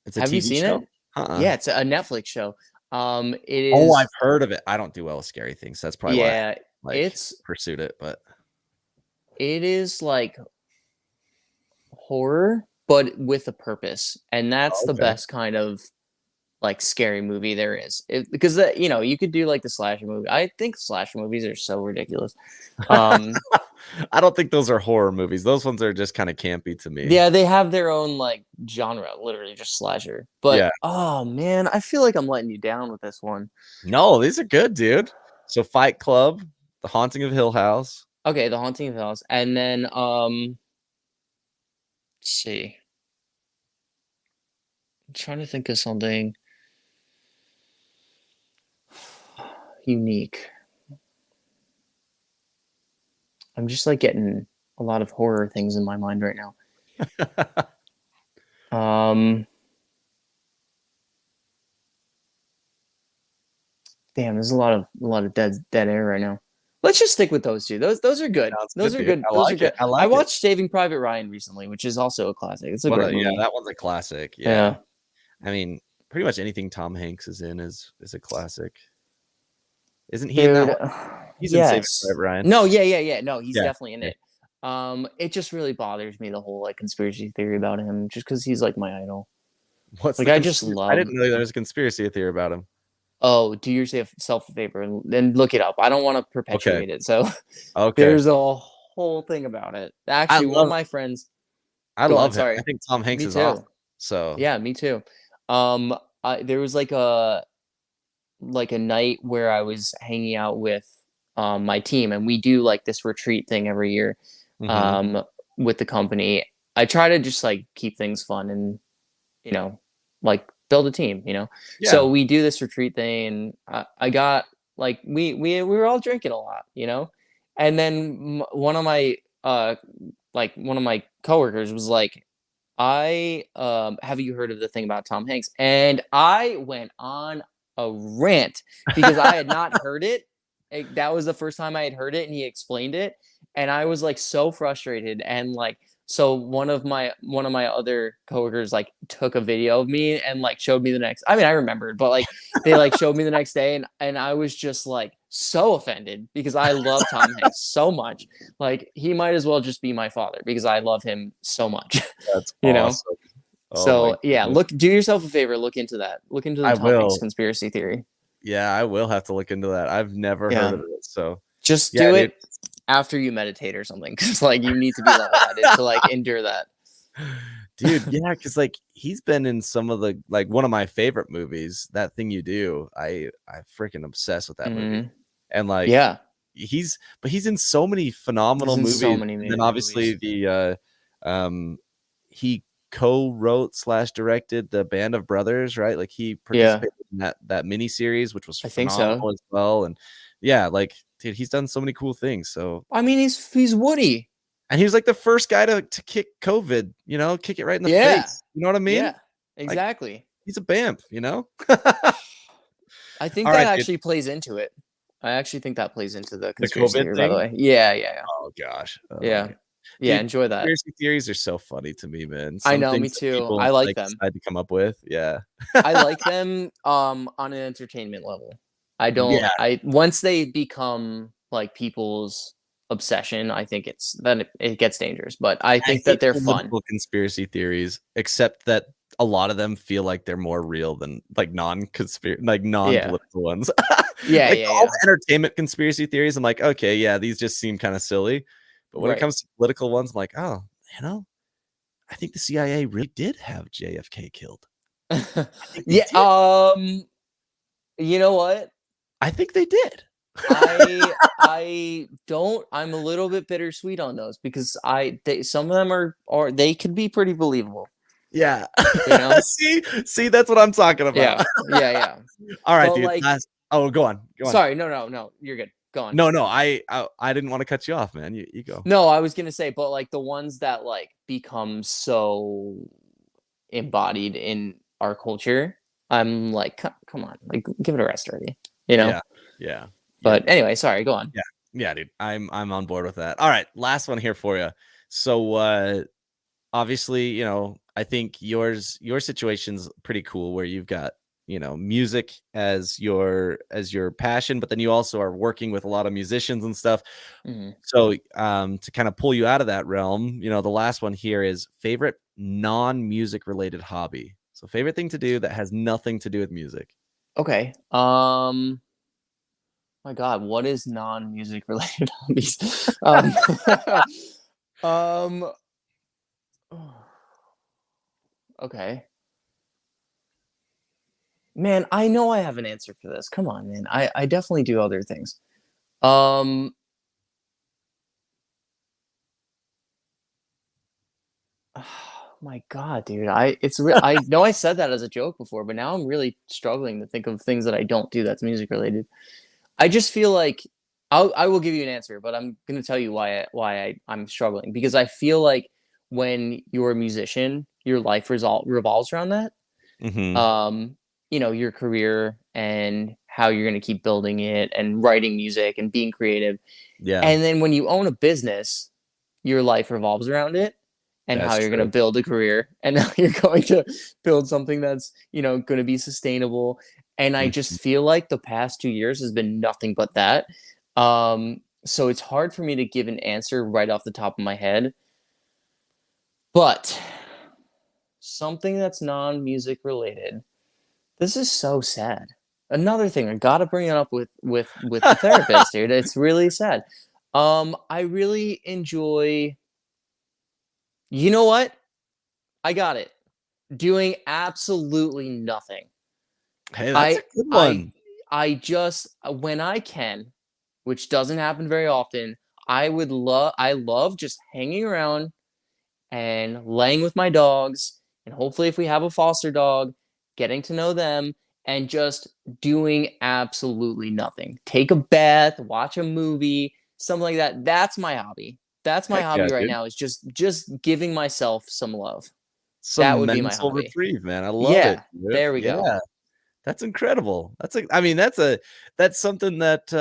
[SPEAKER 2] It's a
[SPEAKER 1] Have you
[SPEAKER 2] TV
[SPEAKER 1] seen
[SPEAKER 2] show?
[SPEAKER 1] it?
[SPEAKER 2] Uh-uh.
[SPEAKER 1] Yeah, it's a Netflix show. It
[SPEAKER 2] Oh, I've
[SPEAKER 1] is.
[SPEAKER 2] heard of it. I don't do well with scary things. That's probably why I
[SPEAKER 1] Yeah,
[SPEAKER 2] like
[SPEAKER 1] it's.
[SPEAKER 2] pursued it. But
[SPEAKER 1] It is like horror, but with a purpose, and that's the
[SPEAKER 2] okay.
[SPEAKER 1] best kind of like scary movie there is. Because you could do like the slasher movie. I think slasher movies are so ridiculous. Um,
[SPEAKER 2] I don't think those are horror movies. Those ones are just kind of campy to me.
[SPEAKER 1] Yeah, they have their own like genre, literally just slasher. But
[SPEAKER 2] Yeah.
[SPEAKER 1] oh man, I feel like I'm letting you down with this one.
[SPEAKER 2] No, these are good, dude. So Fight Club, The Haunting of Hill House.
[SPEAKER 1] Okay, The Haunting of Hill House, and then let's see, I'm trying to think of something unique. I'm just like getting a lot of horror things in my mind right now. Um, damn, there's a lot of dead air right now. Let's just stick with those two. Those are good.
[SPEAKER 2] Sounds
[SPEAKER 1] Those
[SPEAKER 2] good,
[SPEAKER 1] are
[SPEAKER 2] dude.
[SPEAKER 1] good.
[SPEAKER 2] I
[SPEAKER 1] Those are
[SPEAKER 2] like it.
[SPEAKER 1] good.
[SPEAKER 2] I
[SPEAKER 1] I
[SPEAKER 2] like it.
[SPEAKER 1] watched Saving Private Ryan recently, which is also a classic. It's a great
[SPEAKER 2] Yeah,
[SPEAKER 1] movie.
[SPEAKER 2] that one's a classic. Yeah.
[SPEAKER 1] Yeah.
[SPEAKER 2] I mean, pretty much anything Tom Hanks is in is a classic. Isn't he in that
[SPEAKER 1] Dude,
[SPEAKER 2] one? He's in Saving
[SPEAKER 1] yes.
[SPEAKER 2] Private Ryan.
[SPEAKER 1] No, yeah. No, he's
[SPEAKER 2] Yeah.
[SPEAKER 1] definitely in
[SPEAKER 2] Yeah.
[SPEAKER 1] it. It just really bothers me the whole like conspiracy theory about him, just because he's like my idol.
[SPEAKER 2] What's
[SPEAKER 1] Like
[SPEAKER 2] the
[SPEAKER 1] I just
[SPEAKER 2] conspiracy? I
[SPEAKER 1] love.
[SPEAKER 2] didn't know there was a conspiracy theory about him.
[SPEAKER 1] Oh, do yourself a favor and look it up. I don't want to
[SPEAKER 2] Okay.
[SPEAKER 1] perpetuate it. So
[SPEAKER 2] Okay.
[SPEAKER 1] there's a whole thing about it.
[SPEAKER 2] I
[SPEAKER 1] Actually, one of
[SPEAKER 2] love
[SPEAKER 1] my friends.
[SPEAKER 2] I
[SPEAKER 1] Go on.
[SPEAKER 2] love him. I
[SPEAKER 1] Sorry.
[SPEAKER 2] think Tom Hanks
[SPEAKER 1] Me
[SPEAKER 2] is awesome.
[SPEAKER 1] too.
[SPEAKER 2] So
[SPEAKER 1] Yeah, me too. There was like a night where I was hanging out with my team, and we do like this retreat thing every year
[SPEAKER 2] mhm.
[SPEAKER 1] um, with the company. I try to just like keep things fun and you know like build a team.
[SPEAKER 2] Yeah.
[SPEAKER 1] So we do this retreat thing, and I got like we were all drinking a lot, and then one of my coworkers was like, I have you heard of the thing about Tom Hanks? And I went on a rant because I had not heard it. That was the first time I had heard it, and he explained it, and I was like so frustrated. And like, so one of my other coworkers like took a video of me and like showed me the next. I mean, I remembered, but like they like showed me the next day, and I was just like so offended because I love Tom Hanks so much. Like he might as well just be my father because I love him so much.
[SPEAKER 2] That's
[SPEAKER 1] you know
[SPEAKER 2] awesome. Oh my
[SPEAKER 1] so yeah,
[SPEAKER 2] goodness.
[SPEAKER 1] do yourself a favor, look into that, look into the
[SPEAKER 2] I
[SPEAKER 1] Tom Hanks
[SPEAKER 2] will.
[SPEAKER 1] conspiracy theory.
[SPEAKER 2] Yeah, I will have to look into that. I've never heard
[SPEAKER 1] Yeah,
[SPEAKER 2] of it. So
[SPEAKER 1] just
[SPEAKER 2] yeah,
[SPEAKER 1] do
[SPEAKER 2] dude.
[SPEAKER 1] it after you meditate or something because like you need to be level headed to like endure that.
[SPEAKER 2] Dude, yeah, because like he's been in some of the like one of my favorite movies, That Thing You Do. I freaking obsessed with that movie.
[SPEAKER 1] Hmm.
[SPEAKER 2] And like
[SPEAKER 1] Yeah,
[SPEAKER 2] he's in so many
[SPEAKER 1] he's
[SPEAKER 2] phenomenal
[SPEAKER 1] in so
[SPEAKER 2] movies.
[SPEAKER 1] many
[SPEAKER 2] And then
[SPEAKER 1] movies.
[SPEAKER 2] obviously he co-wrote slash directed the Band of Brothers, right? Like he
[SPEAKER 1] Yeah,
[SPEAKER 2] participated in that mini series, which was
[SPEAKER 1] I think so.
[SPEAKER 2] phenomenal as well. And yeah, like dude, he's done so many cool things. So
[SPEAKER 1] I mean, he's Woody.
[SPEAKER 2] And he was like the first guy to kick COVID, kick it right in the
[SPEAKER 1] Yeah.
[SPEAKER 2] face. You know what I mean?
[SPEAKER 1] Yeah.
[SPEAKER 2] Like,
[SPEAKER 1] Exactly.
[SPEAKER 2] he's a BAMF, you know?
[SPEAKER 1] I think
[SPEAKER 2] All
[SPEAKER 1] that
[SPEAKER 2] right, dude.
[SPEAKER 1] actually plays into it. I actually think that plays into the
[SPEAKER 2] The
[SPEAKER 1] conspiracy
[SPEAKER 2] COVID
[SPEAKER 1] theory, by the
[SPEAKER 2] thing?
[SPEAKER 1] way. Yeah, yeah,
[SPEAKER 2] Oh gosh. Oh
[SPEAKER 1] yeah.
[SPEAKER 2] my
[SPEAKER 1] Yeah.
[SPEAKER 2] god.
[SPEAKER 1] Yeah,
[SPEAKER 2] Dude,
[SPEAKER 1] enjoy that.
[SPEAKER 2] conspiracy theories are so funny to me, man.
[SPEAKER 1] I
[SPEAKER 2] Some
[SPEAKER 1] know, me
[SPEAKER 2] things that
[SPEAKER 1] too. I
[SPEAKER 2] people,
[SPEAKER 1] like
[SPEAKER 2] like,
[SPEAKER 1] them.
[SPEAKER 2] decide to come up with. Yeah.
[SPEAKER 1] I like them on an entertainment level. I don't
[SPEAKER 2] Yeah.
[SPEAKER 1] I once they become like people's obsession, I think it gets dangerous. But I
[SPEAKER 2] I
[SPEAKER 1] think that
[SPEAKER 2] hate
[SPEAKER 1] they're fun.
[SPEAKER 2] political conspiracy theories, except that a lot of them feel like they're more real than like
[SPEAKER 1] Yeah.
[SPEAKER 2] non-political ones.
[SPEAKER 1] Yeah,
[SPEAKER 2] Like
[SPEAKER 1] yeah,
[SPEAKER 2] all
[SPEAKER 1] yeah.
[SPEAKER 2] the entertainment conspiracy theories, I'm like, okay, yeah, these just seem kind of silly. But when it
[SPEAKER 1] Right.
[SPEAKER 2] comes to political ones, I'm like, oh, I think the CIA really did have JFK killed. I think they
[SPEAKER 1] Yeah,
[SPEAKER 2] did.
[SPEAKER 1] you know what?
[SPEAKER 2] I think they did.
[SPEAKER 1] I don't I'm a little bit bittersweet on those because some of them are they could be pretty believable,
[SPEAKER 2] Yeah.
[SPEAKER 1] you know?
[SPEAKER 2] See, that's what I'm talking
[SPEAKER 1] Yeah.
[SPEAKER 2] about.
[SPEAKER 1] Yeah, yeah.
[SPEAKER 2] All right,
[SPEAKER 1] But
[SPEAKER 2] dude.
[SPEAKER 1] like
[SPEAKER 2] Go on. Go on.
[SPEAKER 1] sorry, no, no, no, you're good. Go on.
[SPEAKER 2] No, I didn't want to cut you off, man. You go.
[SPEAKER 1] No, I was gonna say, but like the ones that like become so embodied in our culture, I'm like, come on, like give it a rest already, you know?
[SPEAKER 2] Yeah. Yeah. Yeah.
[SPEAKER 1] But anyway, sorry, go on.
[SPEAKER 2] Yeah. Yeah, dude. I'm on board with that. All right, last one here for you. So obviously, I think your situation's pretty cool where you've got, music as your passion, but then you also are working with a lot of musicians and stuff.
[SPEAKER 1] Mhm.
[SPEAKER 2] So, to kind of pull you out of that realm, the last one here is favorite non-music related hobby. So favorite thing to do that has nothing to do with music.
[SPEAKER 1] Okay. My God, what is non-music related hobbies? Um, okay. Man, I know I have an answer for this. Come on, man. I definitely do other things. Um, my God, dude. I know I said that as a joke before, but now I'm really struggling to think of things that I don't do that's music related. I just feel like I will give you an answer, but I'm gonna tell you I'm struggling because I feel like when you're a musician, your life revolves around that.
[SPEAKER 2] Hmm.
[SPEAKER 1] Um, your career and how you're gonna keep building it and writing music and being creative.
[SPEAKER 2] Yeah,
[SPEAKER 1] And then when you own a business, your life revolves around it and how
[SPEAKER 2] that's
[SPEAKER 1] you're going to
[SPEAKER 2] true.
[SPEAKER 1] build a career and how you're going to build something that's, going to be sustainable. And I
[SPEAKER 2] Mhm.
[SPEAKER 1] just feel like the past 2 years has been nothing but that. So it's hard for me to give an answer right off the top of my head. But something that's non-music related. This is so sad. Another thing I gotta bring it up with the therapist, dude. It's really sad. I really enjoy. You know what? I got it. Doing absolutely nothing.
[SPEAKER 2] Hey, that's a
[SPEAKER 1] I
[SPEAKER 2] good
[SPEAKER 1] I
[SPEAKER 2] one.
[SPEAKER 1] I just when I can, which doesn't happen very often, I love just hanging around and laying with my dogs, and hopefully if we have a foster dog, getting to know them and just doing absolutely nothing. Take a bath, watch a movie, something like that. That's my hobby. That's my
[SPEAKER 2] Heck yeah,
[SPEAKER 1] hobby right
[SPEAKER 2] dude.
[SPEAKER 1] now is just giving myself some love. That
[SPEAKER 2] Some
[SPEAKER 1] would be my
[SPEAKER 2] mental
[SPEAKER 1] hobby.
[SPEAKER 2] reprieve, man. I love it,
[SPEAKER 1] Yeah,
[SPEAKER 2] dude.
[SPEAKER 1] there we go.
[SPEAKER 2] Yeah, that's incredible. I mean, that's something that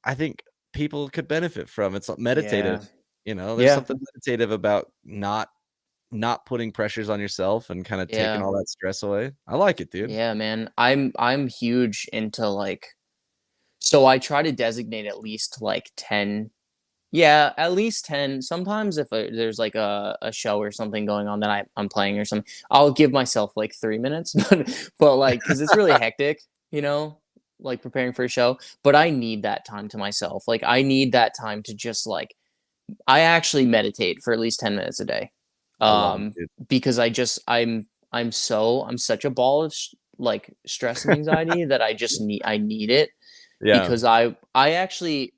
[SPEAKER 2] I think people could benefit from. It's meditative,
[SPEAKER 1] Yeah.
[SPEAKER 2] There's
[SPEAKER 1] Yeah.
[SPEAKER 2] something meditative about not putting pressures on yourself and kinda taking
[SPEAKER 1] Yeah.
[SPEAKER 2] all that stress away. I like it, dude.
[SPEAKER 1] Yeah, man. I'm huge into like so I try to designate at least like 10. Yeah, at least 10. Sometimes if there's like a show or something going on that I'm playing or something, I'll give myself like 3 minutes, but like, because it's really hectic, you know, like preparing for a show. But I need that time to myself. Like, I need that time to just like, I actually meditate for at least 10 minutes a day.
[SPEAKER 2] I love it,
[SPEAKER 1] Um,
[SPEAKER 2] dude.
[SPEAKER 1] because I'm such a ball of like stress and anxiety that I need it
[SPEAKER 2] Yeah.
[SPEAKER 1] because I actually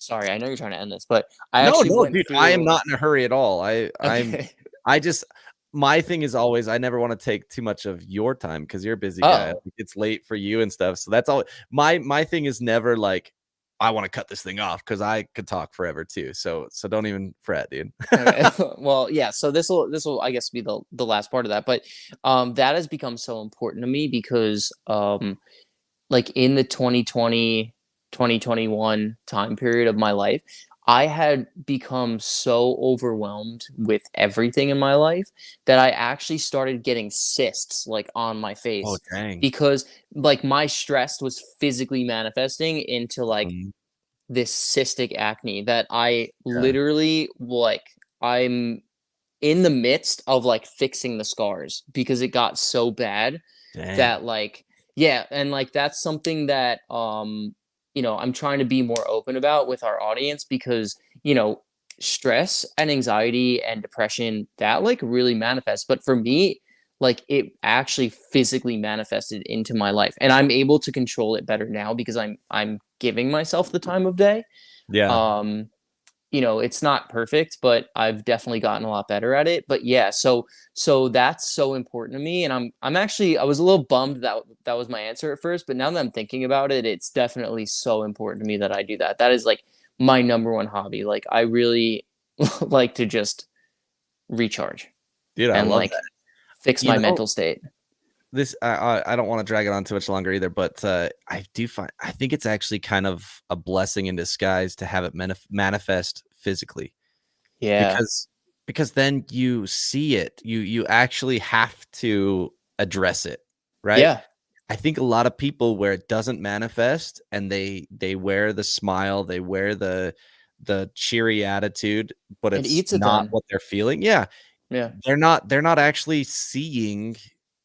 [SPEAKER 1] sorry, I know you're trying to end this, but I
[SPEAKER 2] No,
[SPEAKER 1] actually
[SPEAKER 2] no,
[SPEAKER 1] went
[SPEAKER 2] dude, I am
[SPEAKER 1] through
[SPEAKER 2] not in a hurry at all.
[SPEAKER 1] okay.
[SPEAKER 2] I just my thing is always I never wanna take too much of your time because 'cause you're a busy guy.
[SPEAKER 1] Oh,
[SPEAKER 2] Like, it's late for you and stuff, so that's all my thing is never, like, I want to cut this thing off because I could talk forever too. So don't even fret, dude.
[SPEAKER 1] Okay. Well, yeah. So this will I guess be the last part of that, but that has become so important to me because like in the 2020 2021 time period of my life, I had become so overwhelmed with everything in my life that I actually started getting cysts like on my
[SPEAKER 2] Oh
[SPEAKER 1] face
[SPEAKER 2] dang.
[SPEAKER 1] because like my stress was physically manifesting into like
[SPEAKER 2] Mhm.
[SPEAKER 1] this cystic acne that I
[SPEAKER 2] Yeah.
[SPEAKER 1] literally like I'm in the midst of like fixing the scars because it got so bad
[SPEAKER 2] Dang.
[SPEAKER 1] that like yeah, and like that's something that I'm trying to be more open about with our audience because, stress and anxiety and depression that like really manifests, but for me like it actually physically manifested into my life and I'm able to control it better now because I'm giving myself the time of day.
[SPEAKER 2] Yeah.
[SPEAKER 1] um it's not perfect, but I've definitely gotten a lot better at it. But yeah, so that's so important to me, and I'm actually I was a little bummed that that was my answer at first, but now that I'm thinking about it, it's definitely so important to me that I do that. That is like my number one hobby. Like I really like to just recharge
[SPEAKER 2] Dude, I
[SPEAKER 1] and
[SPEAKER 2] love
[SPEAKER 1] like
[SPEAKER 2] that.
[SPEAKER 1] fix
[SPEAKER 2] You
[SPEAKER 1] my
[SPEAKER 2] know,
[SPEAKER 1] mental state.
[SPEAKER 2] this I don't want to drag it on too much longer either, but I think it's actually kind of a blessing in disguise to have it manifest physically
[SPEAKER 1] Yeah.
[SPEAKER 2] because then you see it. You actually have to address it, right?
[SPEAKER 1] Yeah.
[SPEAKER 2] I think a lot of people where it doesn't manifest and they wear the smile, they wear the cheery attitude, but
[SPEAKER 1] It
[SPEAKER 2] it's
[SPEAKER 1] eats at
[SPEAKER 2] not
[SPEAKER 1] them.
[SPEAKER 2] what they're feeling. Yeah,
[SPEAKER 1] Yeah.
[SPEAKER 2] they're not actually seeing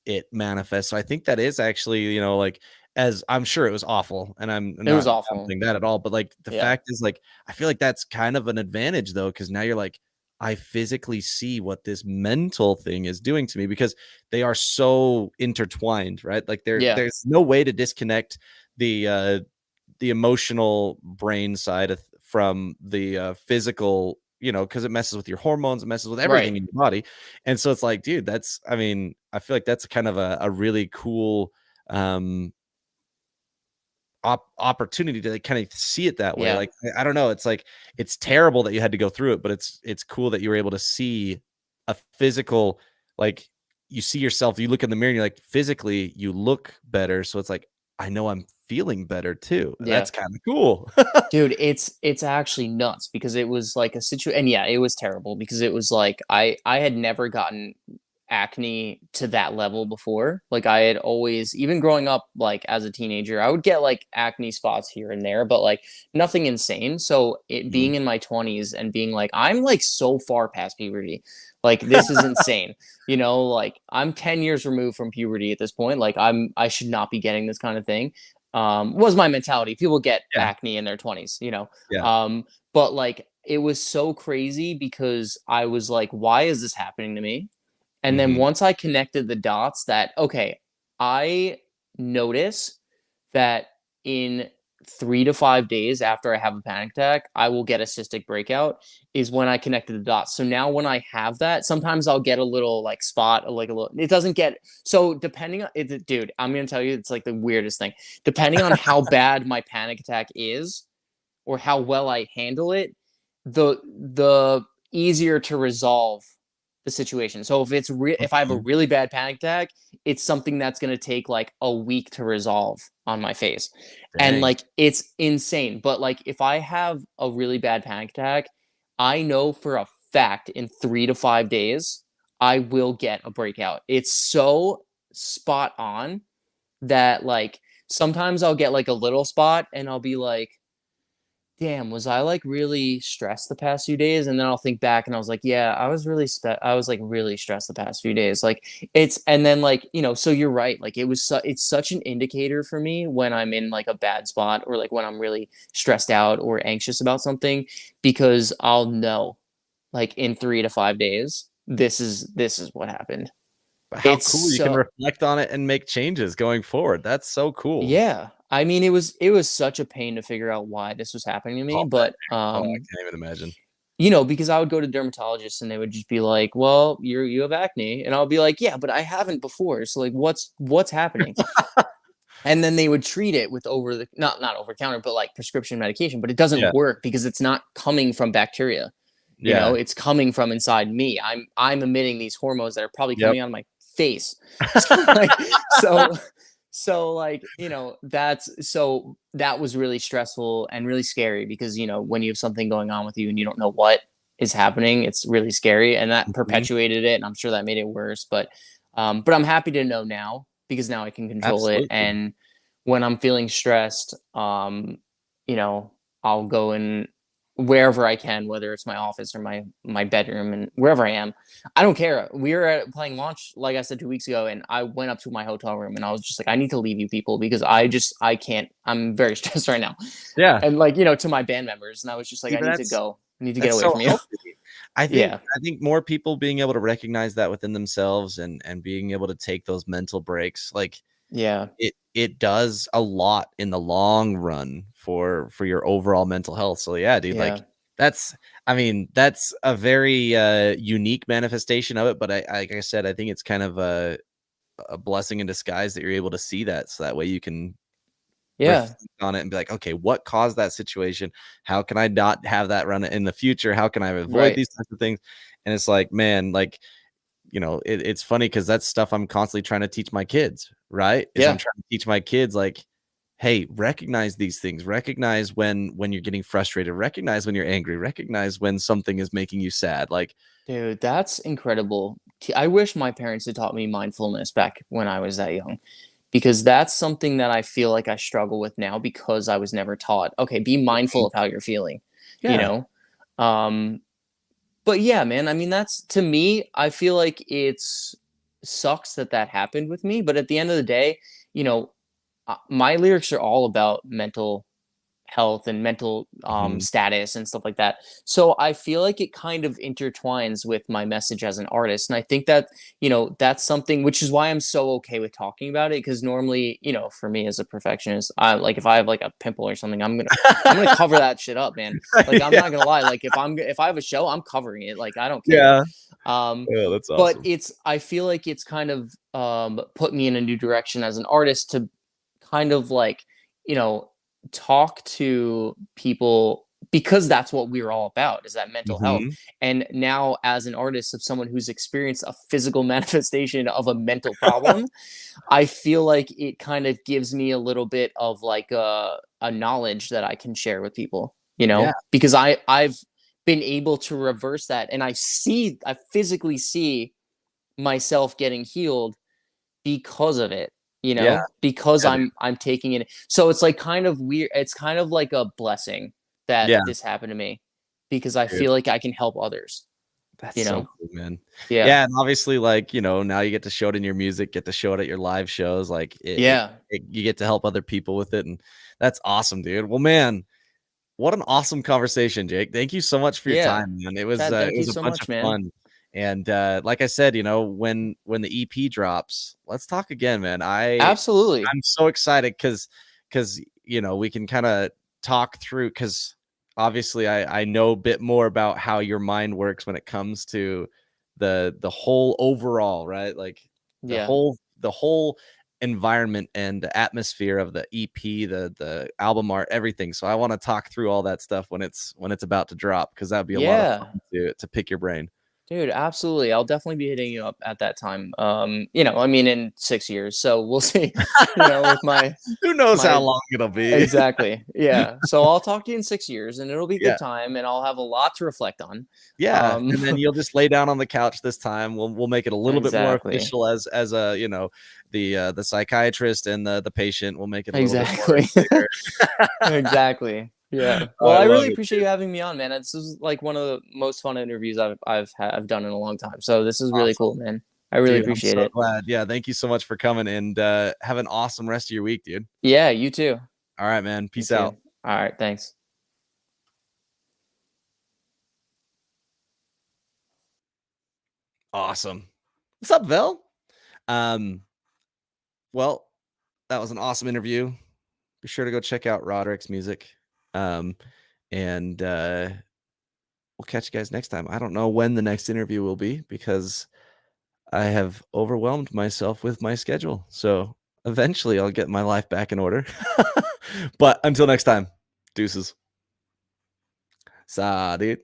[SPEAKER 2] it manifest. So I think that is actually, like, as I'm sure it was awful, and I'm
[SPEAKER 1] It was
[SPEAKER 2] not
[SPEAKER 1] awful.
[SPEAKER 2] downplaying that at all, but like the
[SPEAKER 1] Yeah.
[SPEAKER 2] fact is, like, I feel like that's kind of an advantage though, because now you're like, I physically see what this mental thing is doing to me because they are so intertwined, right? Like
[SPEAKER 1] Yeah.
[SPEAKER 2] there's no way to disconnect the the emotional brain side from the physical, because it messes with your hormones, it messes with
[SPEAKER 1] Right.
[SPEAKER 2] everything in your body. And so it's like, dude, I mean, I feel like that's kind of a really cool um opportunity to like, kind of see it that way.
[SPEAKER 1] Yeah.
[SPEAKER 2] Like, I don't know, it's like it's terrible that you had to go through it, but it's cool that you were able to see a physical, like, you see yourself, you look in the mirror and you're like, physically you look better, so it's like, I know I'm feeling better too.
[SPEAKER 1] Yeah.
[SPEAKER 2] That's kind of cool.
[SPEAKER 1] Dude, it's actually nuts because it was like a situation, and yeah, it was terrible because it was like I had never gotten acne to that level before. Like I had always, even growing up like as a teenager, I would get like acne spots here and there, but like nothing insane. So it
[SPEAKER 2] Mhm.
[SPEAKER 1] being in my 20s and being like I'm like so far past puberty. Like this is insane. Like I'm 10 years removed from puberty at this point. Like I should not be getting this kind of thing. Was my mentality. People get
[SPEAKER 2] Yeah,
[SPEAKER 1] acne in their 20s.
[SPEAKER 2] yeah.
[SPEAKER 1] But like it was so crazy because I was like, why is this happening to me? And then
[SPEAKER 2] Mhm.
[SPEAKER 1] once I connected the dots that, okay, I notice that in 3 to 5 days after I have a panic attack, I will get a cystic breakout, is when I connected the dots. So now when I have that, sometimes I'll get a little like spot, like a little, it doesn't get, so depending on it, dude, I'm going to tell you, it's like the weirdest thing. Depending on how bad my panic attack is or how well I handle it, the easier to resolve the situation. So if I have a
[SPEAKER 2] Mhm.
[SPEAKER 1] really bad panic attack, it's something that's going to take like a week to resolve on my face. And
[SPEAKER 2] Dang.
[SPEAKER 1] like it's insane. But like if I have a really bad panic attack, I know for a fact in 3 to 5 days I will get a breakout. It's so spot on that like sometimes I'll get like a little spot and I'll be like, damn, was I like really stressed the past few days? And then I'll think back and I was like, yeah, I was like really stressed the past few days. Like and then like, so you're right. Like it's such an indicator for me when I'm in like a bad spot or like when I'm really stressed out or anxious about something because I'll know like in 3 to 5 days, this is what happened.
[SPEAKER 2] But how
[SPEAKER 1] It's
[SPEAKER 2] cool you can
[SPEAKER 1] so
[SPEAKER 2] reflect on it and make changes going forward. That's so cool.
[SPEAKER 1] Yeah. I mean, it was such a pain to figure out why this was happening to me,
[SPEAKER 2] Oh, man.
[SPEAKER 1] but
[SPEAKER 2] Oh, I can't even imagine.
[SPEAKER 1] because I would go to dermatologists and they would just be like, "Well, you have acne," and I'll be like, "Yeah, but I haven't before. So like, what's happening?" and then they would treat it with over the not over counter, but like prescription medication, but it doesn't
[SPEAKER 2] Yeah.
[SPEAKER 1] work because it's not coming from bacteria.
[SPEAKER 2] Yeah.
[SPEAKER 1] It's coming from inside me. I'm emitting these hormones that are probably
[SPEAKER 2] Yep.
[SPEAKER 1] coming out of my face. So like so like, that was really stressful and really scary because, when you have something going on with you and you don't know what is happening, it's really scary, and that
[SPEAKER 2] Mhm.
[SPEAKER 1] perpetuated it, and I'm sure that made it worse, but I'm happy to know now because now I can control it,
[SPEAKER 2] Absolutely.
[SPEAKER 1] and when I'm feeling stressed, you know, I'll go in wherever I can, whether it's my office or my bedroom and wherever I am. I don't care. We were playing launch, like I said 2 weeks ago, and I went up to my hotel room and I was just like, I need to leave you people because I can't. I'm very stressed right now,
[SPEAKER 2] Yeah.
[SPEAKER 1] and to my band members, and I was just like,
[SPEAKER 2] See,
[SPEAKER 1] I
[SPEAKER 2] but
[SPEAKER 1] need to go. I need to get
[SPEAKER 2] that's
[SPEAKER 1] away
[SPEAKER 2] so
[SPEAKER 1] from you.
[SPEAKER 2] healthy.
[SPEAKER 1] Yeah,
[SPEAKER 2] I think more people being able to recognize that within themselves and being able to take those mental breaks, like
[SPEAKER 1] yeah,
[SPEAKER 2] it does a lot in the long run for your overall mental health. So yeah, dude, like
[SPEAKER 1] yeah,
[SPEAKER 2] that's I mean, that's a very unique manifestation of it. But like I said, I think it's kind of a blessing in disguise that you're able to see that. So that way you can
[SPEAKER 1] yeah,
[SPEAKER 2] reflect on it and be like, okay, what caused that situation? How can I not have that run in the future? How can I avoid
[SPEAKER 1] right,
[SPEAKER 2] these types of things? And it's like, man, like, it's funny because that's stuff I'm constantly trying to teach my kids, right? Is I'm
[SPEAKER 1] yeah.
[SPEAKER 2] trying to teach my kids like, hey, recognize these things, recognize when you're getting frustrated, recognize when you're angry, recognize when something is making you sad. Like,
[SPEAKER 1] Dude, that's incredible. I wish my parents had taught me mindfulness back when I was that young, because that's something that I feel like I struggle with now because I was never taught. Okay, be mindful of how you're feeling, you
[SPEAKER 2] yeah.
[SPEAKER 1] know? Um, but yeah, man, I mean, that's to me, I feel like it's sucks that that happened with me. But at the end of the day, you know, my lyrics are all about mental health and mental
[SPEAKER 2] Mhm.
[SPEAKER 1] status and stuff like that. So I feel like it kind of intertwines with my message as an artist. And I think that, that's something which is why I'm so okay with talking about it. Cause normally, for me as a perfectionist, I like if I have like a pimple or something, I'm gonna cover that shit up, man. Like I'm
[SPEAKER 2] Yeah.
[SPEAKER 1] not gonna lie. Like if I have a show, I'm covering it. Like I don't care.
[SPEAKER 2] Yeah.
[SPEAKER 1] Um,
[SPEAKER 2] Oh, that's
[SPEAKER 1] but
[SPEAKER 2] awesome.
[SPEAKER 1] I feel like it's kind of put me in a new direction as an artist to kind of like, you know, talk to people because that's what we're all about is that mental health.
[SPEAKER 2] Mhm.
[SPEAKER 1] And now as an artist of someone who's experienced a physical manifestation of a mental problem, I feel like it kind of gives me a little bit of like a knowledge that I can share with people,
[SPEAKER 2] Yeah,
[SPEAKER 1] because I've been able to reverse that, and I physically see myself getting healed because of it,
[SPEAKER 2] yeah,
[SPEAKER 1] because
[SPEAKER 2] yeah, dude.
[SPEAKER 1] I'm taking it. So it's like kind of weird. It's kind of like a blessing that
[SPEAKER 2] Yeah,
[SPEAKER 1] this happened to me because I
[SPEAKER 2] dude.
[SPEAKER 1] feel like I can help others,
[SPEAKER 2] That's
[SPEAKER 1] you
[SPEAKER 2] so
[SPEAKER 1] know?
[SPEAKER 2] cool, man.
[SPEAKER 1] Yeah.
[SPEAKER 2] Yeah, and obviously, like, now you get to show it in your music, get to show it at your live shows, like,
[SPEAKER 1] Yeah.
[SPEAKER 2] you get to help other people with it, and that's awesome, dude. Well, man, what an awesome conversation, Jake. Thank you so much for your
[SPEAKER 1] Yeah.
[SPEAKER 2] time, man.
[SPEAKER 1] Chad,
[SPEAKER 2] It
[SPEAKER 1] thank you
[SPEAKER 2] was a
[SPEAKER 1] so
[SPEAKER 2] bunch of
[SPEAKER 1] much, man.
[SPEAKER 2] fun, and, like I said, when the EP drops, let's talk again, man.
[SPEAKER 1] Absolutely.
[SPEAKER 2] I'm so excited because we can kind of talk through because obviously I know a bit more about how your mind works when it comes to the whole overall, right? Like
[SPEAKER 1] Yeah.
[SPEAKER 2] the whole environment and the atmosphere of the EP, the album art, everything. So I want to talk through all that stuff when it's about to drop because that'd be a lot of
[SPEAKER 1] Yeah.
[SPEAKER 2] fun to pick your brain.
[SPEAKER 1] Dude, absolutely. I'll definitely be hitting you up at that time. I mean in 6 years. So we'll see, with
[SPEAKER 2] Who knows how
[SPEAKER 1] my
[SPEAKER 2] long it'll be?
[SPEAKER 1] exactly. Yeah. So I'll talk to you in 6 years and it'll be a
[SPEAKER 2] Yeah.
[SPEAKER 1] good time and I'll have a lot to reflect on.
[SPEAKER 2] Yeah,
[SPEAKER 1] Um,
[SPEAKER 2] and then you'll just lay down on the couch this time. We'll make it a little bit more
[SPEAKER 1] exactly.
[SPEAKER 2] official as a, the psychiatrist and the patient. We'll make it a little bit more
[SPEAKER 1] Exactly.
[SPEAKER 2] clear.
[SPEAKER 1] Exactly. Yeah. Well,
[SPEAKER 2] I
[SPEAKER 1] I
[SPEAKER 2] love
[SPEAKER 1] really
[SPEAKER 2] it,
[SPEAKER 1] appreciate
[SPEAKER 2] dude.
[SPEAKER 1] you having me on, man. This is like one of the most fun interviews I've done in a long time. So this is really
[SPEAKER 2] Awesome.
[SPEAKER 1] cool, man. I really
[SPEAKER 2] Dude, I'm
[SPEAKER 1] appreciate
[SPEAKER 2] so
[SPEAKER 1] it.
[SPEAKER 2] glad. Yeah, thank you so much for coming and have an awesome rest of your week, dude.
[SPEAKER 1] Yeah, you too.
[SPEAKER 2] All right, man.
[SPEAKER 1] You
[SPEAKER 2] Peace out.
[SPEAKER 1] too. All right, thanks.
[SPEAKER 2] Awesome. What's up, Vel? Um, well, that was an awesome interview. Be sure to go check out Roderik's music. Um, and we'll catch you guys next time. I don't know when the next interview will be because I have overwhelmed myself with my schedule. So Eventually, I'll get my life back in order. But until next time, deuces. Salut.